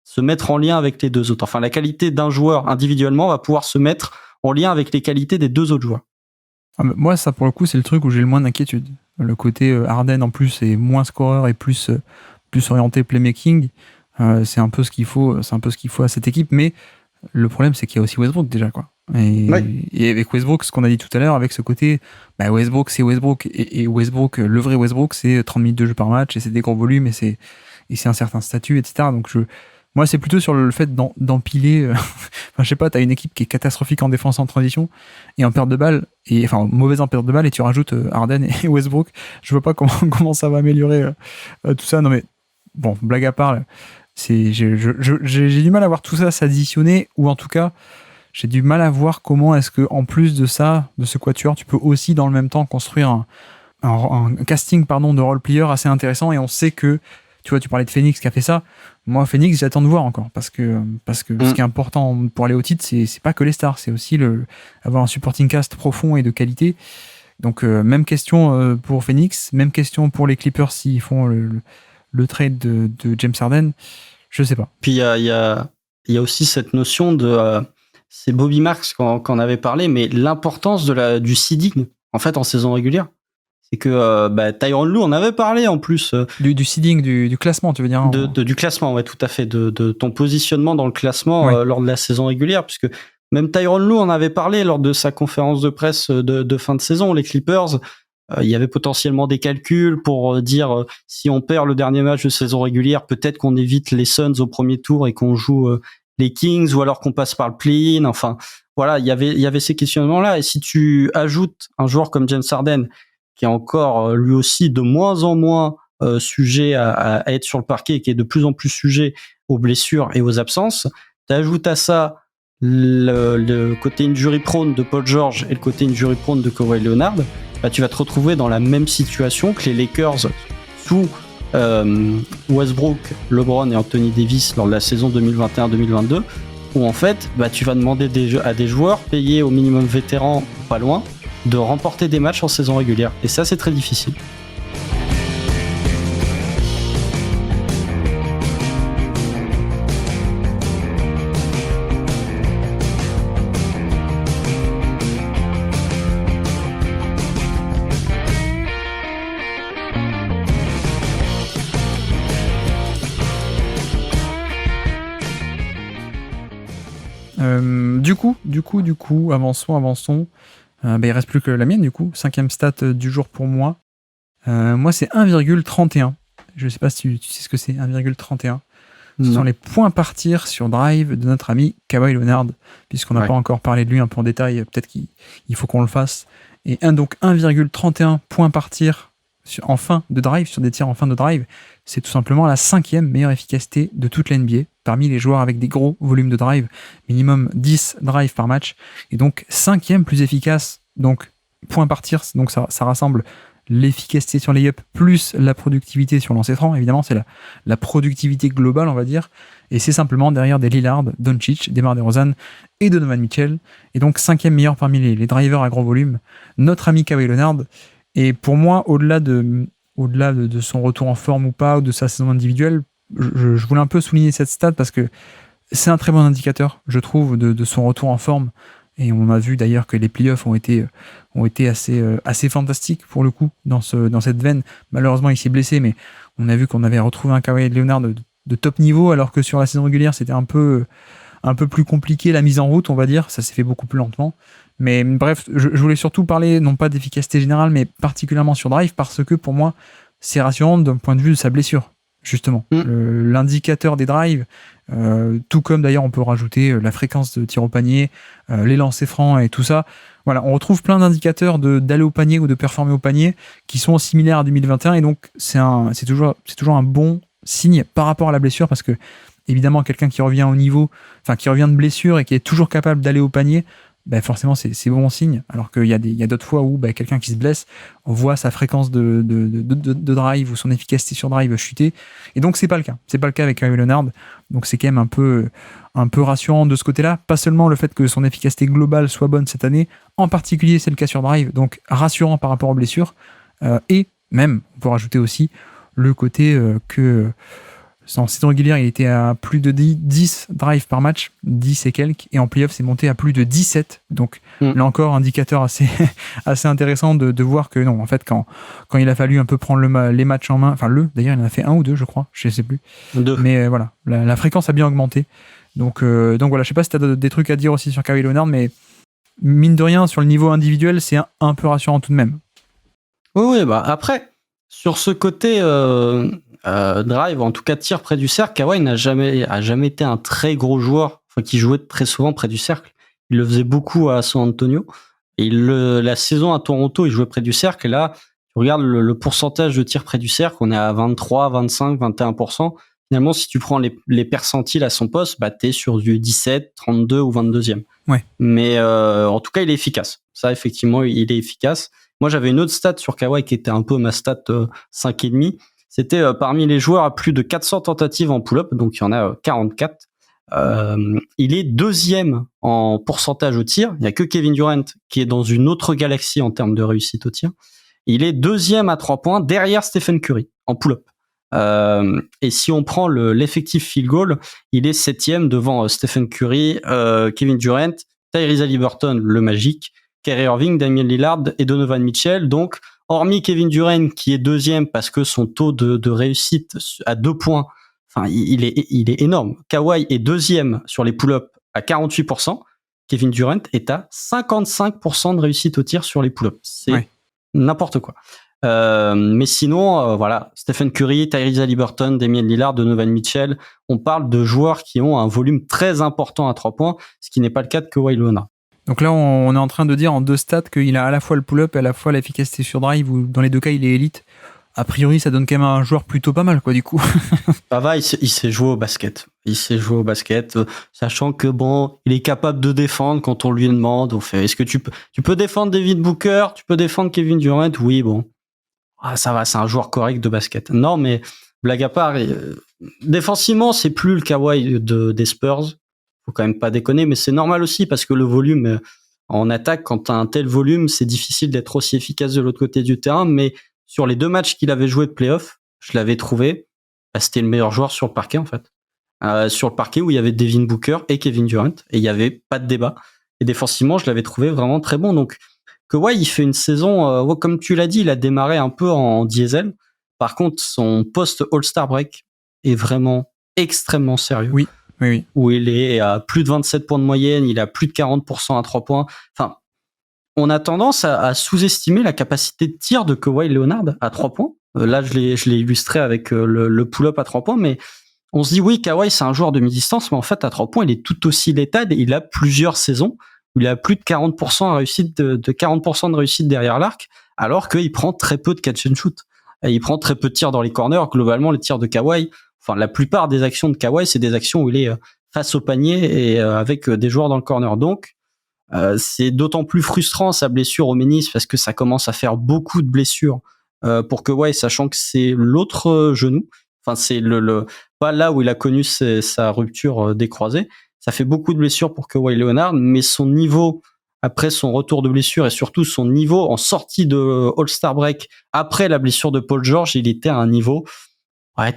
se mettre en lien avec les deux autres. Enfin, la qualité d'un joueur individuellement va pouvoir se mettre en lien avec les qualités des deux autres joueurs. Moi, ça, pour le coup, c'est le truc où j'ai le moins d'inquiétude. Le côté Harden, en plus, est moins scoreur et plus orienté playmaking. C'est un peu ce qu'il faut à cette équipe. Mais le problème, c'est qu'il y a aussi Westbrook, déjà, quoi. Et avec Westbrook, ce qu'on a dit tout à l'heure, avec ce côté, Westbrook, c'est Westbrook. Et Westbrook, le vrai Westbrook, c'est 30 minutes de jeu par match, et c'est des gros volumes, et c'est un certain statut, etc. Donc, moi, c'est plutôt sur le fait d'empiler. Je sais pas, t'as une équipe qui est catastrophique en défense en transition et en perte de balle, mauvaise en perte de balle, et tu rajoutes Harden et Westbrook. Je vois pas comment ça va améliorer tout ça. Non mais bon, blague à part, j'ai du mal à voir tout ça s'additionner, ou en tout cas, j'ai du mal à voir comment est-ce que, en plus de ça, de ce quatuor, tu peux aussi dans le même temps construire un casting de role-player assez intéressant. Et on sait que, tu vois, tu parlais de Phoenix qui a fait ça. Moi, Phoenix, j'attends de voir encore, parce que ce qui est important pour aller au titre, c'est pas que les stars, c'est aussi avoir un supporting cast profond et de qualité. Donc, même question pour Phoenix, même question pour les Clippers s'ils font le trade de James Harden. Je sais pas. Puis il y a aussi cette notion de c'est Bobby Marks qu'on avait parlé, mais l'importance du seeding en fait en saison régulière. C'est que Tyronn Lue en avait parlé en plus. Du seeding, du classement, tu veux dire? Du classement, ouais, tout à fait. De ton positionnement dans le classement lors de la saison régulière, puisque même Tyronn Lue en avait parlé lors de sa conférence de presse de fin de saison. Les Clippers, il y avait potentiellement des calculs pour dire si on perd le dernier match de saison régulière, peut-être qu'on évite les Suns au premier tour et qu'on joue les Kings, ou alors qu'on passe par le play-in. Enfin, voilà, il y avait ces questionnements-là. Et si tu ajoutes un joueur comme James Harden, qui est encore lui aussi de moins en moins sujet à être sur le parquet, et qui est de plus en plus sujet aux blessures et aux absences, t'ajoutes à ça le côté injury prone de Paul George et le côté injury prone de Kawhi Leonard, tu vas te retrouver dans la même situation que les Lakers sous Westbrook, LeBron et Anthony Davis lors de la saison 2021-2022, où en fait tu vas demander à des joueurs payés au minimum vétéran, pas loin, de remporter des matchs en saison régulière. Et ça, c'est très difficile. Du coup, avançons. Il reste plus que la mienne, du coup. 5e stat du jour pour moi. Moi, c'est 1,31. Je sais pas si tu sais ce que c'est, 1,31. Ce sont les points partir sur drive de notre ami Kawhi Leonard, puisqu'on n'a pas encore parlé de lui un peu en détail. Peut-être qu'il faut qu'on le fasse. Et donc 1,31 points partir en fin de drive, sur des tirs en fin de drive, c'est tout simplement la 5e meilleure efficacité de toute la NBA, parmi les joueurs avec des gros volumes de drive, minimum 10 drives par match, et donc 5e plus efficace, donc point par tir, donc ça rassemble l'efficacité sur les up plus la productivité sur lancer franc, évidemment c'est la productivité globale, on va dire, et c'est simplement derrière des Lillard, Doncic, DeMar DeRozan et Donovan Mitchell, et donc 5e meilleur parmi les drivers à gros volume, notre ami Kawhi Leonard. Et pour moi, au-delà de son retour en forme ou pas, ou de sa saison individuelle, je voulais un peu souligner cette stat parce que c'est un très bon indicateur, je trouve, de son retour en forme. Et on a vu d'ailleurs que les playoffs ont été assez fantastiques pour le coup dans cette veine. Malheureusement, il s'est blessé, mais on a vu qu'on avait retrouvé un Kawhi Leonard de top niveau, alors que sur la saison régulière, c'était un peu plus compliqué la mise en route, on va dire. Ça s'est fait beaucoup plus lentement. Mais bref, je voulais surtout parler, non pas d'efficacité générale, mais particulièrement sur drive, parce que pour moi, c'est rassurant d'un point de vue de sa blessure, justement. L'indicateur des drives, tout comme d'ailleurs on peut rajouter la fréquence de tir au panier, les lancers francs et tout ça. Voilà, on retrouve plein d'indicateurs d'aller au panier ou de performer au panier qui sont similaires à 2021, et donc c'est toujours un bon signe par rapport à la blessure, parce que évidemment quelqu'un qui revient au niveau, enfin qui revient de blessure et qui est toujours capable d'aller au panier, ben forcément c'est bon signe. Alors qu'il y a d'autres fois où quelqu'un qui se blesse, on voit sa fréquence de drive ou son efficacité sur drive chuter, et donc c'est pas le cas avec Kawhi Leonard. Donc c'est quand même un peu rassurant de ce côté-là, pas seulement le fait que son efficacité globale soit bonne cette année, en particulier c'est le cas sur drive, donc rassurant par rapport aux blessures, et même on peut rajouter aussi le côté que en saison régulière, il était à plus de 10 drives par match, 10 et quelques, et en playoff, c'est monté à plus de 17. Donc là encore, indicateur assez intéressant de voir que non, en fait, quand il a fallu un peu prendre les matchs en main, d'ailleurs, il en a fait un ou deux, je crois, je sais plus. 2. Mais voilà, la fréquence a bien augmenté. Donc voilà, je sais pas si tu as des trucs à dire aussi sur Kawhi Leonard, mais mine de rien, sur le niveau individuel, c'est un peu rassurant tout de même. Oui, après, sur ce côté drive, en tout cas tir près du cercle, Kawhi a jamais été un très gros joueur, qui jouait très souvent près du cercle. Il le faisait beaucoup à San Antonio, et la saison à Toronto, il jouait près du cercle, et là, tu regardes le pourcentage de tir près du cercle, on est à 23, 25, 21%. Finalement, si tu prends les percentiles à son poste, t'es sur du 17, 32 ou 22e. Ouais. Mais en tout cas, il est efficace. Ça, effectivement, il est efficace. Moi, j'avais une autre stat sur Kawhi qui était un peu ma stat 5,5. C'était parmi les joueurs à plus de 400 tentatives en pull-up, donc il y en a 44. Il est deuxième en pourcentage au tir. Il n'y a que Kevin Durant qui est dans une autre galaxie en termes de réussite au tir. Il est deuxième à 3 points derrière Stephen Curry en pull-up. Et si on prend l'effectif field goal, il est septième devant Stephen Curry, Kevin Durant, Tyrese Haliburton, le Magic, Kyrie Irving, Damian Lillard et Donovan Mitchell. Donc, hormis Kevin Durant qui est deuxième parce que son taux de réussite à 2 points, il est énorme. Kawhi est deuxième sur les pull-ups à 48%. Kevin Durant est à 55% de réussite au tir sur les pull-ups. C'est n'importe quoi. Mais sinon, voilà, Stephen Curry, Tyrese Haliburton, Damian Lillard, Donovan Mitchell, on parle de joueurs qui ont un volume très important à 3 points, ce qui n'est pas le cas de Kawhi Leonard. Donc là, on est en train de dire en deux stats qu'il a à la fois le pull-up et à la fois l'efficacité sur drive, où dans les deux cas, il est élite. A priori, ça donne quand même un joueur plutôt pas mal, quoi, du coup. Ça va, il sait jouer au basket. Sachant que il est capable de défendre quand on lui demande. On fait, est-ce que tu peux défendre David Booker, tu peux défendre Kevin Durant? Oui, bon. Ça va, c'est un joueur correct de basket. Non, mais blague à part, défensivement, c'est plus le Kawhi des Spurs. Faut quand même pas déconner, mais c'est normal aussi parce que le volume en attaque, quand t'as un tel volume, c'est difficile d'être aussi efficace de l'autre côté du terrain. Mais sur les 2 matchs qu'il avait joué de playoff, je l'avais trouvé, c'était le meilleur joueur sur le parquet en fait. Sur le parquet où il y avait Devin Booker et Kevin Durant et il y avait pas de débat. Et défensivement, je l'avais trouvé vraiment très bon. Donc Kawhi, il fait une saison, comme tu l'as dit, il a démarré un peu en diesel. Par contre, son post All-Star break est vraiment extrêmement sérieux. Oui. Où il est à plus de 27 points de moyenne, il a plus de 40% à 3 points. Enfin, on a tendance à sous-estimer la capacité de tir de Kawhi Leonard à 3 points. Là, je l'ai illustré avec le pull-up à 3 points, mais on se dit, oui, Kawhi, c'est un joueur de mi-distance, mais en fait, à 3 points, il est tout aussi létal. Il a plusieurs saisons où il a plus de 40% de réussite, de 40% de réussite derrière l'arc, alors qu'il prend très peu de catch and shoot. Et il prend très peu de tirs dans les corners. Globalement, les tirs de Kawhi, la plupart des actions de Kawhi, c'est des actions où il est face au panier et avec des joueurs dans le corner. Donc, c'est d'autant plus frustrant sa blessure au ménisque parce que ça commence à faire beaucoup de blessures pour Kawhi, sachant que c'est l'autre genou. C'est pas là où il a connu sa rupture des croisés. Ça fait beaucoup de blessures pour Kawhi Leonard, mais son niveau après son retour de blessure et surtout son niveau en sortie de All-Star break après la blessure de Paul George, il était à un niveau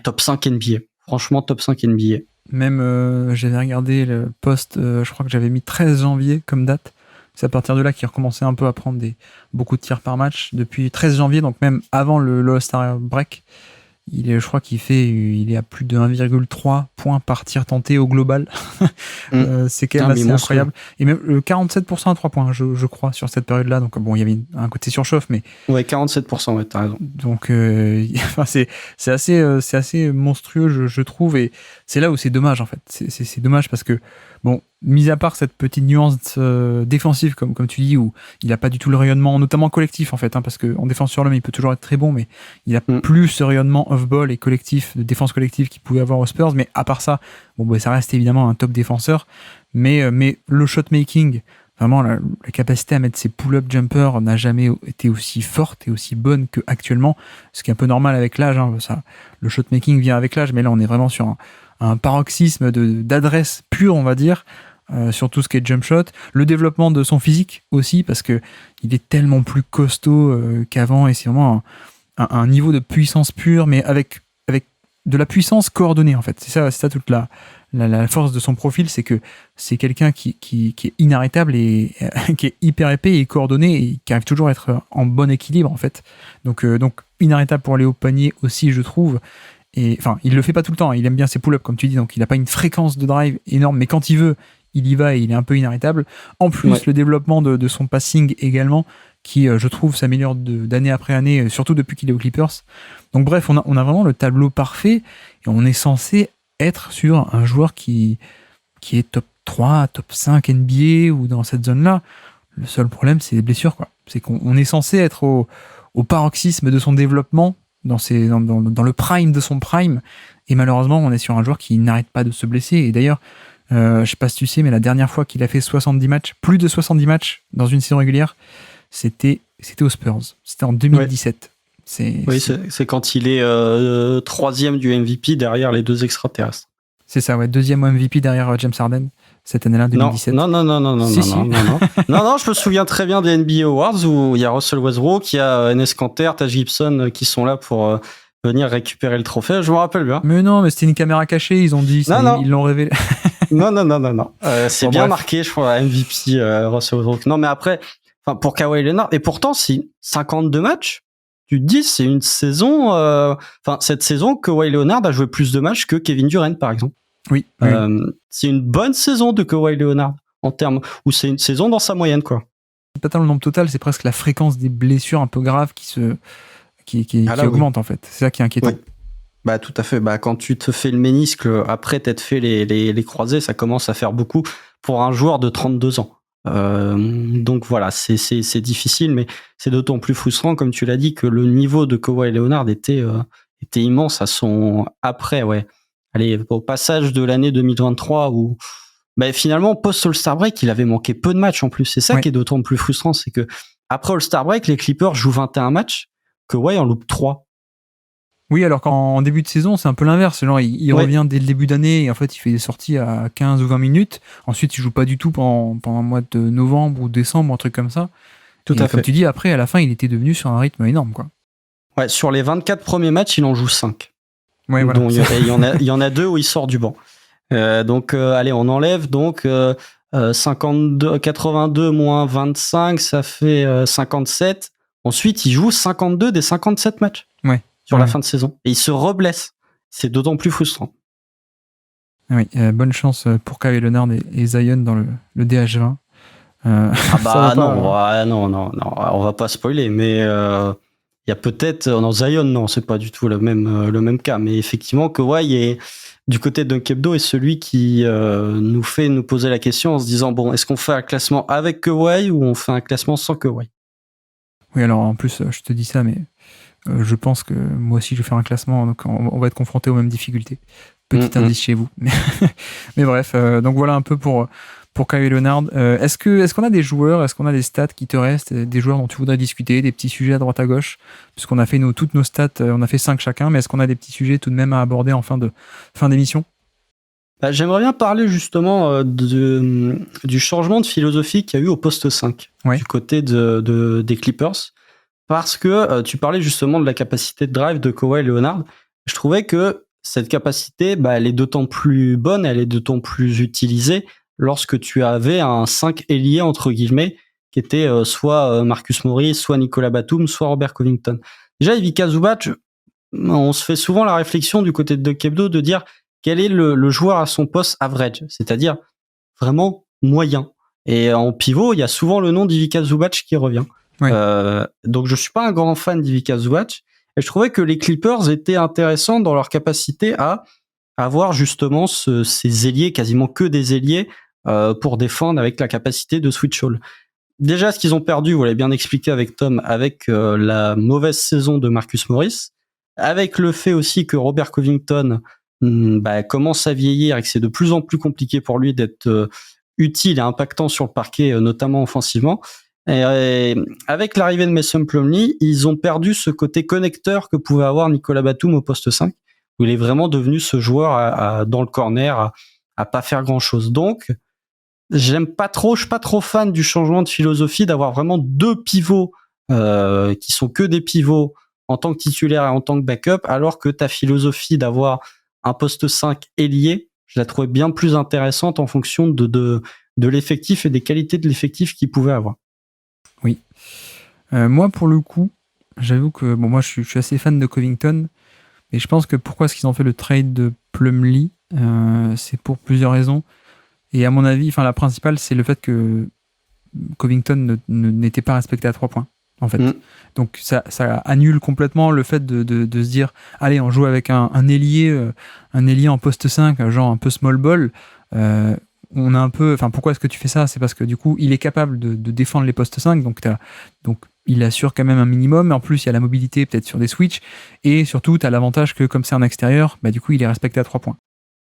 top 5 NBA. Franchement, top 5 NBA. Même, j'avais regardé le post, je crois que j'avais mis 13 janvier comme date. C'est à partir de là qu'il recommençait un peu à prendre beaucoup de tirs par match. Depuis 13 janvier, donc même avant le All-Star break, je crois il est à plus de 1,3 points par tir tenté au global. C'est quand même assez incroyable. Et même 47% à 3 points, je crois, sur cette période-là. Donc bon, il y avait un côté surchauffe, mais... Ouais, 47%, ouais, t'as raison. Donc c'est assez monstrueux, je trouve, et c'est là où c'est dommage, en fait. C'est dommage parce que, bon, mis à part cette petite nuance défensive, comme tu dis, où il n'a pas du tout le rayonnement, notamment collectif, en fait, hein, parce qu'en défense sur l'homme, il peut toujours être très bon, mais il a plus ce rayonnement off-ball et collectif, de défense collective qu'il pouvait avoir aux Spurs, mais à part ça, bon, bah, ça reste évidemment un top défenseur, mais le shot-making, vraiment, la capacité à mettre ses pull-up jumpers n'a jamais été aussi forte et aussi bonne qu'actuellement, ce qui est un peu normal avec l'âge, hein, le shot-making vient avec l'âge, mais là, on est vraiment sur un paroxysme d'adresse pure, on va dire, sur tout ce qui est jump shot, le développement de son physique aussi, parce que il est tellement plus costaud qu'avant, et c'est vraiment un niveau de puissance pure, mais avec de la puissance coordonnée, en fait. C'est ça toute la force de son profil, c'est que c'est quelqu'un qui est inarrêtable et qui est hyper épais et coordonné et qui arrive toujours à être en bon équilibre, en fait. Donc inarrêtable pour aller au panier aussi, je trouve. Et enfin, il le fait pas tout le temps, il aime bien ses pull-ups, comme tu dis, donc il n'a pas une fréquence de drive énorme, mais quand il veut, il y va et il est un peu inarrêtable. En plus, le développement de son passing également, qui, je trouve, s'améliore d'année après année, surtout depuis qu'il est aux Clippers. Donc bref, on a vraiment le tableau parfait, et on est censé être sur un joueur qui est top 3, top 5 NBA, ou dans cette zone-là. Le seul problème, c'est les blessures, quoi. C'est qu'on est censé être au paroxysme de son développement, dans le prime de son prime, et malheureusement, on est sur un joueur qui n'arrête pas de se blesser. Et d'ailleurs, je sais pas si tu sais, mais la dernière fois qu'il a fait 70 matchs, plus de 70 matchs dans une saison régulière, c'était aux Spurs. C'était en 2017. Ouais. C'est quand il est troisième du MVP derrière les deux extraterrestres. C'est ça, ouais, deuxième MVP derrière James Harden cette année-là, 2017. Non, je me souviens très bien des NBA Awards où il y a Russell Westbrook, il y a Enes Kanter, Taj Gibson qui sont là pour venir récupérer le trophée. Je me rappelle bien. Mais non, mais c'était une caméra cachée, ils ont dit, ils l'ont révélé. Non. C'est bien marqué, je crois, MVP Russell Westbrook. Non, mais après, pour Kawhi Leonard, et pourtant, c'est 52 matchs. Tu te dis, c'est une saison, cette saison, Kawhi Leonard a joué plus de matchs que Kevin Durant, par exemple. Oui. C'est une bonne saison de Kawhi Leonard, en termes, ou c'est une saison dans sa moyenne, quoi. C'est pas tant le nombre total, c'est presque la fréquence des blessures un peu graves qui augmente, en fait. C'est ça qui est inquiétant. Oui. Bah, tout à fait. Bah, quand tu te fais le ménisque, après t'être fait les croisés, ça commence à faire beaucoup pour un joueur de 32 ans. Donc voilà, c'est difficile, mais c'est d'autant plus frustrant, comme tu l'as dit, que le niveau de Kawhi Leonard était immense à son après, au passage de l'année 2023 où finalement post All-Star Break, il avait manqué peu de matchs en plus. C'est ça qui est d'autant plus frustrant, c'est que après All-Star Break, les Clippers jouent 21 matchs, Kawhi en loupe 3. Oui, alors qu'en début de saison, c'est un peu l'inverse. Genre, il revient dès le début d'année et en fait, il fait des sorties à 15 ou 20 minutes. Ensuite, il joue pas du tout pendant le mois de novembre ou décembre, un truc comme ça. Tout à fait. Comme tu dis, après, à la fin, il était devenu sur un rythme énorme, quoi. Ouais, sur les 24 premiers matchs, il en joue 5. Ouais, voilà. Donc, il y en a 2 où il sort du banc. Allez, on enlève. Donc, 82 moins 25, ça fait 57. Ensuite, il joue 52 des 57 matchs. Ouais. Sur la fin de saison. Et il se reblesse. C'est d'autant plus frustrant. Oui, bonne chance pour Kawhi Leonard et Zion dans le DH20. Non, on va pas spoiler, mais il y a peut-être... Non, Zion, non, c'est pas du tout le même cas. Mais effectivement, Kawhi est, du côté de Dunkebdo, est celui qui nous fait nous poser la question en se disant, bon, est-ce qu'on fait un classement avec Kawhi ou on fait un classement sans Kawhi? Oui, alors en plus, je te dis ça, mais je pense que moi aussi je vais faire un classement, donc on va être confronté aux mêmes difficultés. Petit indice chez vous. Mais bref, donc voilà un peu pour Kawhi Leonard. Est-ce qu'on a des joueurs, est-ce qu'on a des stats qui te restent, des joueurs dont tu voudrais discuter, des petits sujets à droite à gauche, puisqu'on a fait toutes nos stats, on a fait 5 chacun, mais est-ce qu'on a des petits sujets tout de même à aborder en fin d'émission? J'aimerais bien parler justement du changement de philosophie qu'il y a eu au poste 5 du côté des Clippers. Parce que tu parlais justement de la capacité de drive de Kawhi Leonard. Je trouvais que cette capacité, elle est d'autant plus bonne, elle est d'autant plus utilisée lorsque tu avais un 5 ailier, entre guillemets, qui étaient soit Marcus Morris, soit Nicolas Batum, soit Robert Covington. Déjà, Ivica Zubac, on se fait souvent la réflexion du côté de Doc Hebdo de dire quel est le joueur à son poste average, c'est-à-dire vraiment moyen. Et en pivot, il y a souvent le nom d'Ivica Zubac qui revient. Oui. Donc je suis pas un grand fan d'Ivica Zubac, et je trouvais que les Clippers étaient intéressants dans leur capacité à avoir justement ces ailiers, quasiment que des ailiers, pour défendre avec la capacité de switch all. Déjà, ce qu'ils ont perdu, vous l'avez bien expliqué avec Tom, avec la mauvaise saison de Marcus Morris, avec le fait aussi que Robert Covington commence à vieillir et que c'est de plus en plus compliqué pour lui d'être utile et impactant sur le parquet, notamment offensivement. Et avec l'arrivée de Mason Plumlee, ils ont perdu ce côté connecteur que pouvait avoir Nicolas Batum au poste 5, où il est vraiment devenu ce joueur dans le corner à pas faire grand-chose. Donc, je suis pas trop fan du changement de philosophie d'avoir vraiment deux pivots qui sont que des pivots en tant que titulaire et en tant que backup, alors que ta philosophie d'avoir un poste 5 ailier, je la trouvais bien plus intéressante en fonction de l'effectif et des qualités de l'effectif qu'il pouvait avoir. Oui. Moi, pour le coup, j'avoue que moi, je suis assez fan de Covington, mais je pense que pourquoi est-ce qu'ils ont fait le trade de Plumlee, c'est pour plusieurs raisons. Et à mon avis, la principale, c'est le fait que Covington n'était pas respecté à 3 points, en fait. Donc ça annule complètement le fait de se dire, allez, on joue avec un ailier en poste 5, genre un peu small ball. On a un peu, pourquoi est-ce que tu fais ça? C'est parce que du coup, il est capable de défendre les postes 5, donc il assure quand même un minimum. En plus, il y a la mobilité peut-être sur des switches, et surtout, tu as l'avantage que comme c'est en extérieur, du coup, il est respecté à 3 points.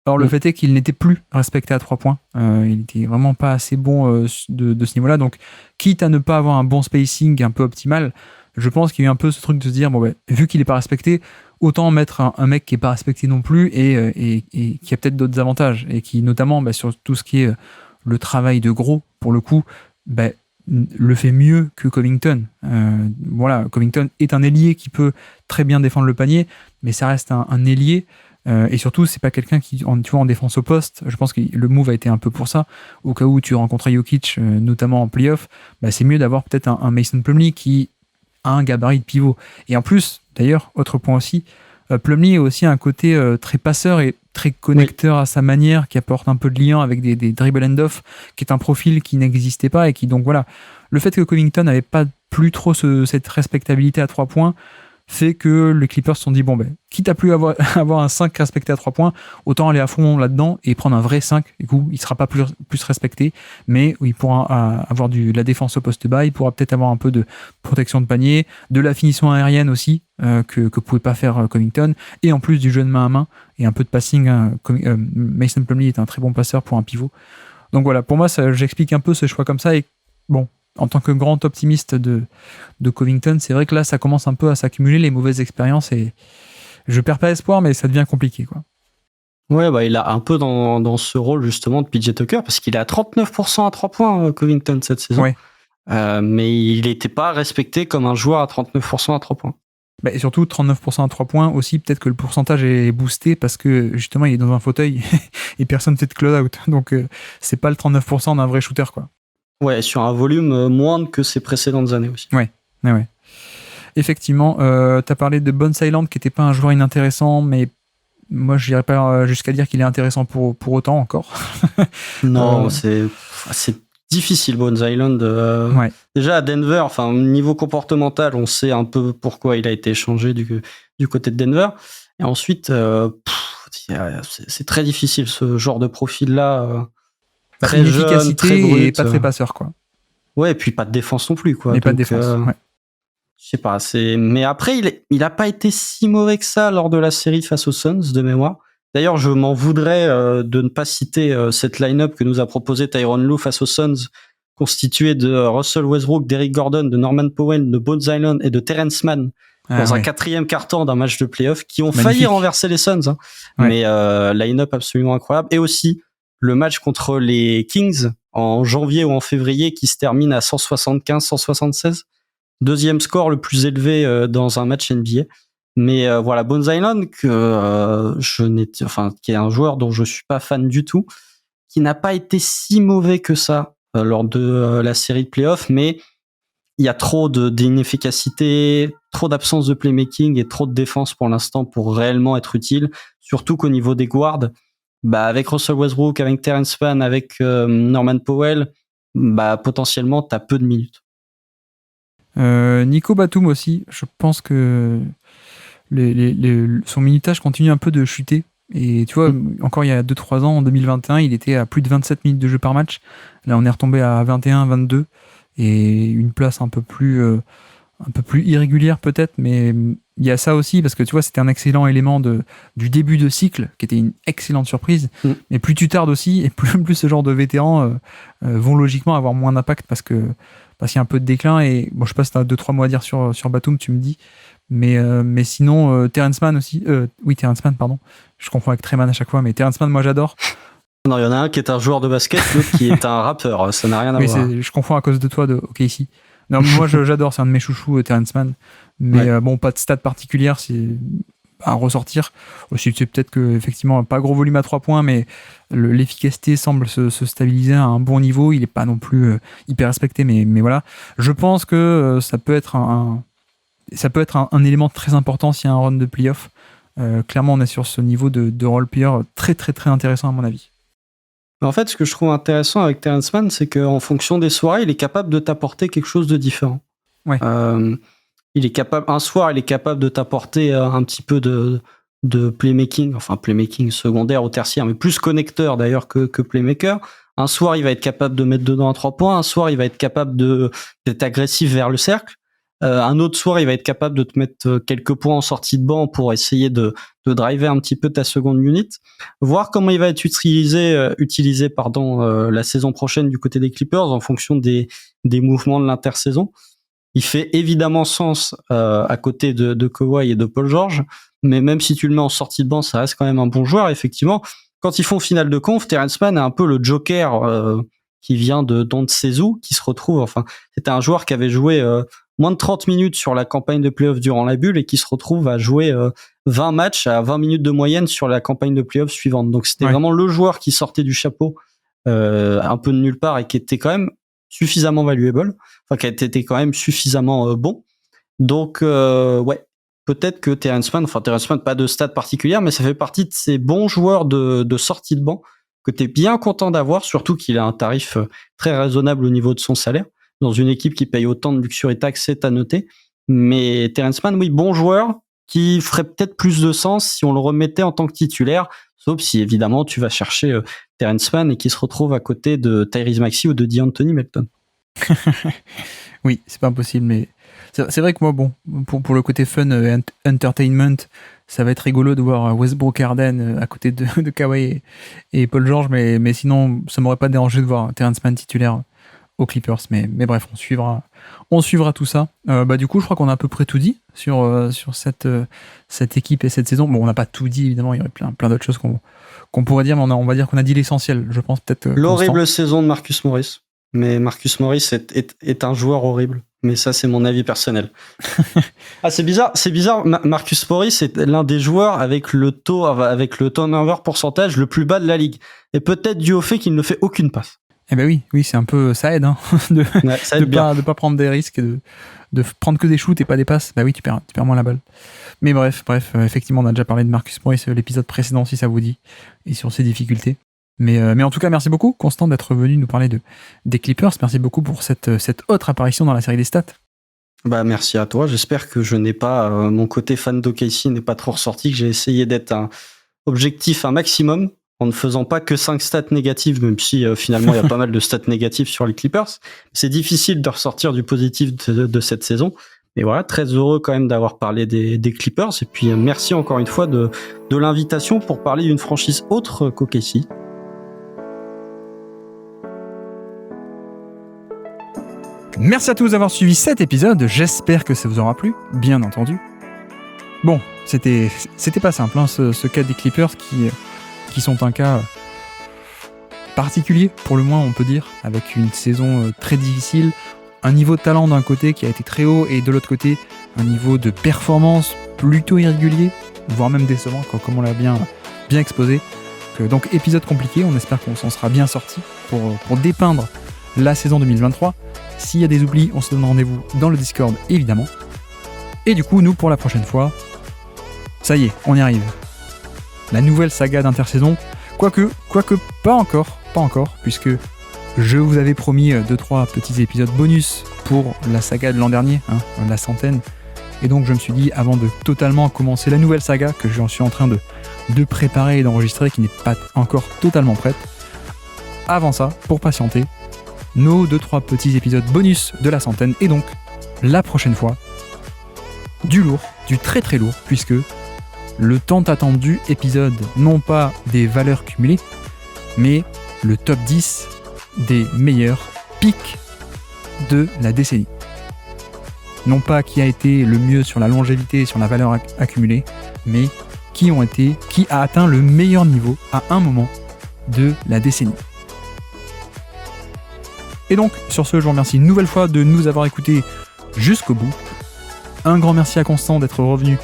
Or, le fait est qu'il n'était plus respecté à 3 points. Il n'était vraiment pas assez bon de ce niveau-là. Donc, quitte à ne pas avoir un bon spacing un peu optimal, je pense qu'il y a eu un peu ce truc de se dire, vu qu'il n'est pas respecté, autant mettre un mec qui n'est pas respecté non plus et qui a peut-être d'autres avantages. Et qui, notamment, sur tout ce qui est le travail de gros, pour le coup, le fait mieux que Covington. Covington est un ailier qui peut très bien défendre le panier, mais ça reste un ailier. Et surtout, c'est pas quelqu'un qui, en défense au poste, je pense que le move a été un peu pour ça. Au cas où tu rencontrais Jokic, notamment en playoff, c'est mieux d'avoir peut-être un Mason Plumlee qui a un gabarit de pivot. Et en plus, d'ailleurs, autre point aussi, Plumlee a aussi un côté très passeur et très connecteur à sa manière, qui apporte un peu de lien avec des dribble and off, qui est un profil qui n'existait pas et qui, donc voilà, le fait que Covington n'avait pas plus trop cette respectabilité à 3 points fait que les Clippers se sont dit, quitte à plus avoir un 5 respecté à 3 points, autant aller à fond là-dedans et prendre un vrai 5. Du coup, il sera pas plus respecté, mais il pourra avoir de la défense au poste bas, il pourra peut-être avoir un peu de protection de panier, de la finition aérienne aussi, que pouvait pas faire Covington, et en plus du jeu de main à main et un peu de passing. Mason Plumlee est un très bon passeur pour un pivot. Donc voilà, pour moi, j'explique un peu ce choix comme ça, et en tant que grand optimiste de Covington, c'est vrai que là, ça commence un peu à s'accumuler, les mauvaises expériences, et je perds pas espoir, mais ça devient compliqué, quoi. Ouais, il a un peu dans ce rôle, justement, de PJ Tucker, parce qu'il est à 39% à 3 points, Covington, cette saison. Ouais. Mais il n'était pas respecté comme un joueur à 39% à 3 points. Et surtout, 39% à 3 points, aussi, peut-être que le pourcentage est boosté parce que, justement, il est dans un fauteuil et personne ne fait de close-out. Donc, c'est pas le 39% d'un vrai shooter, quoi. Ouais, sur un volume moindre que ses précédentes années aussi. Ouais. Effectivement, t'as parlé de Bones Hyland, qui n'était pas un joueur inintéressant, mais moi, je n'irais pas jusqu'à dire qu'il est intéressant pour autant encore. Non, c'est difficile, Bones Hyland. Déjà, à Denver, au niveau comportemental, on sait un peu pourquoi il a été échangé du côté de Denver. Et ensuite, c'est très difficile, ce genre de profil-là. Très jeune, efficacité très brut, et pas très passeur, quoi. Ouais, et puis pas de défense non plus, quoi. Et pas de défense, ouais. Je sais pas, mais après, il a pas été si mauvais que ça lors de la série face aux Suns, de mémoire. D'ailleurs, je m'en voudrais de ne pas citer cette line-up que nous a proposé Tyronn Lue face aux Suns, constituée de Russell Westbrook, d'Eric Gordon, de Norman Powell, de Bones Hyland et de Terrence Mann, dans un 4e quart-temps d'un match de play-off, qui ont failli renverser les Suns, hein. Mais line-up absolument incroyable. Et aussi le match contre les Kings en janvier ou en février, qui se termine à 175-176. Deuxième score le plus élevé dans un match NBA. Mais Bones Hyland, qui est un joueur dont je suis pas fan du tout, qui n'a pas été si mauvais que ça lors de la série de playoffs, mais il y a trop d'inefficacité, trop d'absence de playmaking et trop de défense pour l'instant pour réellement être utile. Surtout qu'au niveau des guards, avec Russell Westbrook, avec Terrence Mann, avec Norman Powell, potentiellement, t'as peu de minutes. Nico Batum aussi, je pense que son minutage continue un peu de chuter. Et tu vois, encore il y a 2-3 ans, en 2021, il était à plus de 27 minutes de jeu par match. Là, on est retombé à 21, 22. Et une place un peu plus irrégulière peut-être, mais il y a ça aussi, parce que tu vois, c'était un excellent élément du début de cycle, qui était une excellente surprise. Mais plus tu tardes aussi, et plus ce genre de vétérans vont logiquement avoir moins d'impact, parce qu'il y a un peu de déclin. Et bon, je sais pas si tu as 2-3 mots à dire sur Batum, tu me dis. Mais sinon, Terrence Mann aussi. Terrence Mann, pardon. Je confonds avec Treman à chaque fois, mais Terrence Mann, moi j'adore. Non, il y en a un qui est un joueur de basket, l'autre qui est un rappeur. Ça n'a rien à voir. Je confonds à cause de toi de OKC. Non, moi j'adore, c'est un de mes chouchous, Terrence Mann. Mais pas de stats particulières à ressortir. Aussi, c'est peut-être que effectivement pas gros volume à 3 points, mais l'efficacité semble se stabiliser à un bon niveau. Il n'est pas non plus hyper respecté, mais voilà. Je pense que ça peut être un élément très important s'il y a un run de playoff. Clairement, on est sur ce niveau de role player très très très intéressant à mon avis. En fait, ce que je trouve intéressant avec Terrence Mann, c'est qu'en fonction des soirées, il est capable de t'apporter quelque chose de différent. Ouais. Un soir, il est capable de t'apporter un petit peu de playmaking, enfin playmaking secondaire ou tertiaire, mais plus connecteur d'ailleurs que playmaker. Un soir, il va être capable de mettre dedans à 3 points. Un soir, il va être capable d'être agressif vers le cercle. Un autre soir, il va être capable de te mettre quelques points en sortie de banc pour essayer de driver un petit peu ta seconde unit. Voir comment il va être utilisé la saison prochaine du côté des Clippers en fonction des mouvements de l'intersaison. Il fait évidemment sens à côté de Kawhi et de Paul George, mais même si tu le mets en sortie de banc, ça reste quand même un bon joueur. Effectivement, quand ils font finale de conf, Terrence Mann est un peu le joker qui vient de Don Tsezu, qui se retrouve. Enfin, c'était un joueur qui avait joué moins de 30 minutes sur la campagne de playoff durant la bulle et qui se retrouve à jouer 20 matchs à 20 minutes de moyenne sur la campagne de playoff suivante. Donc c'était vraiment le joueur qui sortait du chapeau un peu de nulle part et qui était quand même suffisamment valuable, enfin qui a été quand même suffisamment bon. Donc peut-être que Terrence Mann, pas de stats particulières, mais ça fait partie de ces bons joueurs de sortie de banc que tu es bien content d'avoir, surtout qu'il a un tarif très raisonnable au niveau de son salaire. Dans une équipe qui paye autant de luxury tax, c'est à noter. Mais Terrence Mann, oui, bon joueur, qui ferait peut-être plus de sens si on le remettait en tant que titulaire, sauf si évidemment tu vas chercher Terrence Mann et qui se retrouve à côté de Tyrese Maxey ou de DeAnthony Melton. Oui, c'est pas impossible, mais c'est vrai que moi, bon, pour le côté fun entertainment, ça va être rigolo de voir Westbrook Harden à côté de Kawhi et Paul George, mais sinon, ça m'aurait pas dérangé de voir Terrence Mann titulaire aux Clippers, mais bref, on suivra tout ça. Du coup, je crois qu'on a à peu près tout dit sur cette équipe et cette saison. Bon, on n'a pas tout dit, évidemment, il y aurait plein d'autres choses qu'on pourrait dire, mais on va dire qu'on a dit l'essentiel, je pense peut-être. L'horrible saison de Marcus Morris. Mais Marcus Morris est un joueur horrible. Mais ça, c'est mon avis personnel. C'est bizarre. Marcus Morris est l'un des joueurs avec le turnover pourcentage le plus bas de la ligue. Et peut-être dû au fait qu'il ne fait aucune passe. Eh ben oui, c'est un peu, ça aide, hein, ça aide de pas prendre des risques, et de prendre que des shoots et pas des passes. Bah oui, tu perds moins la balle. Mais bref, effectivement, on a déjà parlé de Marcus Morris l'épisode précédent, si ça vous dit, et sur ses difficultés. Mais en tout cas, merci beaucoup, Constant, d'être venu nous parler des Clippers. Merci beaucoup pour cette autre apparition dans la série des stats. Merci à toi. J'espère que je n'ai pas mon côté fan d'OKC n'est pas trop ressorti, que j'ai essayé d'être objectif un maximum en ne faisant pas que 5 stats négatives, même si finalement il y a pas mal de stats négatives sur les Clippers. C'est difficile de ressortir du positif de cette saison. Mais voilà, très heureux quand même d'avoir parlé des Clippers. Et puis merci encore une fois de l'invitation pour parler d'une franchise autre qu'OKC. Merci à tous d'avoir suivi cet épisode, j'espère que ça vous aura plu, bien entendu. Bon, c'était pas simple, hein, ce cas des Clippers qui sont un cas particulier, pour le moins on peut dire, avec une saison très difficile, un niveau de talent d'un côté qui a été très haut, et de l'autre côté, un niveau de performance plutôt irrégulier, voire même décevant, comme on l'a bien exposé. Donc épisode compliqué, on espère qu'on s'en sera bien sorti pour dépeindre la saison 2023. S'il y a des oublis, on se donne rendez-vous dans le Discord, évidemment. Et du coup, nous, pour la prochaine fois, ça y est, on y arrive. La nouvelle saga d'intersaison, quoique pas encore, puisque je vous avais promis 2-3 petits épisodes bonus pour la saga de l'an dernier, la 100e. Et donc je me suis dit, avant de totalement commencer la nouvelle saga, que je suis en train de préparer et d'enregistrer, qui n'est pas encore totalement prête, avant ça, pour patienter, nos 2-3 petits épisodes bonus de la 100e, et donc, la prochaine fois, du lourd, du très très lourd, puisque le tant attendu épisode, non pas des valeurs cumulées, mais le top 10 des meilleurs pics de la décennie. Non pas qui a été le mieux sur la longévité et sur la valeur accumulée, mais qui a atteint le meilleur niveau à un moment de la décennie. Et donc, sur ce, je vous remercie une nouvelle fois de nous avoir écoutés jusqu'au bout. Un grand merci à Constant d'être revenu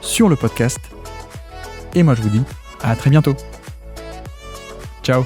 sur le podcast. Et moi, je vous dis à très bientôt. Ciao.